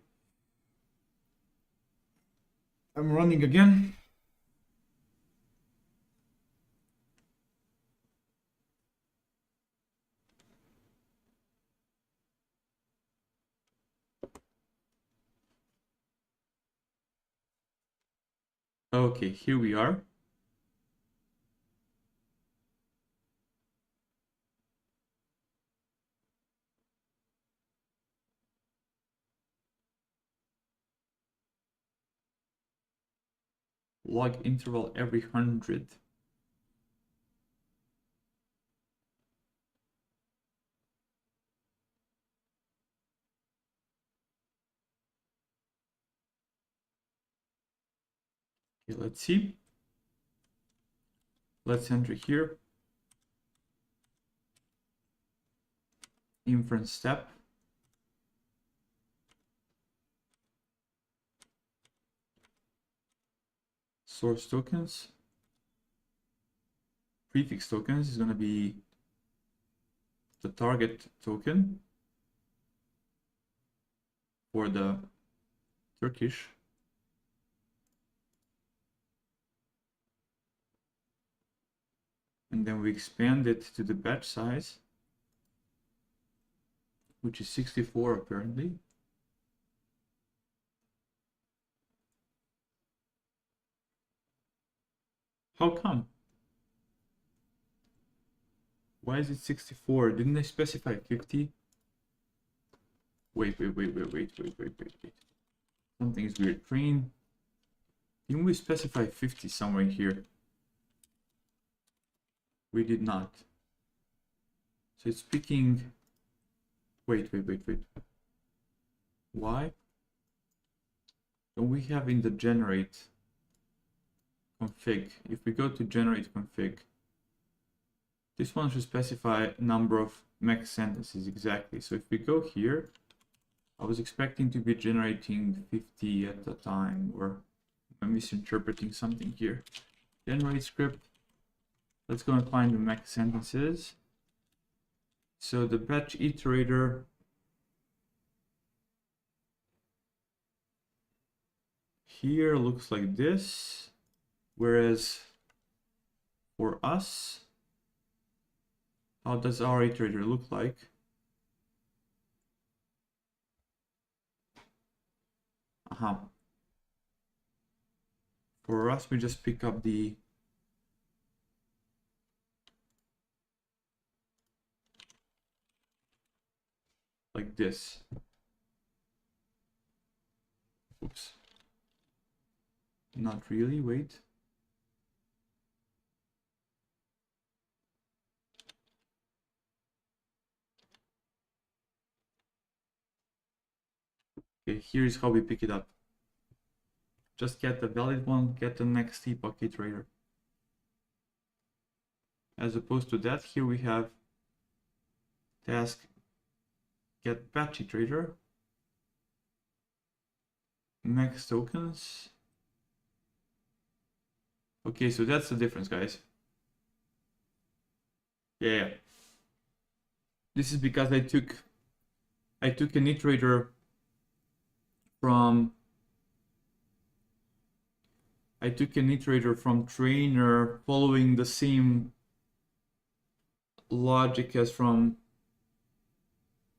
I'm running again. Okay, here we are. Log interval every 100. Okay, let's see. Let's enter here. Inference step. Source tokens. Prefix tokens is going to be the target token for the Turkish. And then we expand it to the batch size, which is 64 apparently. How come? Why is it 64? Didn't I specify 50? Wait. Something is weird. Train. Didn't we specify 50 somewhere here? We did not. So it's picking. Wait. Why? Don't we have in the generate config? If we go to generate config, this one should specify number of max sentences exactly. So if we go here, I was expecting to be generating 50 at the time, or I'm misinterpreting something here. Generate script. Let's go and find the max sentences. So the batch iterator here looks like this, whereas for us, how does our iterator look like? For us, we just pick up the like this. Oops. Not really, wait. Okay, here's how we pick it up. Just get the valid one, get the next epoch iterator. As opposed to that, here we have task get battery trader, max tokens. Okay, so that's the difference, guys. Yeah. This is because I took an iterator from trainer following the same logic as from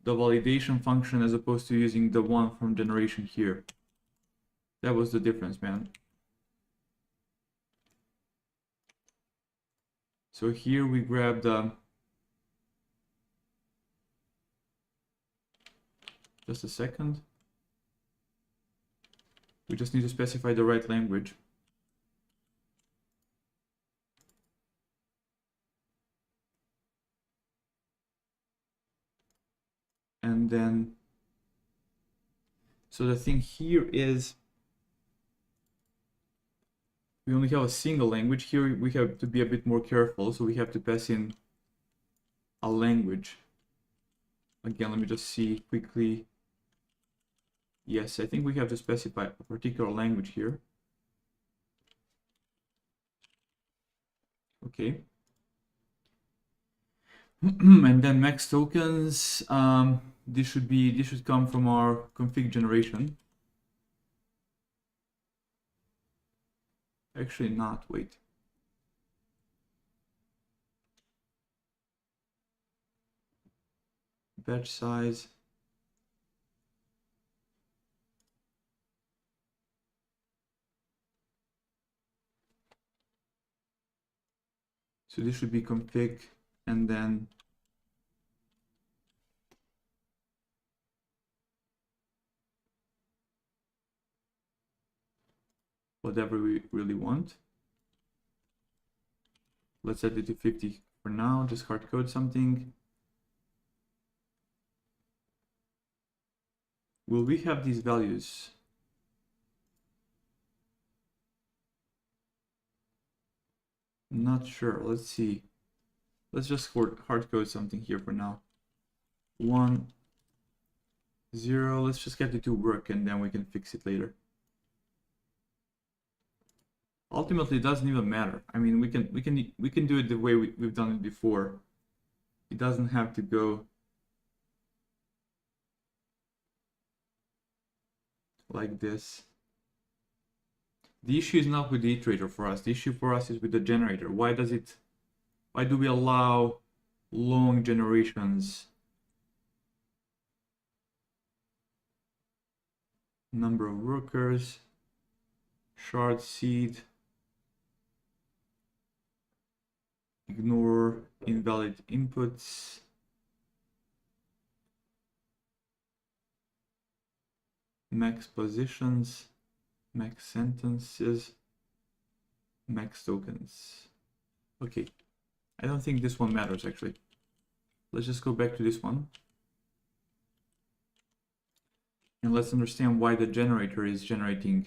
the validation function, as opposed to using the one from generation here. That was the difference, man. So here we grab the, just a second. We just need to specify the right language. And then, so the thing here is, we only have a single language. Here we have to be a bit more careful, so we have to pass in a language. Again, let me just see quickly. Yes, I think we have to specify a particular language here. Okay. And then max tokens, this should come from our config generation. Actually not, wait. Batch size. So this should be config, and then whatever we really want. Let's set it to 50 for now, just hard code something. Will we have these values? Not sure, let's see. Let's just hard code something here for now. 1, 0, let's just get it to work and then we can fix it later. Ultimately, it doesn't even matter. I mean, we can do it the way we've done it before. It doesn't have to go like this. The issue is not with the iterator for us. The issue for us is with the generator. Why do we allow long generations? Number of workers, shard seed, ignore invalid inputs, max positions, max sentences, max tokens. Okay, I don't think this one matters actually. Let's just go back to this one. And let's understand why the generator is generating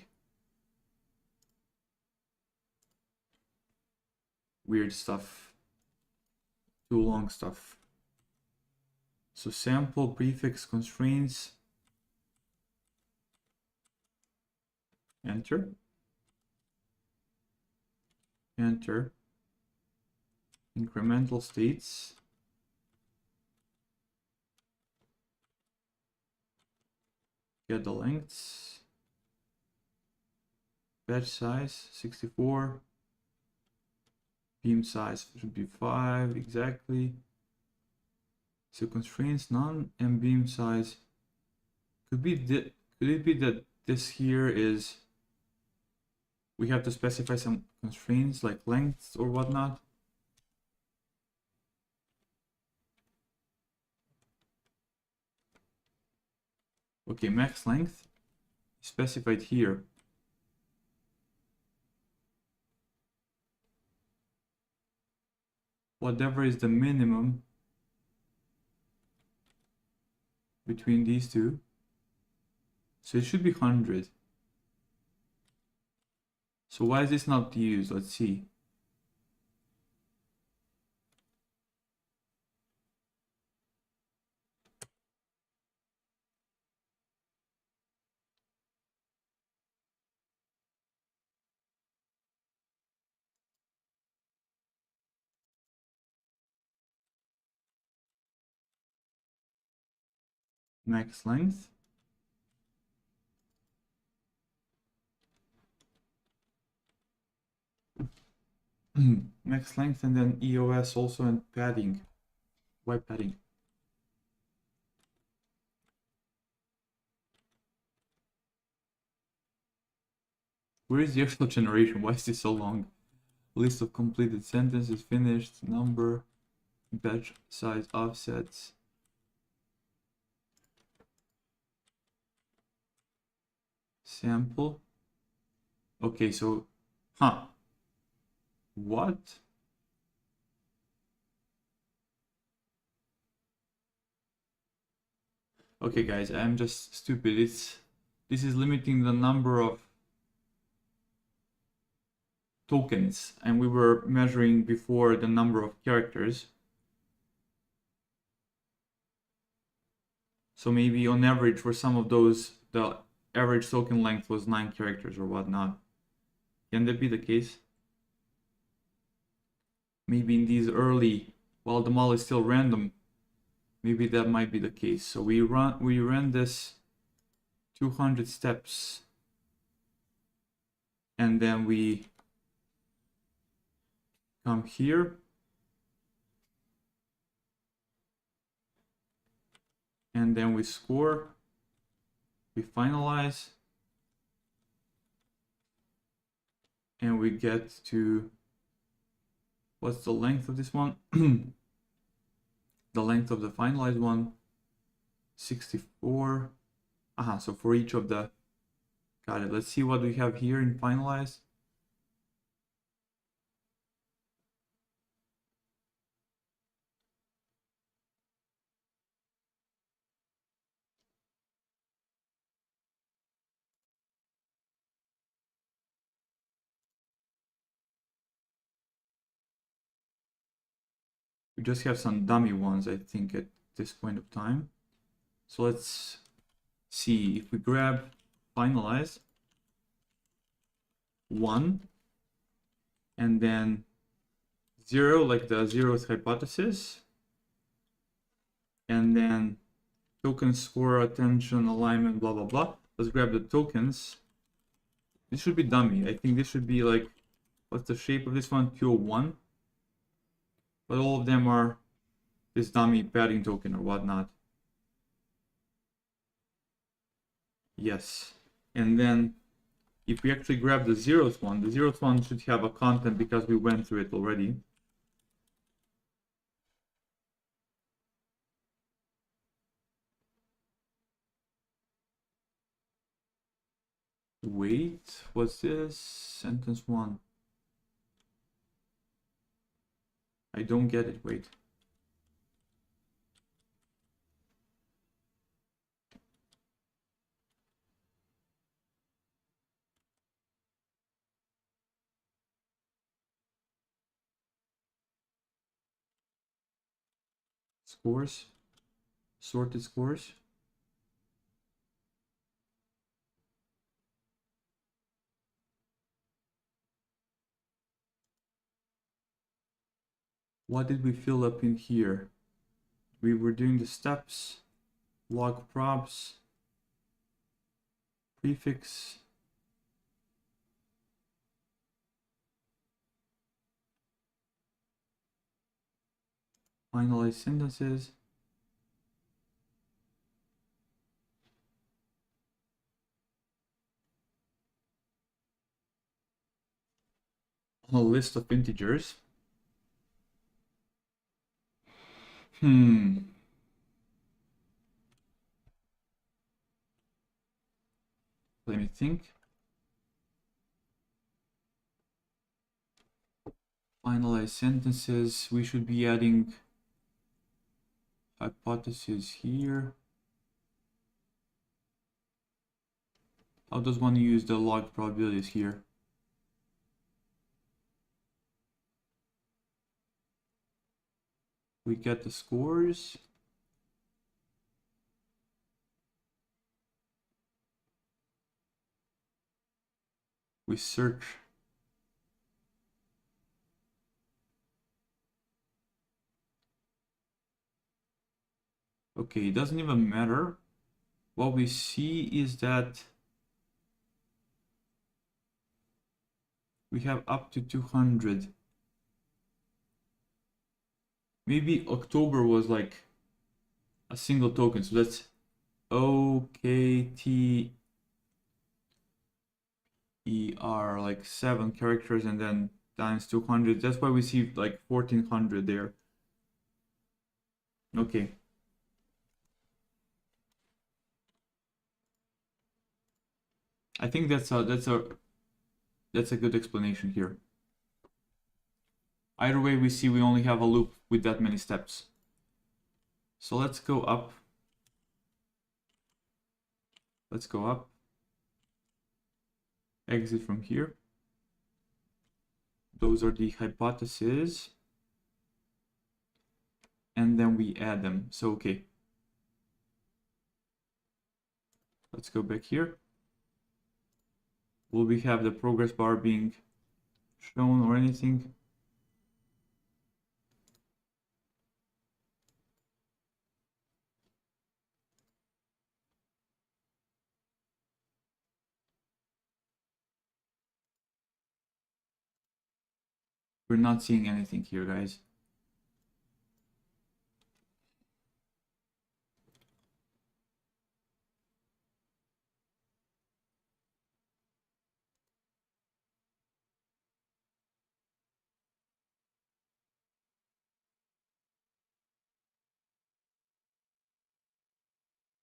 weird stuff, too long stuff. So sample prefix constraints, enter, enter, incremental states, get the lengths, batch size 64, beam size should be 5 exactly. So constraints none, and beam size could it be that this here is, we have to specify some constraints like lengths or whatnot. Okay, max length specified here. Whatever is the minimum between these two. So it should be 100. So why is this not used? Let's see. max length. Max length, and then EOS also, and padding. Why padding? Where is the actual generation? Why is this so long? List of completed sentences, finished, number, batch size, offsets. Sample. Okay, so, what? Okay, guys, I'm just stupid. This is limiting the number of tokens, and we were measuring before the number of characters. So maybe on average for some of those, the average token length was 9 characters or whatnot. Can that be the case? Maybe in these early, while the model is still random, maybe that might be the case. So we ran this 200 steps, and then we come here and then we score, we finalize, and we get to, what's the length of this one? The length of the finalized one, 64. So for each of the, got it. Let's see what we have here in finalized. We just have some dummy ones, I think, at this point of time. So let's see if we grab finalize 1 and then 0, like the 0th hypothesis, and then token score, attention, alignment, blah blah blah. Let's grab the tokens. This should be dummy. I think this should be like, what's the shape of this one? 201. But all of them are this dummy padding token or whatnot. Yes. And then if we actually grab the 0th one, the 0th one should have a content because we went through it already. Wait, what's this? Sentence 1. I don't get it, wait. Scores, sorted scores. What did we fill up in here? We were doing the steps, log props, prefix, finalize sentences. A list of integers. Let me think. Finalize sentences. We should be adding hypothesis here. How does one use the log probabilities here? We get the scores. We search. Okay, it doesn't even matter what we see is that we have up to 200. Maybe October was like a single token, so that's OKTER, like 7 characters and then times 200. That's why we see like 1400 there. Okay. I think that's a good explanation here. Either way, we see we only have a loop with that many steps. So let's go up. Let's go up. Exit from here. Those are the hypotheses. And then we add them. So, okay. Let's go back here. Will we have the progress bar being shown or anything? We're not seeing anything here, guys.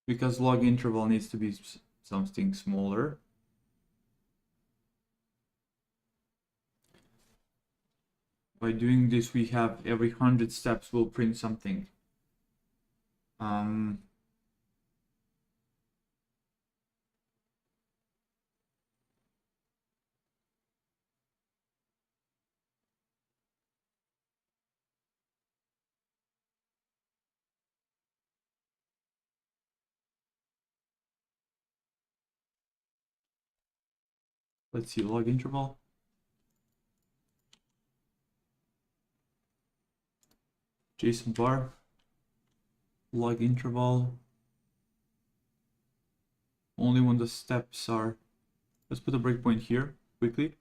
Because log interval needs to be something smaller. By doing this, we have every 100 steps will print something. Let's see, log interval. JSON bar, log interval. Only when the steps are. Let's put a breakpoint here quickly.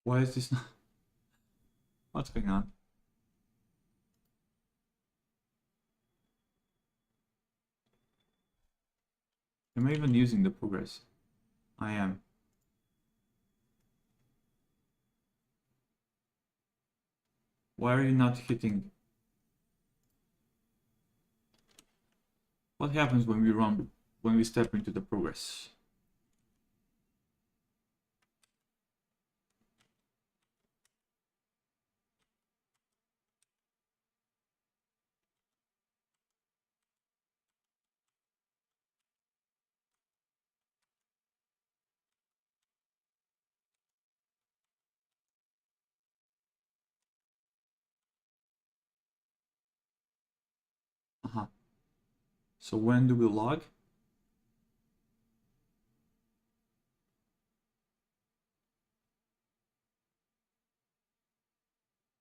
Why is this not? What's going on? Am I even using the progress? I am. Why are you not hitting? What happens when we step into the progress? So when do we log?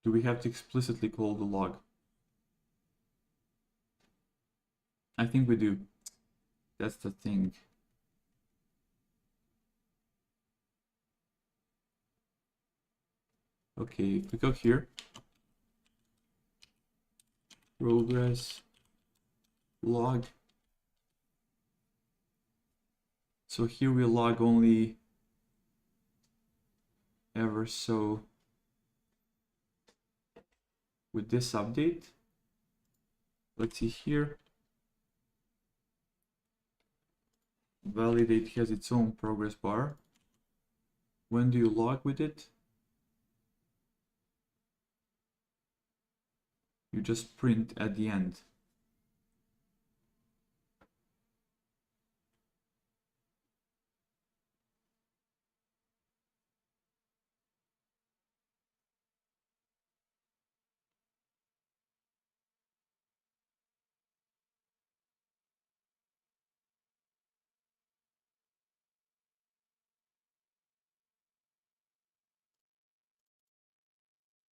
Do we have to explicitly call the log? I think we do. That's the thing. Okay, click out here. Progress log. So here we log only ever so with this update. Let's see here. Validate has its own progress bar. When do you log with it? You just print at the end.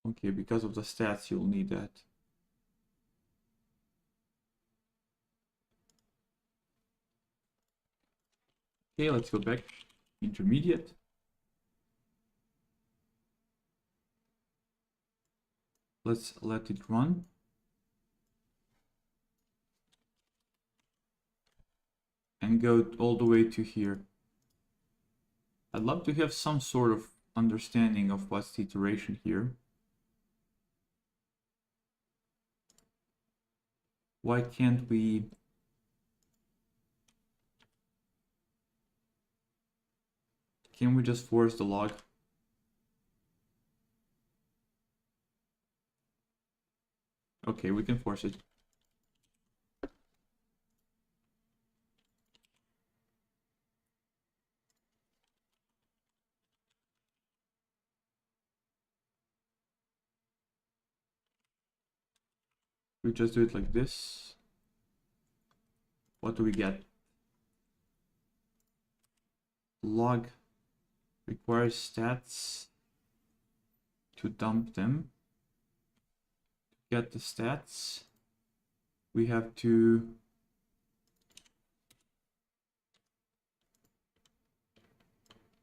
Okay, because of the stats, you'll need that. Okay, let's go back. Intermediate. Let's let it run. And go all the way to here. I'd love to have some sort of understanding of what's the iteration here. Why can't we... Can we just force the log? Okay, we can force it. We just do it like this. What do we get? Log requires stats to dump them. To get the stats, we have to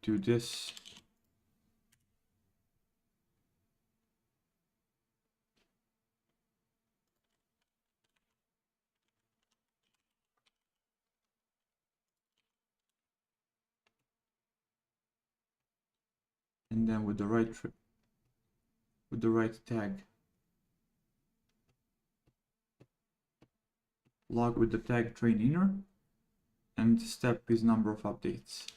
do this. And then with the right tag, log with the tag train inner, and step is number of updates.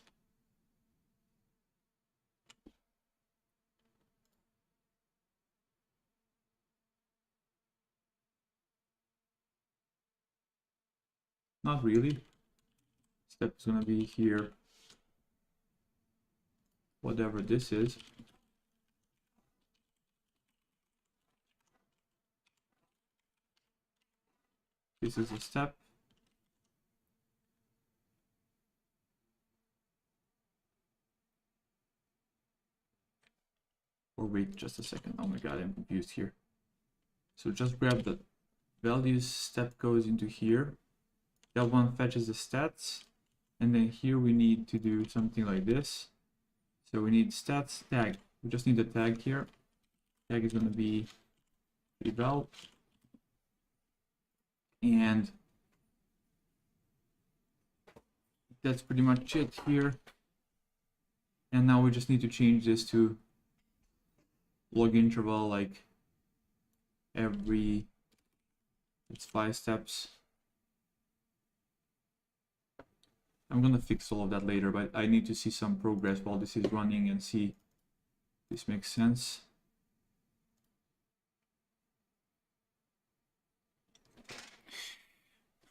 Not really. Step is gonna be here, whatever this is. This is a step. Or wait just a second. Oh my god, I'm confused here. So just grab the values, step goes into here. That one fetches the stats. And then here we need to do something like this. So we need stats tag. We just need a tag here. Tag is going to be eval. And that's pretty much it here. And now we just need to change this to log interval, like every, it's 5 steps. I'm gonna fix all of that later, but I need to see some progress while this is running and see if this makes sense.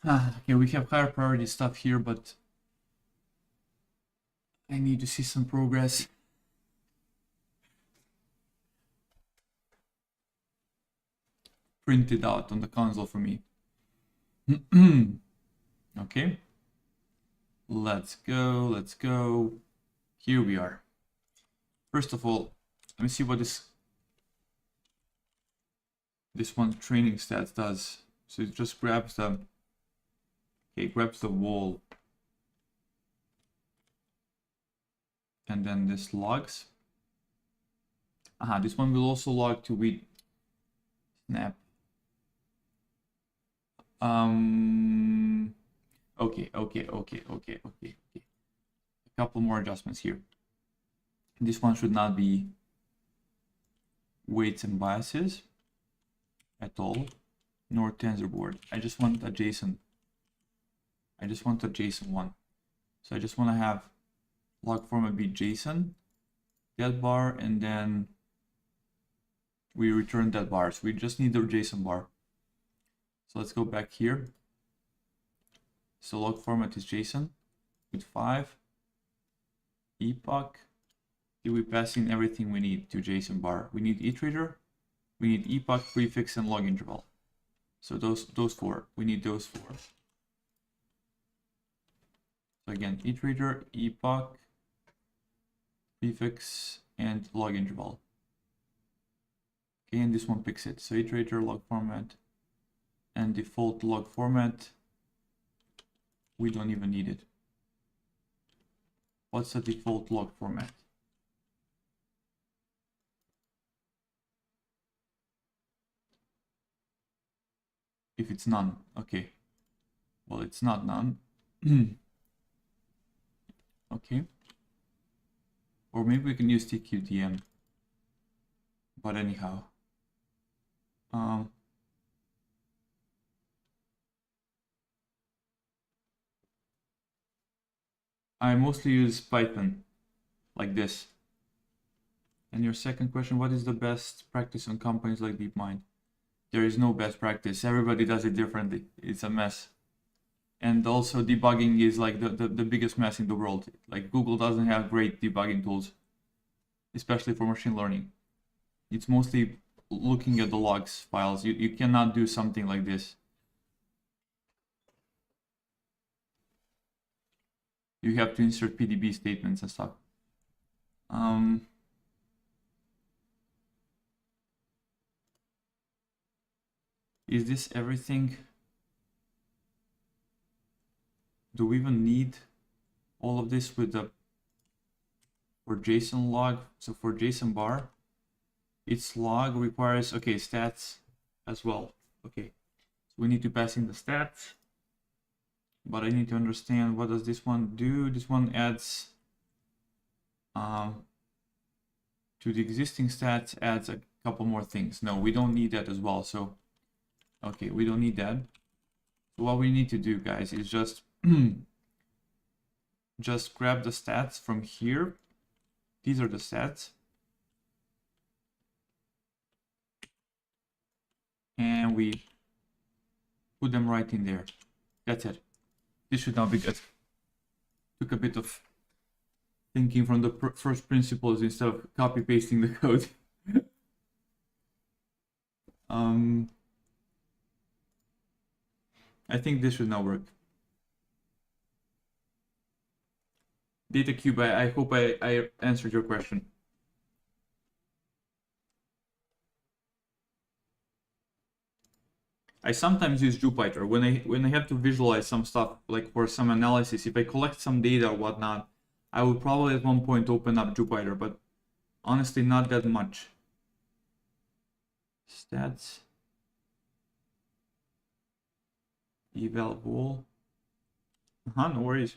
Okay, we have higher priority stuff here, but I need to see some progress. Print it out on the console for me. Okay. Let's go. Here we are. First of all, let me see what this one training stats does. So it just grabs the, okay, grabs the wall. And then this logs. This one will also log to with snap. Okay. A couple more adjustments here. This one should not be weights and biases at all, nor TensorBoard. I just want a JSON. I just want a JSON one. So I just want to have log format be JSON, that bar, and then we return that bar. So we just need the JSON bar. So let's go back here. So log format is JSON with 5. Epoch. Here we pass in everything we need to JSON bar. We need iterator, we need epoch, prefix, and log interval. So those 4. We need those 4. So again, iterator, epoch, prefix, and log interval. Okay, and this one picks it. So iterator log format and default log format. We don't even need it. What's the default log format? If it's none, okay. Well, it's not none. Okay. Or maybe we can use tqdm. But anyhow. I mostly use Python, like this. And your second question, what is the best practice on companies like DeepMind? There is no best practice. Everybody does it differently. It's a mess. And also debugging is like the biggest mess in the world. Like Google doesn't have great debugging tools, especially for machine learning. It's mostly looking at the logs files. You cannot do something like this. You have to insert PDB statements and stuff. Is this everything? Do we even need all of this with the for JSON log? So for JSON bar, its log requires, okay, stats as well. Okay, so we need to pass in the stats, but I need to understand what does this one do. This one adds to the existing stats, adds a couple more things. No, we don't need that as well. So okay, we don't need that. So what we need to do, guys, is just just grab the stats from here. These are the stats. And we put them right in there. That's it. This should now be good. Took a bit of thinking from the first principles instead of copy pasting the code. I think this should now work. DataCube, I hope I answered your question. I sometimes use Jupyter when I have to visualize some stuff, like for some analysis. If I collect some data or whatnot, I would probably at one point open up Jupyter, but honestly not that much. Stats, eval bool. No worries.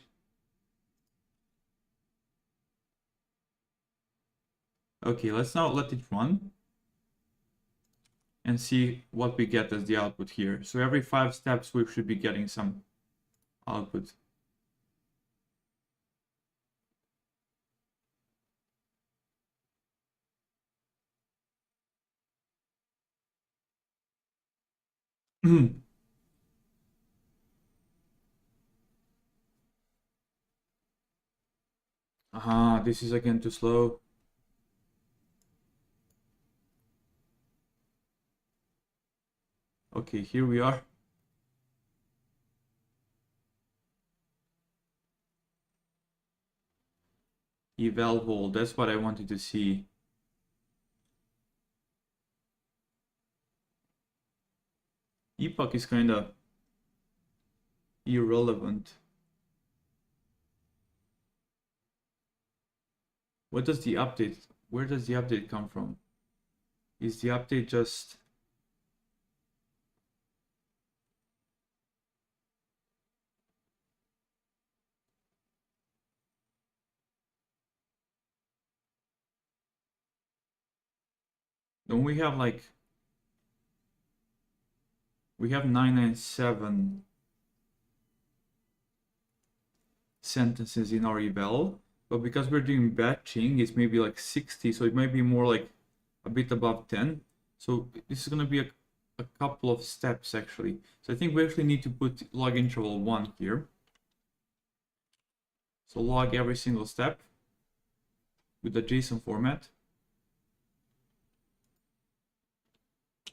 Okay, let's now let it run and see what we get as the output here. So every 5 steps we should be getting some output. This is again too slow. Okay, here we are. Eval bool, that's what I wanted to see. Epoch is kind of irrelevant. What does the update, where does the update come from? Is the update just... Don't we have like... We have 997 sentences in our eval, but because we're doing batching, it's maybe like 60, so it might be more like a bit above 10. So this is going to be a couple of steps actually. So I think we actually need to put log interval 1 here. So log every single step with the JSON format.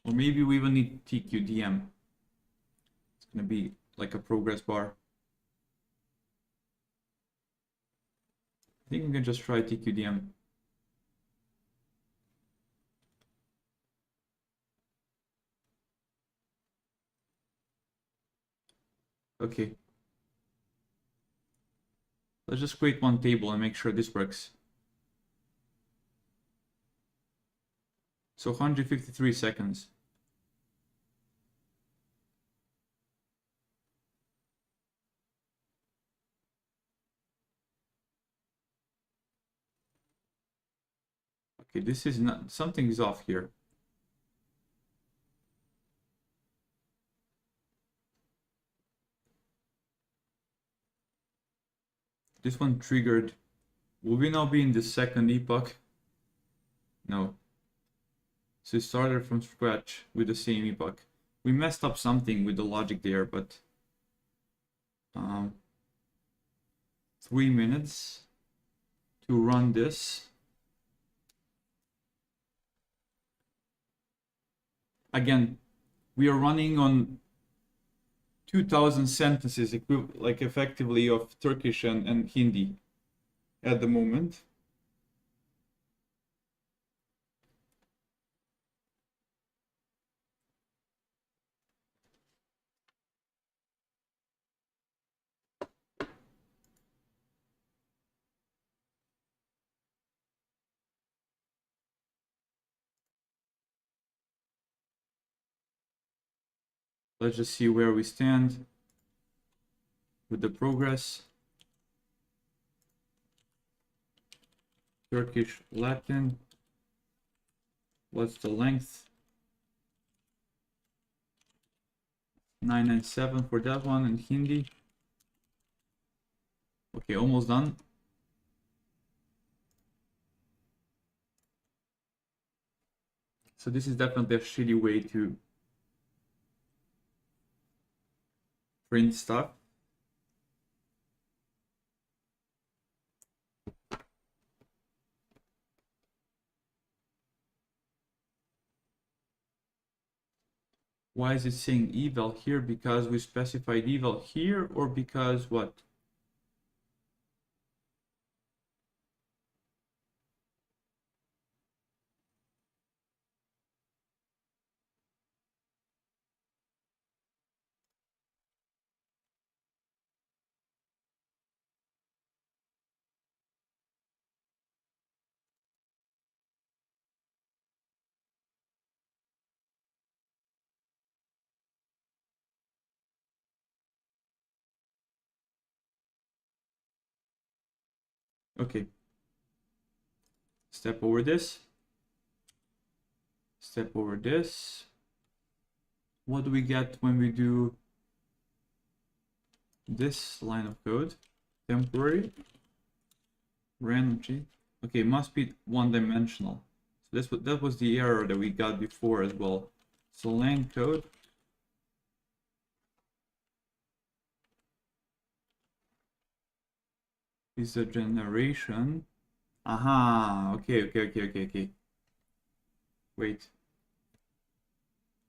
Or maybe we even need tqdm. It's going to be like a progress bar. I think we can just try tqdm. Okay. Let's just create one table and make sure this works. So 153 seconds. Okay, this is not, something is off here. This one triggered. Will we now be in the second epoch? No. So it started from scratch with the same epoch. We messed up something with the logic there, but 3 minutes to run this. Again, we are running on 2000 sentences, like effectively of Turkish and Hindi at the moment. Let's just see where we stand with the progress. Turkish, Latin. What's the length? 997 for that one, and Hindi. Okay, almost done. So this is definitely a shitty way to print stuff. Why is it saying eval here? Because we specified eval here, or because what? Okay. Step over this. Step over this. What do we get when we do this line of code? Temporary. Random G. Okay, must be one-dimensional. So that was the error that we got before as well. So line code. Is a generation. Aha, okay. Wait.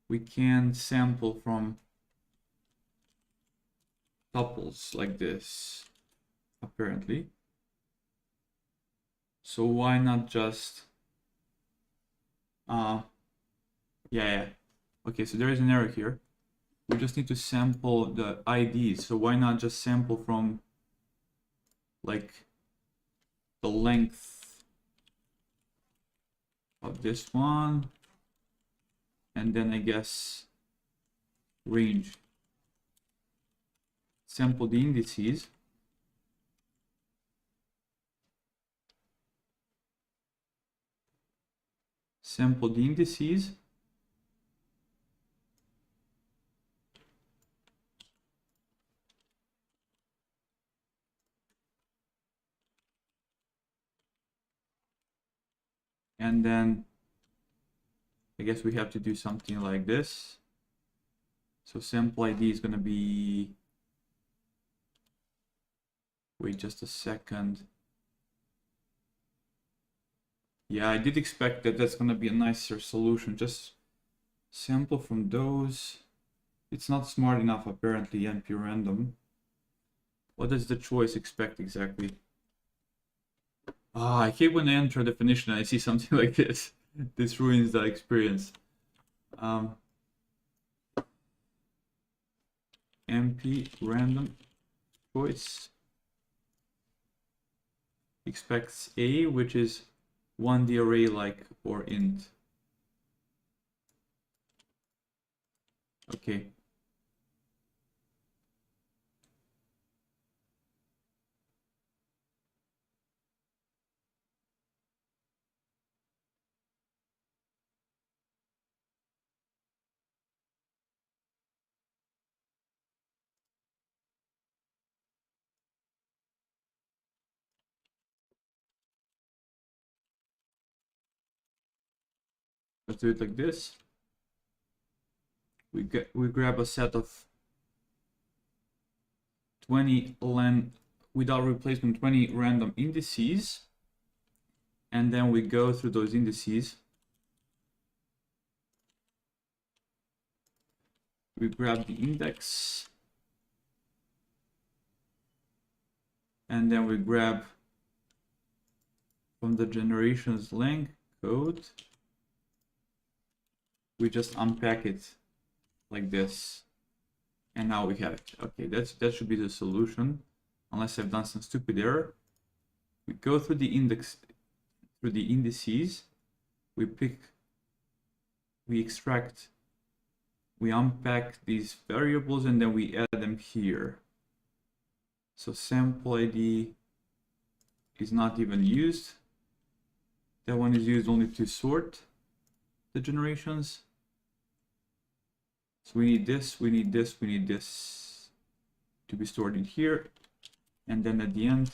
We can sample from tuples like this, apparently. So why not just yeah. Okay, so there is an error here. We just need to sample the IDs. So why not just sample from like the length of this one, and then I guess range. Sample the indices. Sample the indices. And then I guess we have to do something like this. So sample ID is going to be, wait just a second. Yeah, I did expect that that's going to be a nicer solution. Just sample from those. It's not smart enough, apparently, NP random. What does the choice expect exactly? I hate when I enter a definition and I see something like this. This ruins the experience. MP random choice expects A, which is 1D array like or int. Okay. Let's do it like this. We grab a set of 20 len without replacement 20 random indices, and then we go through those indices. We grab the index, and then we grab from the generations length code. We just unpack it like this, and now we have it. Okay, that should be the solution, unless I've done some stupid error. We go through the indices, we extract, we unpack these variables, and then we add them here. So sample ID is not even used. That one is used only to sort the generations. So we need this, we need this, we need this to be stored in here. And then at the end,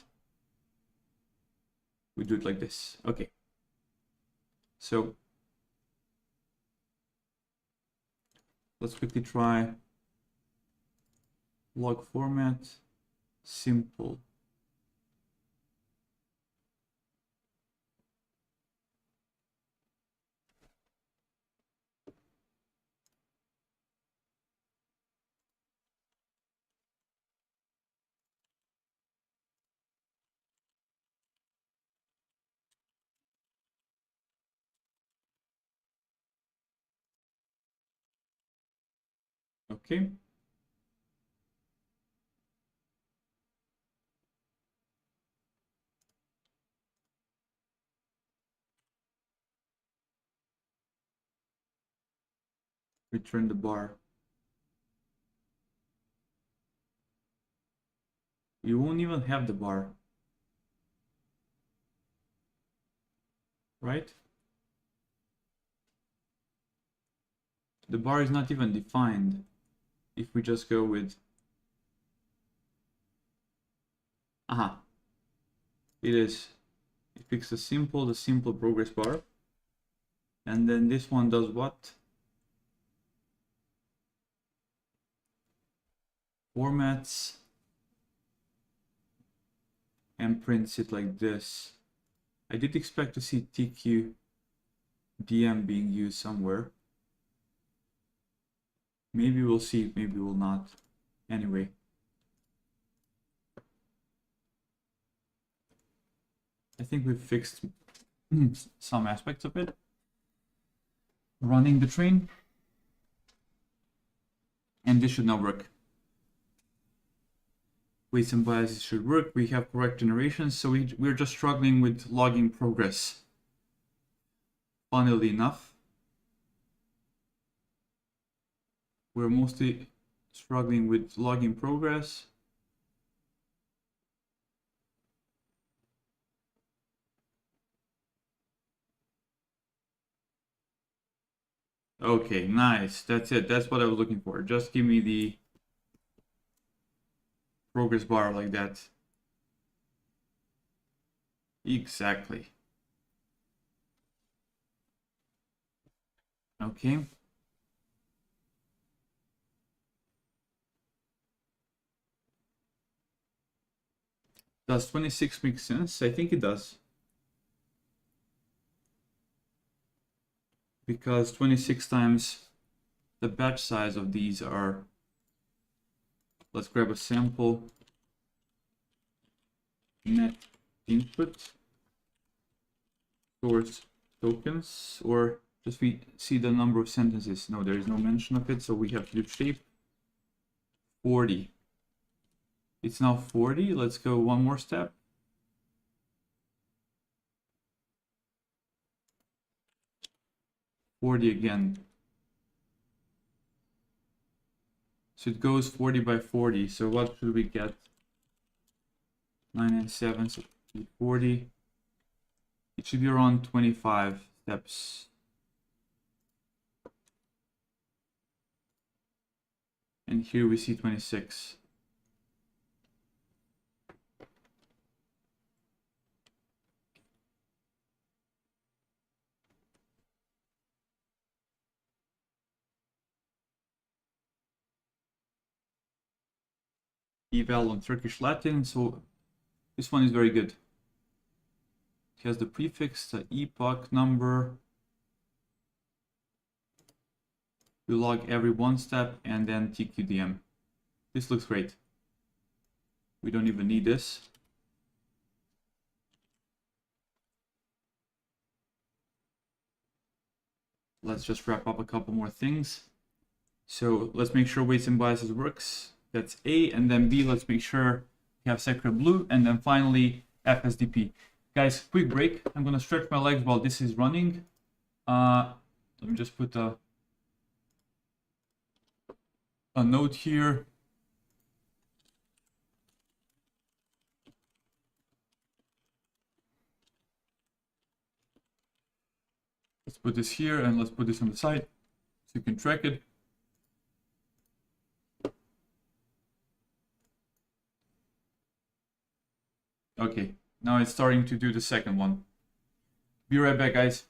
we do it like this. Okay. So let's quickly try log format, simple. Okay. Return the bar. You won't even have the bar, right? The bar is not even defined if we just go with, aha, it is. It picks the simple progress bar, and then this one does what? Formats and prints it like this. I did expect to see TQDM being used somewhere. Maybe we'll see, maybe we'll not. Anyway. I think we've fixed some aspects of it. Running the train. And this should now work. Weights and biases should work. We have correct generations, so we're just struggling with logging progress. Funnily enough, we're mostly struggling with logging progress. Okay, nice. That's it. That's what I was looking for. Just give me the progress bar like that. Exactly. Okay. Does 26 make sense? I think it does. Because 26 times the batch size of these are, let's grab a sample net input source tokens, or just we see the number of sentences. No, there is no mention of it, so we have to do shape 40. It's now 40. Let's go one more step. $40 again. So it goes 40 by 40. So what should we get? 9 and 7, so 40. It should be around 25 steps. And here we see 26. Eval on Turkish Latin, so this one is very good. It has the prefix, the epoch number. We log every one step and then TQDM. This looks great. We don't even need this. Let's just wrap up a couple more things. So let's make sure weights and biases works. That's A, and then B, let's make sure we have sacrebleu, and then finally FSDP. Guys, quick break. I'm gonna stretch my legs while this is running. Let me just put a note here. Let's put this here and let's put this on the side so you can track it. Okay, now it's starting to do the second one. Be right back, guys.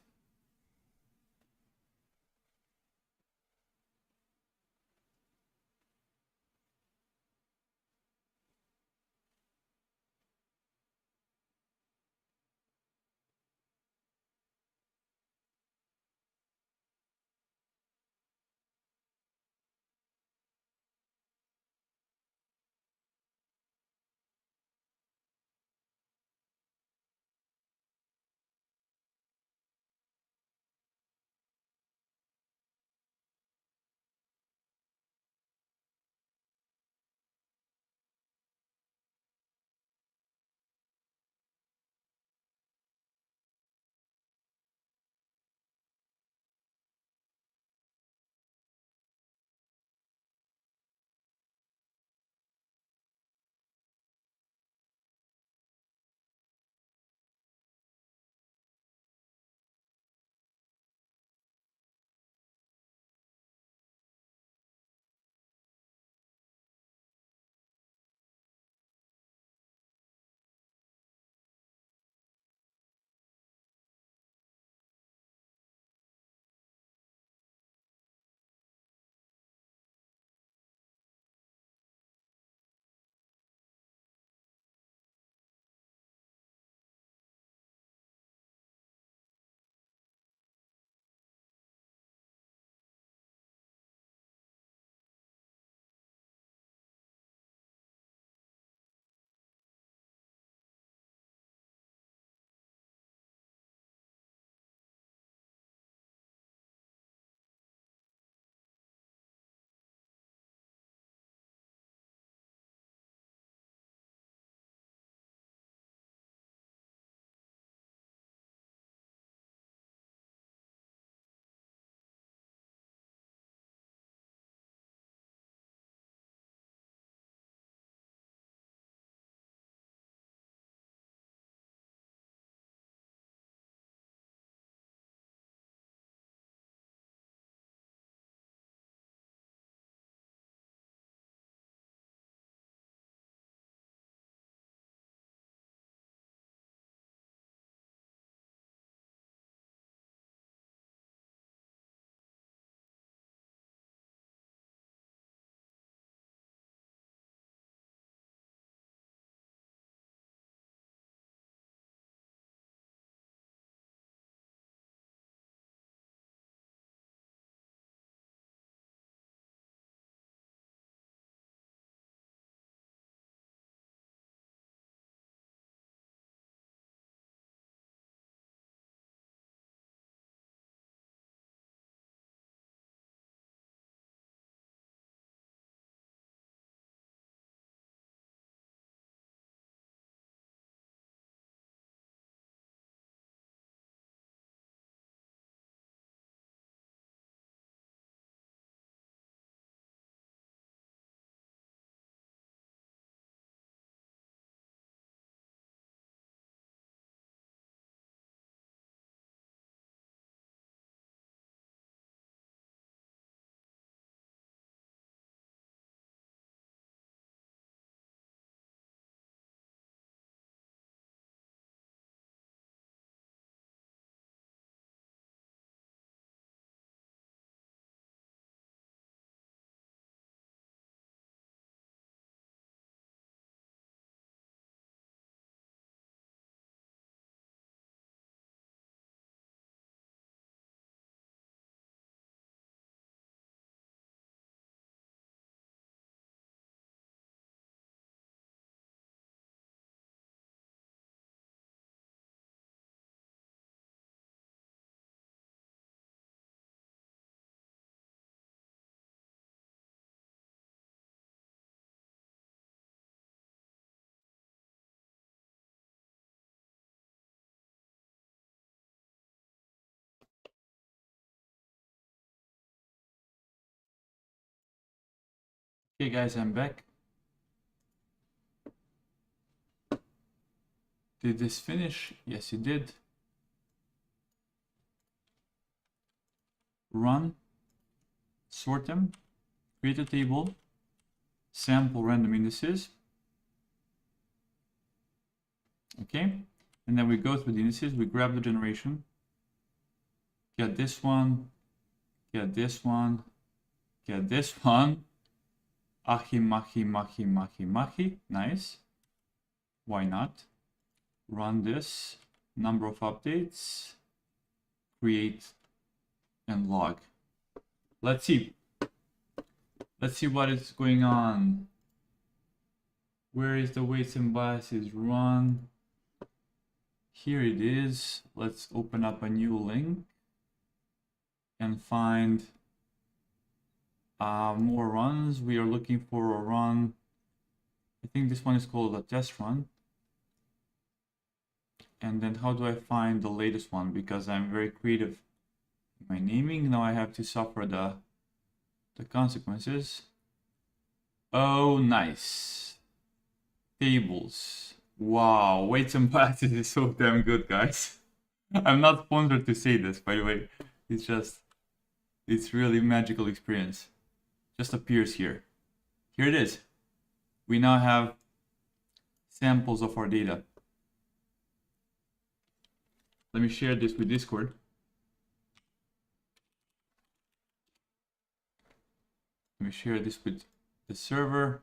Okay guys, I'm back. Did this finish? Yes, it did. Run, sort them, create a table, sample random indices. Okay, and then we go through the indices, we grab the generation, get this one, get this one, get this one. Ahi, mahi, mahi, mahi, mahi. Nice. Why not? Run this, number of updates, create, and log. Let's see. Let's see what is going on. Where is the weights and biases run? Here it is. Let's open up a new link and find more runs. We are looking for a run. I think this one is called a test run. And then how do I find the latest one? Because I'm very creative in my naming. Now I have to suffer the consequences. Oh, nice. Tables. Wow, weights and biases is so damn good, guys. I'm not sponsored to say this, by the way. It's really magical experience. Just appears here. Here it is. We now have samples of our data. Let me share this with Discord. Let me share this with the server.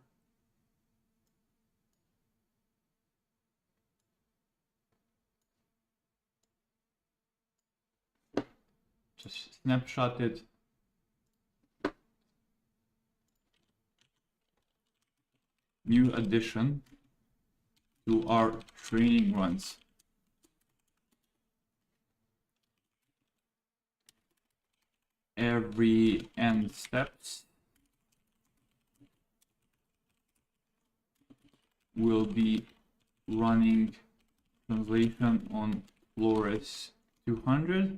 Just snapshot it. New addition to our training runs. Every n steps will be running translation on Flores 200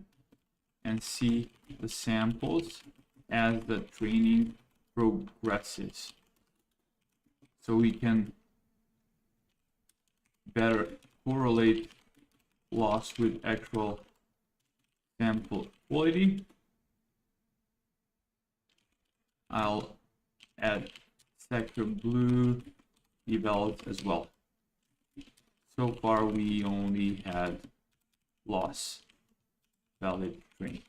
and see the samples as the training progresses. So we can better correlate loss with actual sample quality. I'll add sacrebleu evals as well. So far we only had loss valid training.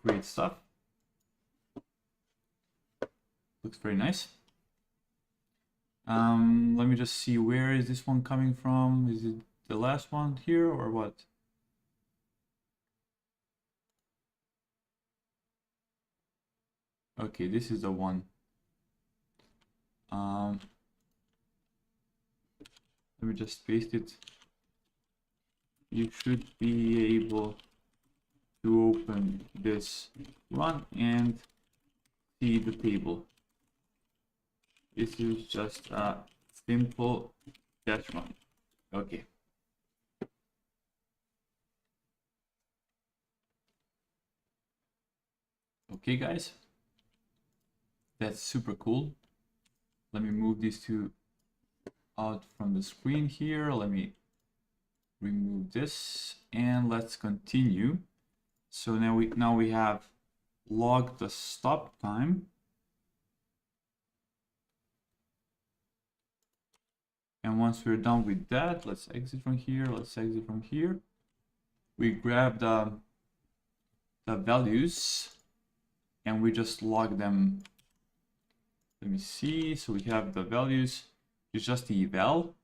Great stuff. Looks very nice. Let me just see, where is this one coming from? Is it the last one here or what? Okay, this is the one. Let me just paste it. You should be able to open this run and see the table. This is just a simple test run. Okay. Okay, guys. That's super cool. Let me move these two out from the screen here. Let me remove this and let's continue. So now we have logged the stop time. And once we're done with that, let's exit from here. Let's exit from here. We grab the values and we just log them. Let me see. So we have the values. It's just the eval.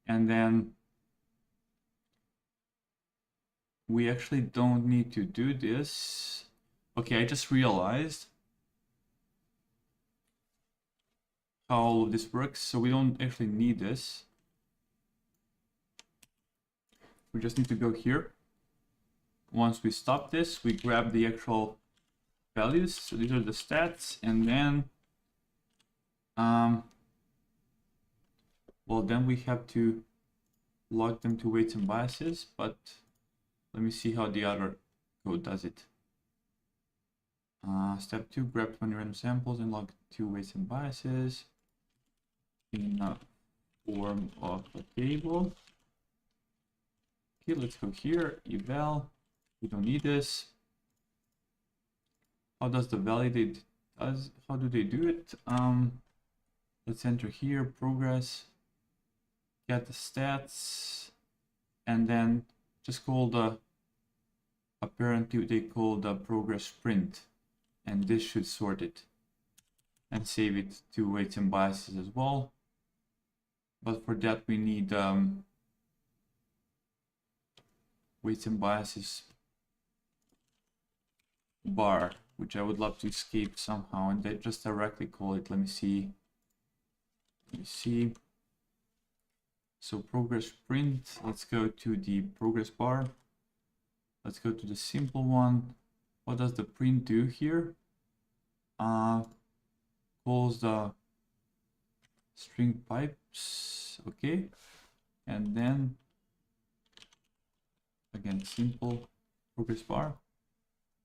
And then we actually don't need to do this. Okay, I just realized how all of this works. So we don't actually need this. We just need to go here. Once we stop this, we grab the actual values. So these are the stats, and then well, then we have to log them to weights and biases, but let me see how the other code does it. Step 2, grab 20 random samples and log 2 weights and biases in a form of a table. Okay, let's go here, eval. We don't need this. How does the validate? How do they do it? Let's enter here, progress, get the stats, and then just call the, apparently they call the progress print, and this should sort it and save it to weights and biases as well. But for that we need weights and biases bar, which I would love to escape somehow, and they just directly call it. Let me see. So progress print, let's go to the progress bar. Let's go to the simple one. What does the print do here? Calls the string pipes, okay. And then again, simple progress bar.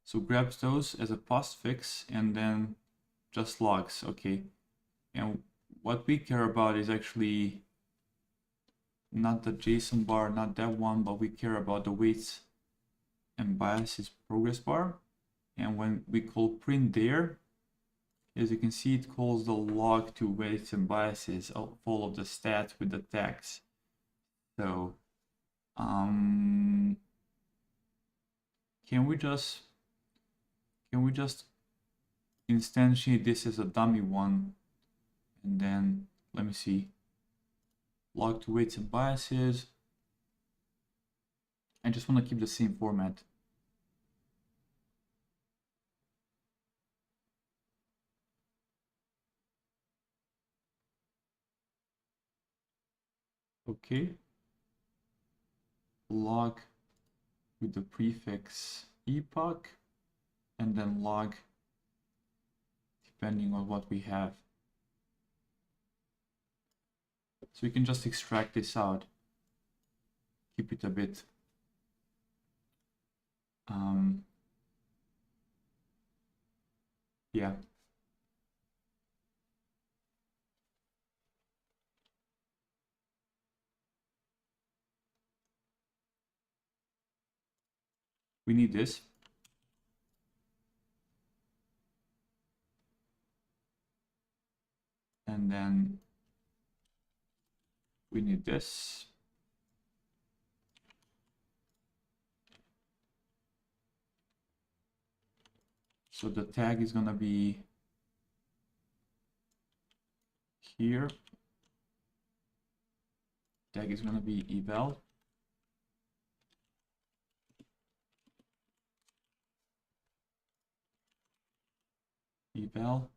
So grabs those as a postfix and then just logs, okay. And what we care about is actually not the JSON bar, not that one, but we care about the weights and biases progress bar. And when we call print there, as you can see, it calls the log to weights and biases of all of the stats with the tags. So can we just instantiate this as a dummy one, and then let me see, log to weights and biases. I just want to keep the same format. Okay, log with the prefix epoch, and then log depending on what we have. So we can just extract this out, keep it a bit yeah. We need this. And then we need this. So the tag is gonna be here. Tag is gonna be eval. Eval.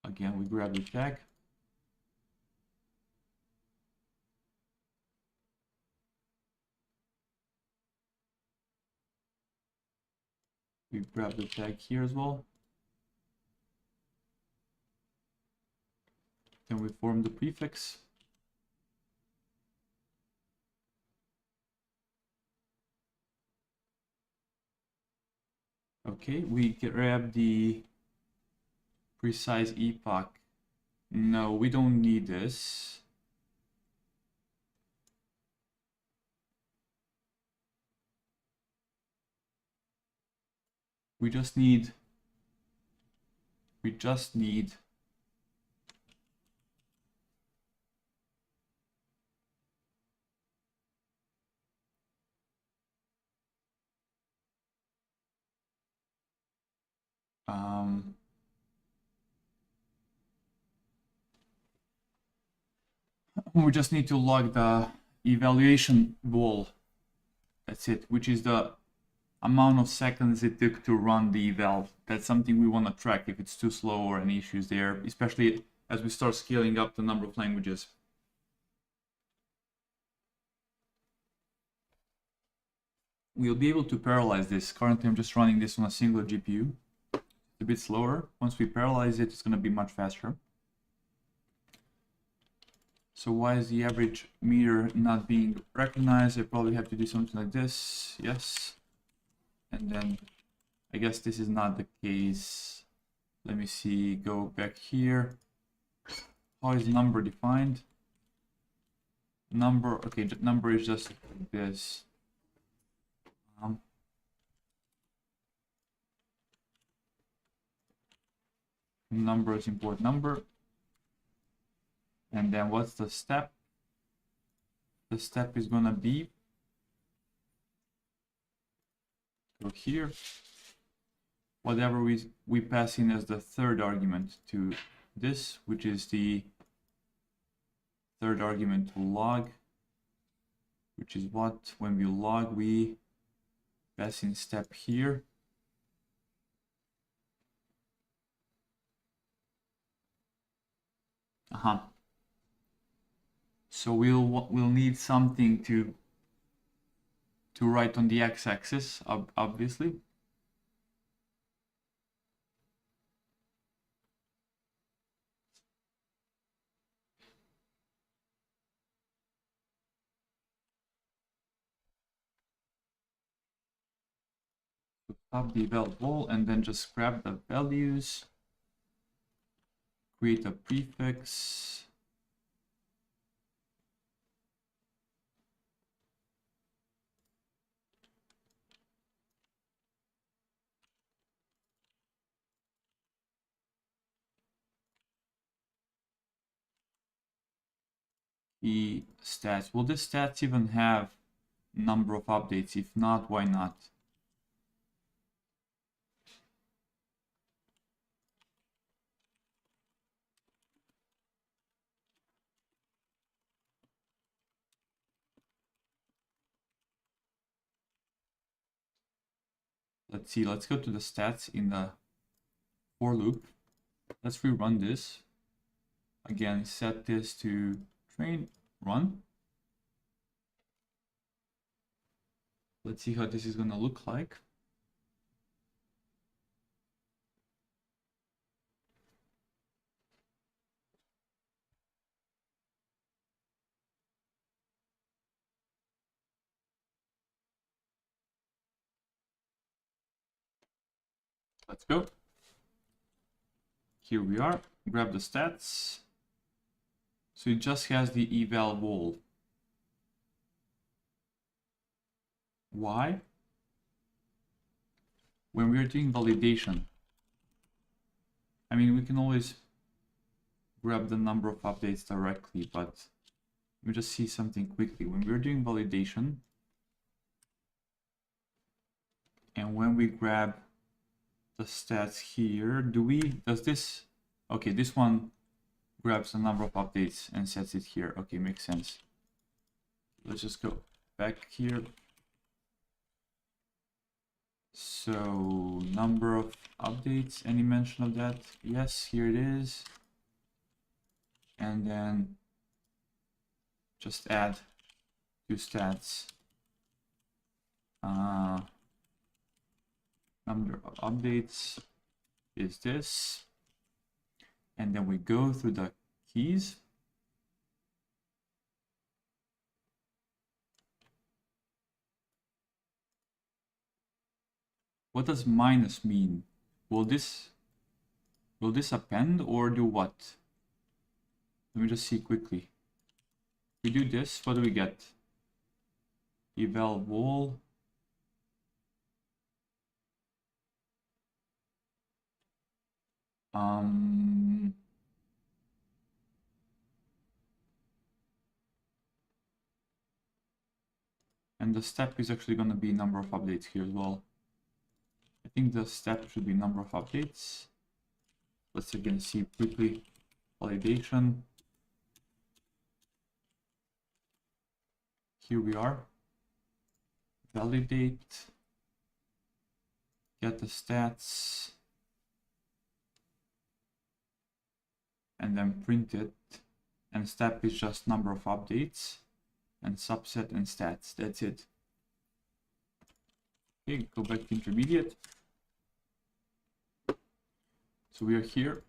Again, we grab the tag. We grab the tag here as well. Then we form the prefix. Okay, we grab the precise epoch. No, we don't need this. We just need we just need to log the evaluation wall. That's it, which is the amount of seconds it took to run the eval. That's something we want to track if it's too slow or any issues there, especially as we start scaling up the number of languages. We'll be able to parallelize this. Currently, I'm just running this on a single GPU. It's a bit slower. Once we parallelize it, it's going to be much faster. So why is the average meter not being recognized? I probably have to do something like this. Yes. And then I guess this is not the case. Let me see, go back here. How is number defined? Number, okay, the number is just like this. Number is import number. And then what's the step? The step is gonna be, go here, whatever we pass in as the third argument to this, which is the third argument to log, which is what, when we log, we pass in step here. So we'll need something to write on the x-axis, obviously. Stop the eval wall and then just grab the values, create a prefix. The stats. Will this stats even have number of updates? If not, why not? Let's see, let's go to the stats in the for loop. Let's rerun this. Again, set this to train run. Let's see how this is gonna look like. Let's go. Here we are. Grab the stats. So it just has the eval wall. Why? When we're doing validation, I mean, we can always grab the number of updates directly, but let me just see something quickly. When we're doing validation, and when we grab the stats here, does this, okay, this one grabs the number of updates and sets it here. Okay, makes sense. Let's just go back here. So number of updates, any mention of that? Yes, here it is. And then just add two stats. Number of updates is this. And then we go through the keys. What does minus mean? Will this append or do what? Let me just see quickly. We do this, what do we get? Eval wall. And the step is actually going to be number of updates here as well. I think the step should be number of updates. Let's again see quickly. Validation. Here we are. Validate. Get the stats. And then print it. And step is just number of updates. And subset and stats. That's it. Okay, go back to intermediate. So we are here.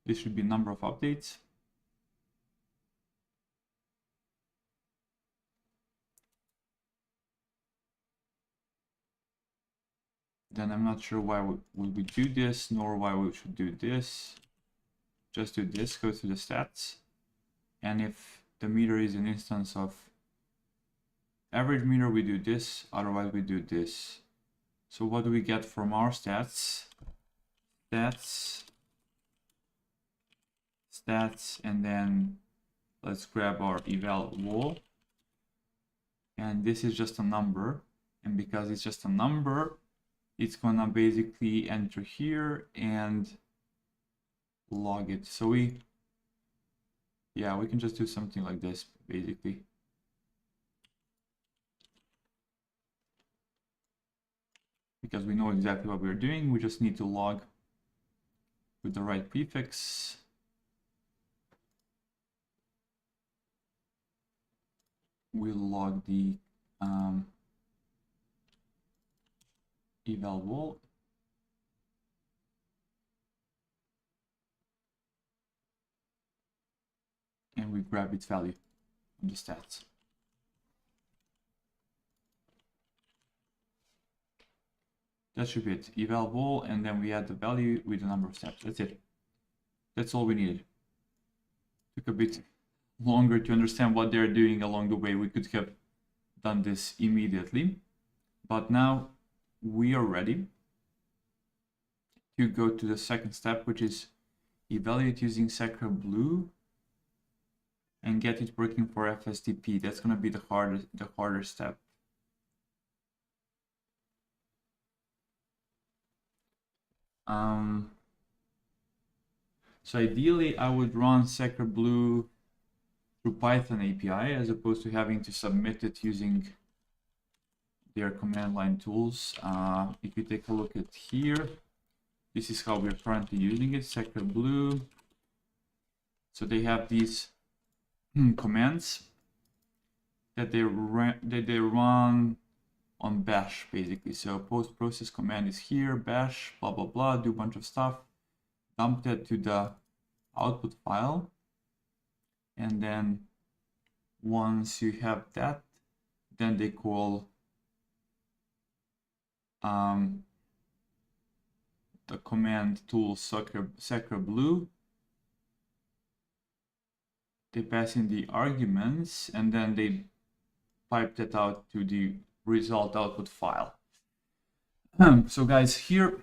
This should be number of updates. then I'm not sure why would we do this, nor why we should do this. Just do this, go through the stats. And if the meter is an instance of average meter, we do this, otherwise we do this. So what do we get from our stats? Stats, and then let's grab our eval wall. And this is just a number. And because it's just a number, it's gonna basically enter here and log it. So we can just do something like this, basically. Because we know exactly what we're doing, we just need to log with the right prefix. We'll log the eval wall. And we grab its value from the stats. That should be it. Eval wall, and then we add the value with the number of steps. That's it. That's all we needed. Took a bit longer to understand what they're doing along the way. We could have done this immediately, but now we are ready to go to the second step, which is evaluate using sacrebleu and get it working for FSDP. That's going to be the harder step. So ideally, I would run sacrebleu through Python API as opposed to having to submit it using their command line tools. If you take a look at here, this is how we're currently using it, sacrebleu. So they have these commands that they run on bash, basically. So post process command is here, bash, blah blah blah, do a bunch of stuff, dump that to the output file, and then once you have that, then they call the command tool sacrebleu. They pass in the arguments, and then they pipe that out to the result output file. So guys, here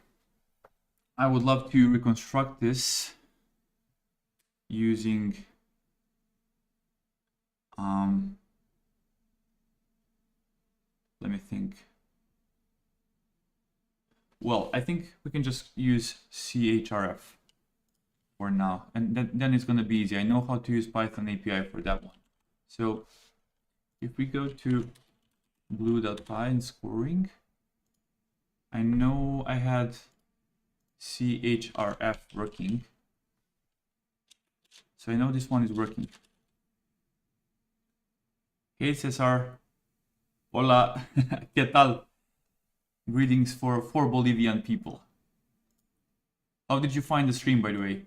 I would love to reconstruct this using let me think. Well, I think we can just use CHRF for now, and then it's going to be easy. I know how to use Python API for that one. So if we go to blue.py and scoring, I know I had CHRF working, so I know this one is working. Hey Cesar, hola, ¿qué tal? Greetings for 4 Bolivian people. How did you find the stream, by the way?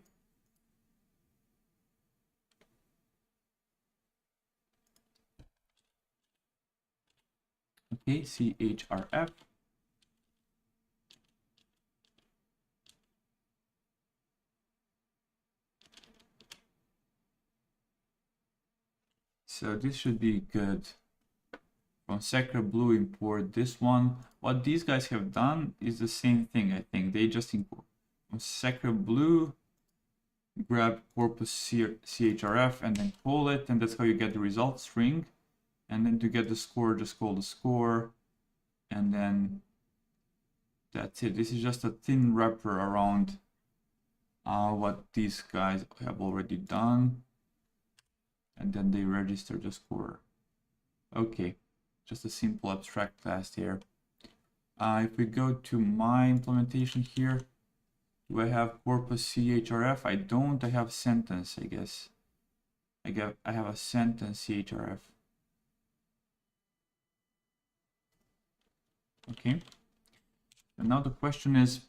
Okay, CHRF. So this should be good. From sacrebleu import this one. What these guys have done is the same thing, I think. They just import from sacrebleu, grab corpus CHRF and then call it, and that's how you get the result string. And then to get the score, just call the score, and then that's it. This is just a thin wrapper around what these guys have already done, and then they register the score. Okay, just a simple abstract class here. If we go to my implementation here, do I have corpus CHRF? I don't. I have sentence, I guess. I have a sentence CHRF. Okay, and now the question is,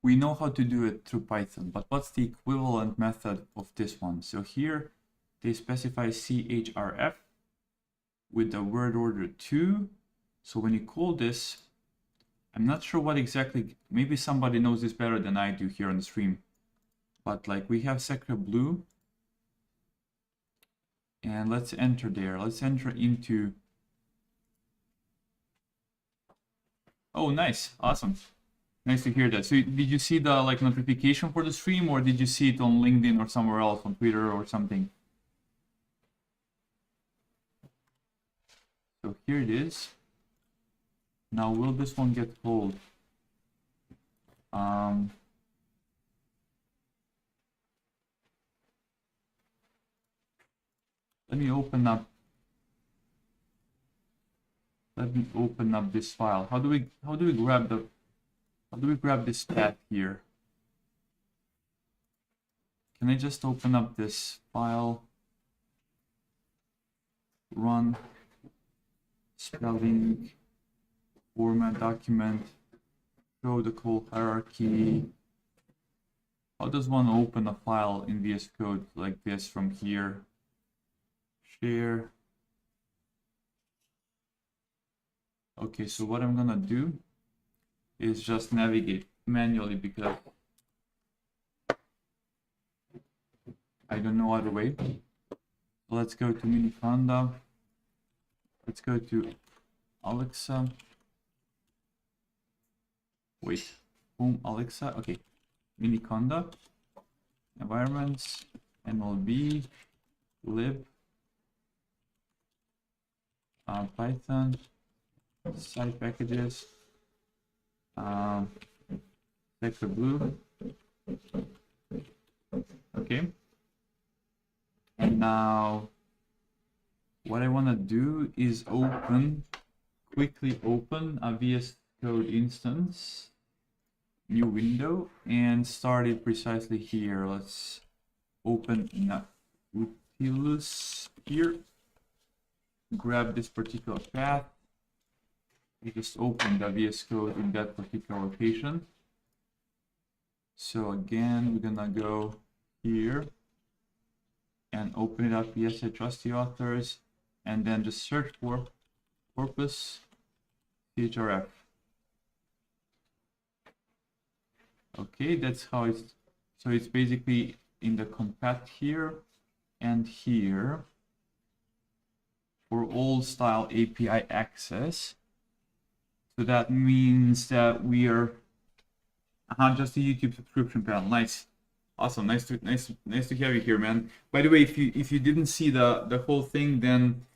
we know how to do it through Python, but what's the equivalent method of this one? So here they specify CHRF with the word order 2. So when you call this, I'm not sure what exactly, maybe somebody knows this better than I do here on the stream. But like we have sacrebleu, and let's enter there. Let's enter into, oh, nice, awesome. Nice to hear that. So did you see the like notification for the stream, or did you see it on LinkedIn or somewhere else, on Twitter or something? So here it is. Now will this one get pulled? Let me open up this file. How do we grab this path here? Can I just open up this file, run spelling, format document, show the call hierarchy? How does one open a file in VS Code like this from here? Share. Okay, so what I'm gonna do is just navigate manually because I don't know other way. Let's go to Miniconda. Let's go to Aleksa. Wait, boom, Aleksa. Okay, Miniconda, environments, NLLB, lib, Python, site packages, sacrebleu. Okay. And now what I want to do is quickly open a VS Code instance, new window, and start it precisely here. Let's open Nautilus here, grab this particular path. We just open the VS Code in that particular location. So again, we're gonna go here and open it up. Yes, I trust the authors, and then just search for corpus CHRF. Okay, that's how it's, so it's basically in the compat here and here for all style API access. So that means that we are just the YouTube subscription panel. Nice, awesome, nice to have you here, man. By the way, if you didn't see the whole thing, then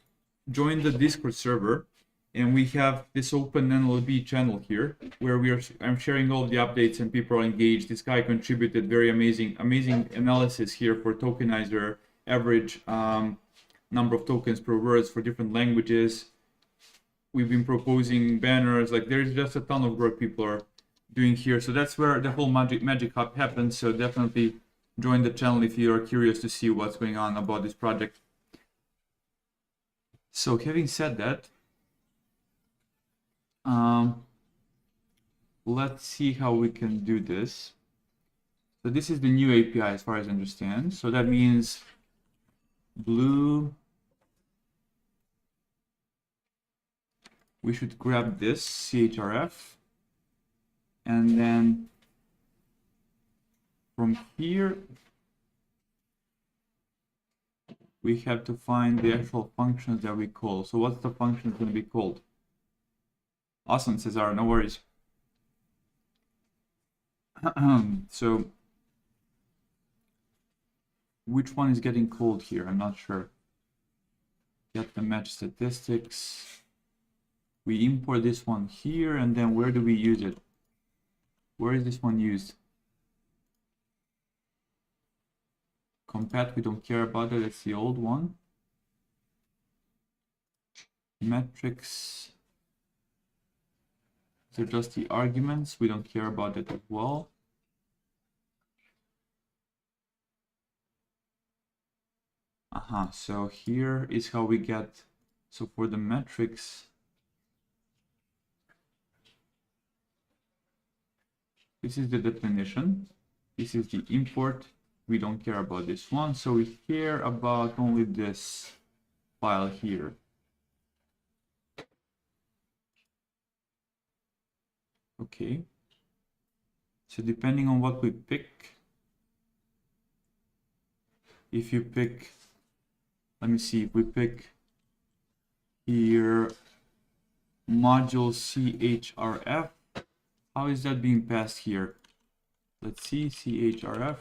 join the Discord server, and we have this open NLLB channel here where I'm sharing all of the updates and people are engaged. This guy contributed very amazing analysis here for tokenizer, average number of tokens per words for different languages. We've been proposing banners, like there's just a ton of work people are doing here. So that's where the whole magic happens. So definitely join the channel if you are curious to see what's going on about this project. So having said that, let's see how we can do this. So this is the new API as far as I understand. So that means blue, we should grab this CHRF, and then from here we have to find the actual functions that we call. So what's the function going to be called? Awesome, Cesar, no worries. So which one is getting called here? I'm not sure. Get the match statistics. We import this one here, and then where do we use it? Where is this one used? Compat, we don't care about it, it's the old one. Metrics, so just the arguments, we don't care about it as well. So here is how we get, so for the metrics, this is the definition, this is the import, we don't care about this one, so we care about only this file here. Okay. So depending on what we pick, if you pick, let me see, if we pick here module CHRF, how is that being passed here? Let's see, CHRF.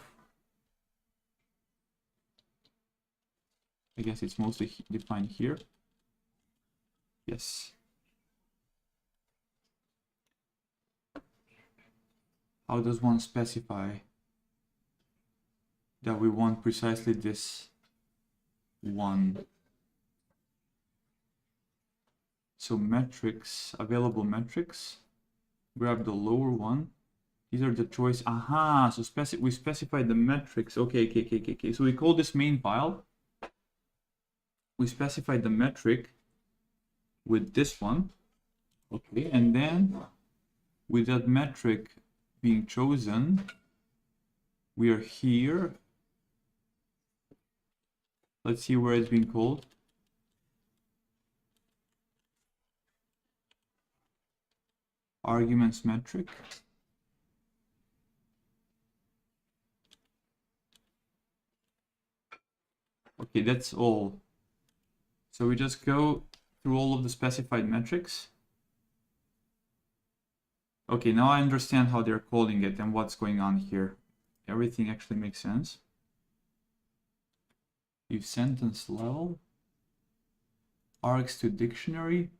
I guess it's mostly defined here. Yes. How does one specify that we want precisely this one? So metrics, available metrics, grab the lower one. These are the choice. Aha, so we specify the metrics. Okay. So we call this main file. We specify the metric with this one. Okay, and then with that metric being chosen, we are here. Let's see where it's being called. Arguments metric. Okay, that's all. So we just go through all of the specified metrics. Okay, now I understand how they're calling it and what's going on here. Everything actually makes sense. Use sentence level. Args to dictionary.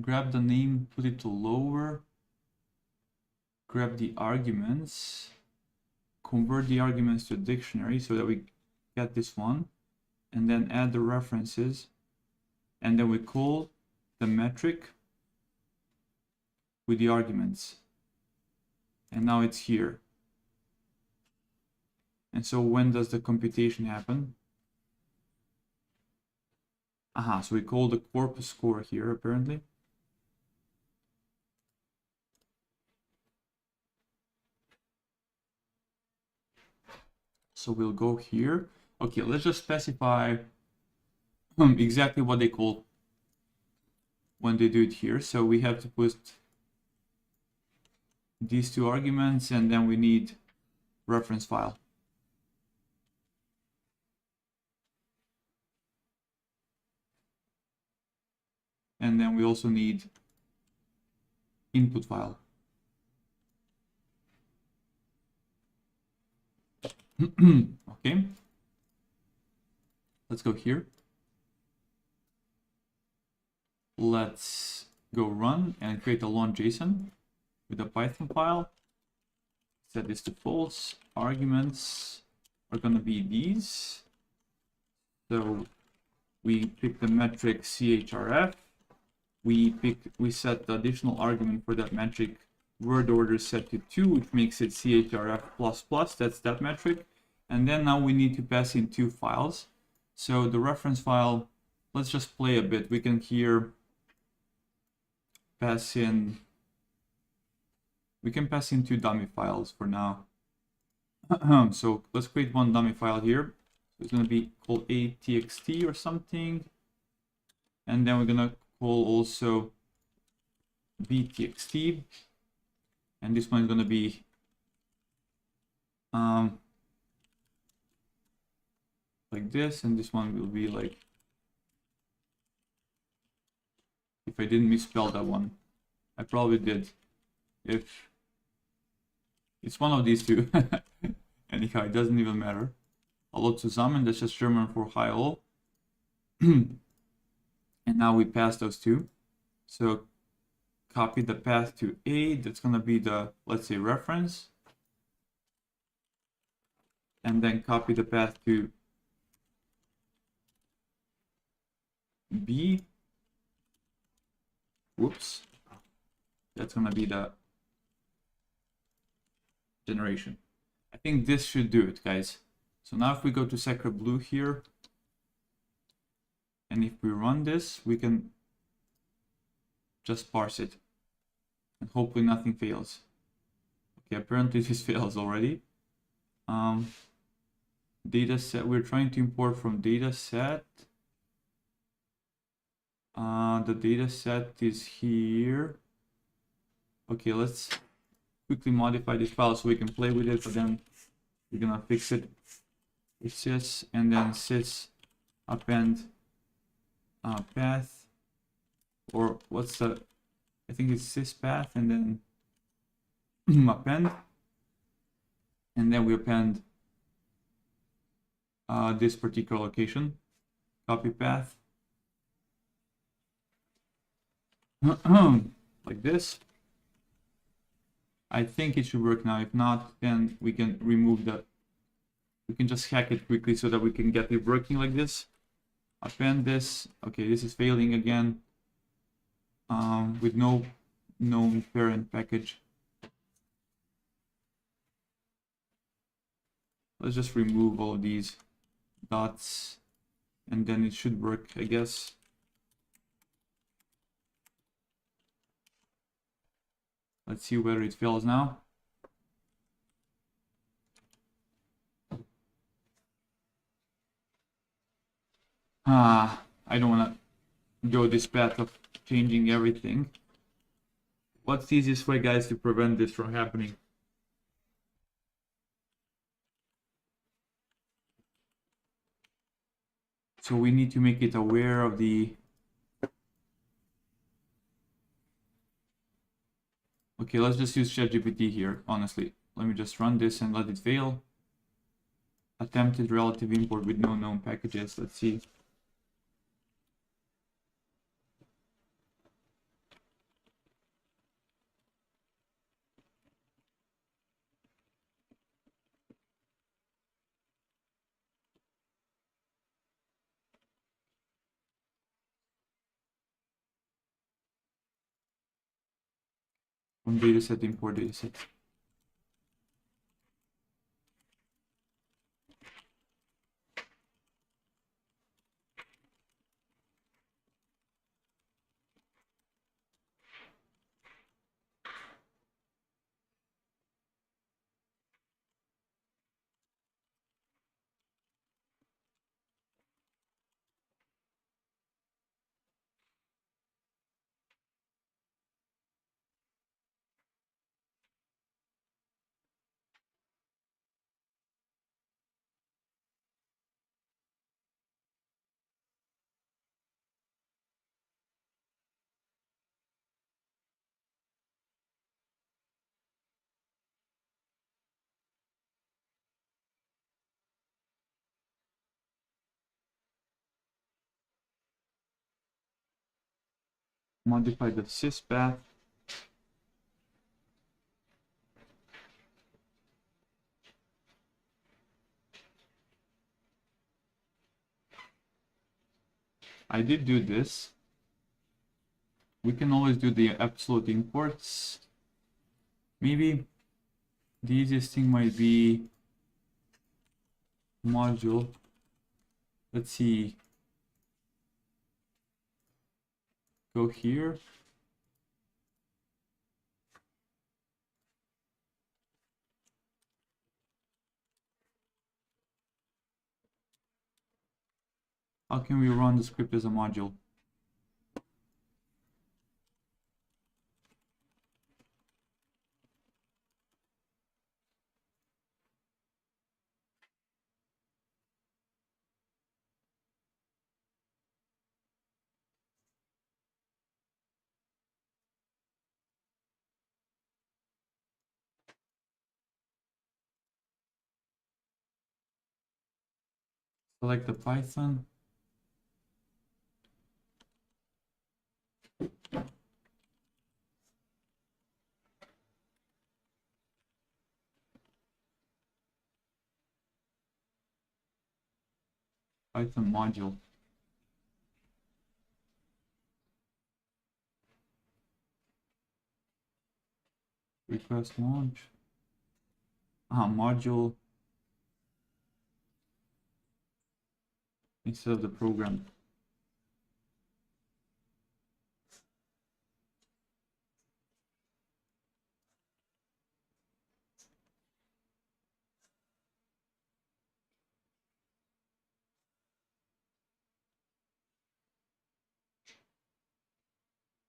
Grab the name, put it to lower. Grab the arguments. Convert the arguments to a dictionary so that we get this one. And then add the references. And then we call the metric with the arguments. And now it's here. And so when does the computation happen? Aha, so we call the corpus score here apparently. So we'll go here. Okay, let's just specify exactly what they call when they do it here. So we have to put these two arguments, and then we need reference file. And then we also need input file. Okay, let's go here. Let's go run and create a launch JSON with a Python file. Set this to false. Arguments are going to be these. So we pick the metric CHRF. We set the additional argument for that metric word order set to 2, which makes it CHRF++. That's that metric. And then now we need to pass in two files. So the reference file, let's just play a bit. We can here pass in, we can pass in two dummy files for now. So let's create one dummy file here. It's going to be called ATXT or something. And then we're going to call also BTXT. And this one is going to be like this, and this one will be like, if I didn't misspell that one, I probably did. If it's one of these two, anyhow, it doesn't even matter. Hallo zusammen, that's just German for hi all. And now we pass those two. So copy the path to A, that's gonna be the, let's say, reference. And then copy the path to B. Whoops. That's gonna be the generation. I think this should do it, guys. So now if we go to sacrebleu here, and if we run this, we can just parse it. And hopefully nothing fails. Okay, apparently this fails already. Data set, we're trying to import from data set. The data set is here. Okay, let's quickly modify this file so we can play with it, but then we're gonna fix it with sys and then sys append path, or what's the, I think it's sys path and then append, and then we append this particular location, copy path like this. I think it should work now. If not, then we can remove that. We can just hack it quickly so that we can get it working like this. Append this. Okay, this is failing again with no known parent package. Let's just remove all these dots and then it should work, I guess. Let's see whether it fails now. I don't want to go this path of changing everything. What's the easiest way, guys, to prevent this from happening? So we need to make it aware of the... Okay, let's just use ChatGPT here, honestly. Let me just run this and let it fail. Attempted relative import with no known packages. Let's see. From dataset, import dataset. Modify the sys path. I did do this. We can always do the absolute imports. Maybe the easiest thing might be module. Let's see. Go here. How can we run the script as a module? Select the Python. Python module. Request launch. Module instead of the program.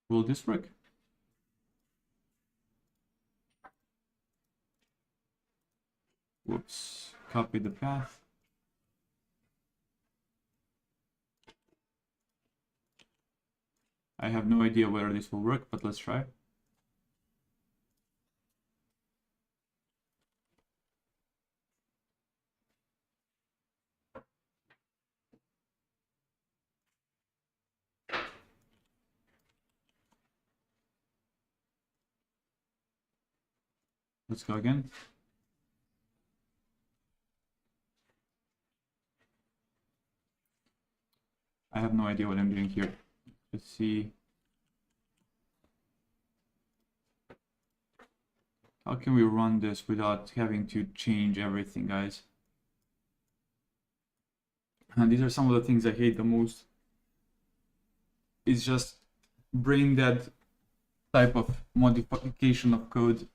Will this work? Whoops, copy the path. I have no idea whether this will work, but let's try. Let's go again. I have no idea what I'm doing here. Let's see. How can we run this without having to change everything, guys? And these are some of the things I hate the most. It's just brain dead type of modification of code.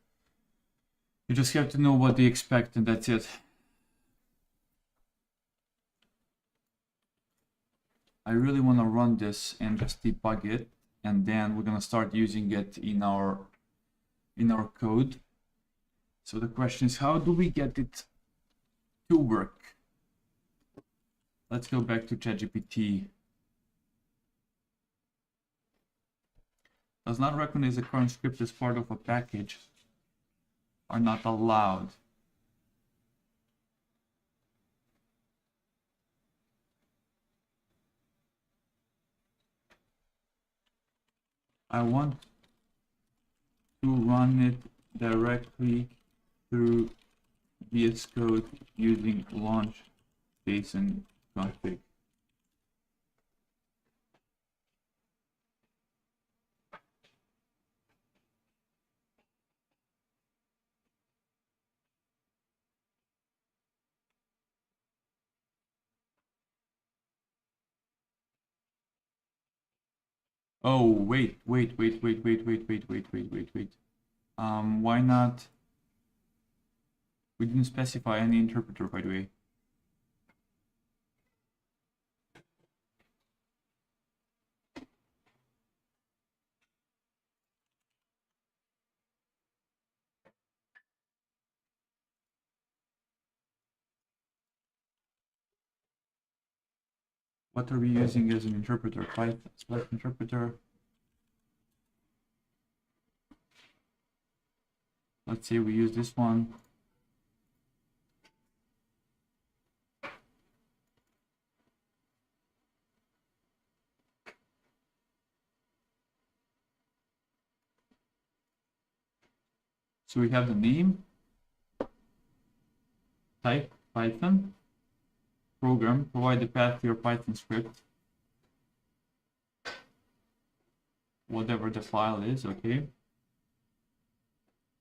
You just have to know what they expect and that's it. I really want to run this and just debug it, and then we're gonna start using it in our code. So the question is, how do we get it to work? Let's go back to ChatGPT. Does not recognize the current script as part of a package. Are not allowed. I want to run it directly through VS Code using launch JSON config. Oh, wait. Why not? We didn't specify any interpreter, by the way. What are we using as an interpreter? Python select interpreter. Let's say we use this one. So we have the name, type Python, program, provide the path to your Python script, whatever the file is, okay.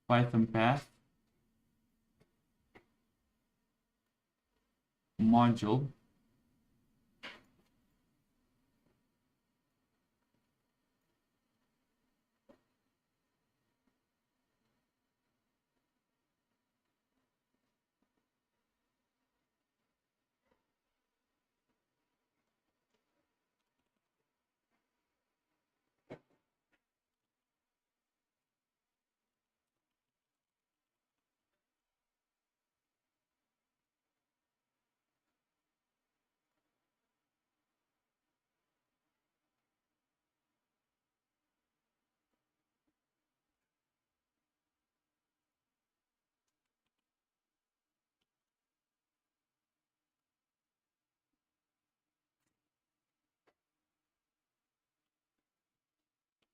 Python path, module,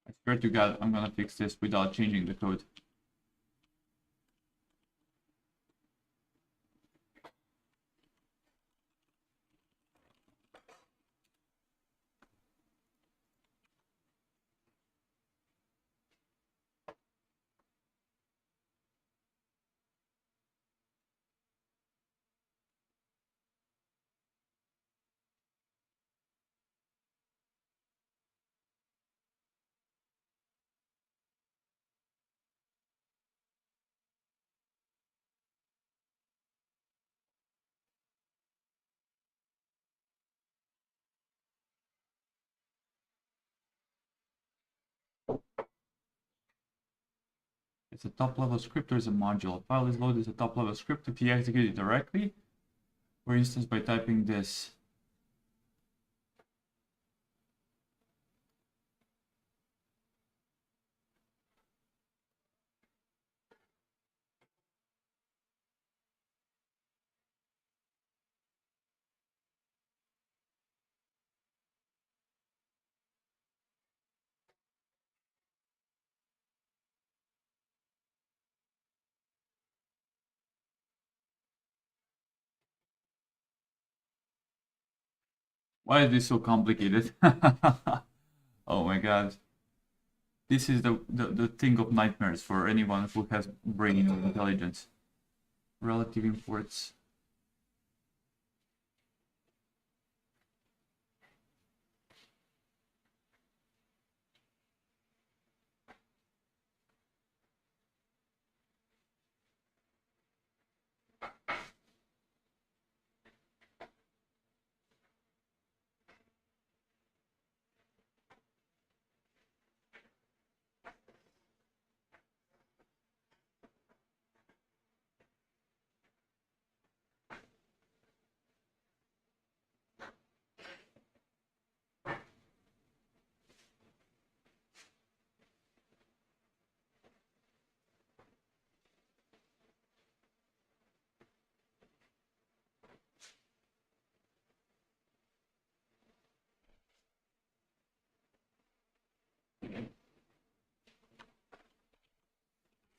I swear to God, I'm gonna fix this without changing the code. It's a top-level script or is a module. A file is loaded as a top-level script if you execute it directly, for instance, by typing this. Why is this so complicated? Oh my god. This is the thing of nightmares for anyone who has brain intelligence. Relative imports.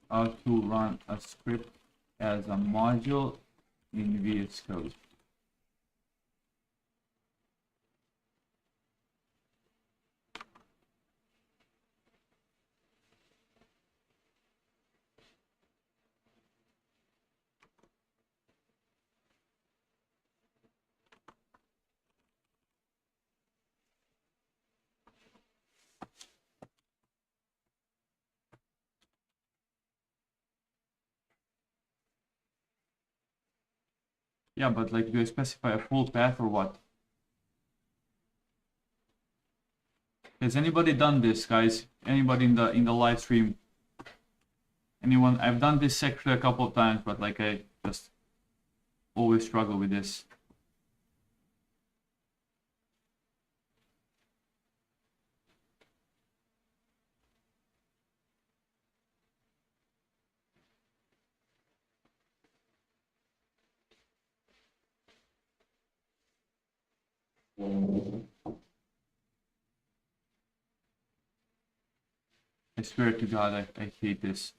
How to run a script as a module in VS Code. Yeah, but like, do I specify a full path or what? Has anybody done this, guys? Anybody in the live stream? Anyone? I've done this actually a couple of times, but like I just always struggle with this. I swear to God, I hate this.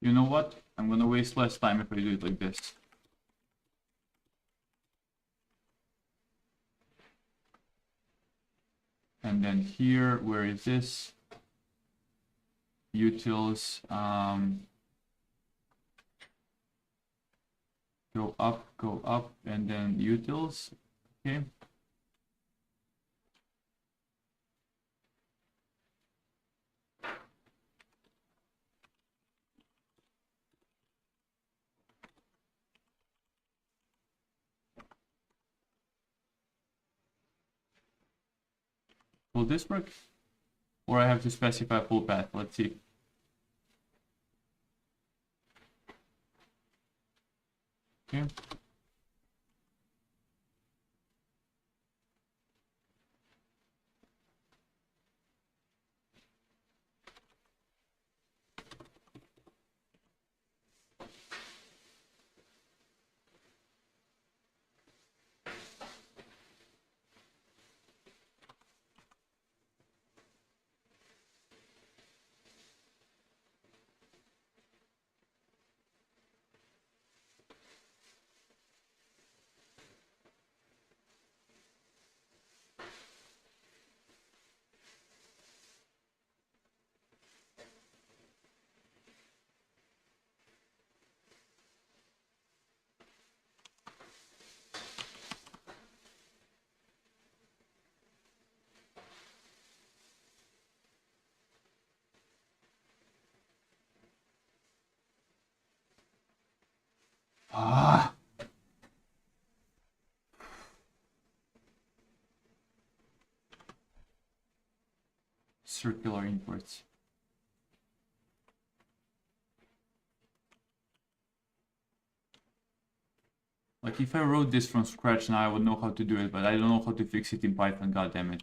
You know what? I'm gonna waste less time if I do it like this. And then here, where is this? Utils, go up, and then utils, okay. Will this work? Or I have to specify full path, let's see. Okay. circular imports. Like if I wrote this from scratch now, I would know how to do it, but I don't know how to fix it in Python, god damn it.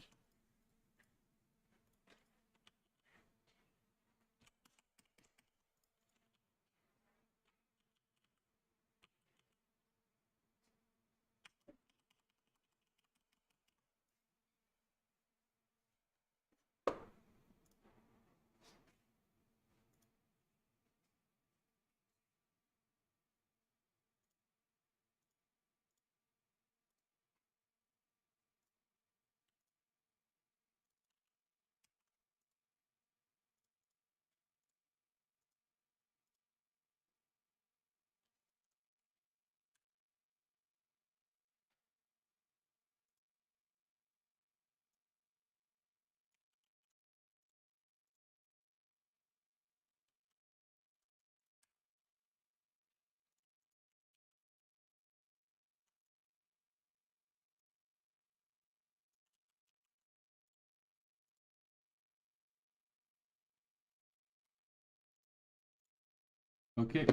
Okay,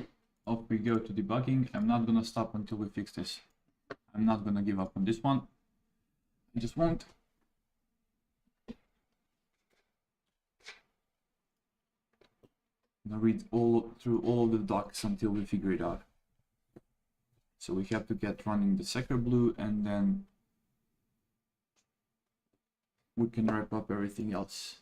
off we go to debugging. I'm not gonna stop until we fix this. I'm not gonna give up on this one. I just won't. I'm gonna read through all of the docs until we figure it out. So we have to get running the sacrebleu, and then we can wrap up everything else.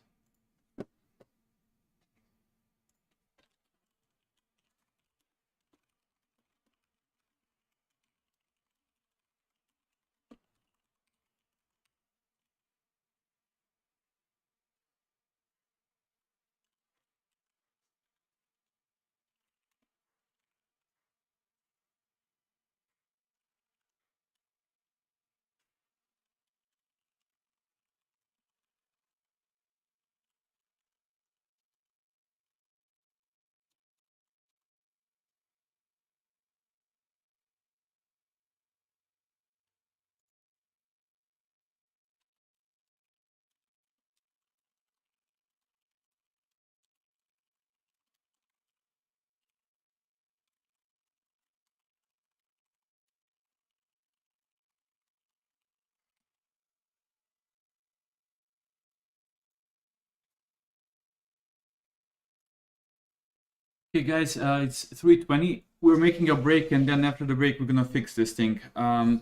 Okay guys, it's 3:20. We're making a break, and then after the break we're gonna fix this thing. Now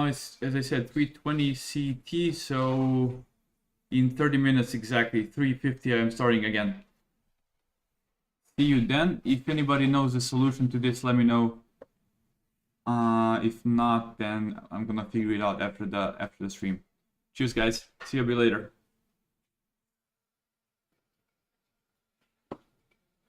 it's, as I said, 3:20 CT, so in 30 minutes exactly, 3:50, I'm starting again. See you then. If anybody knows the solution to this, let me know. If not, then I'm gonna figure it out after the stream. Cheers guys, see you a bit later.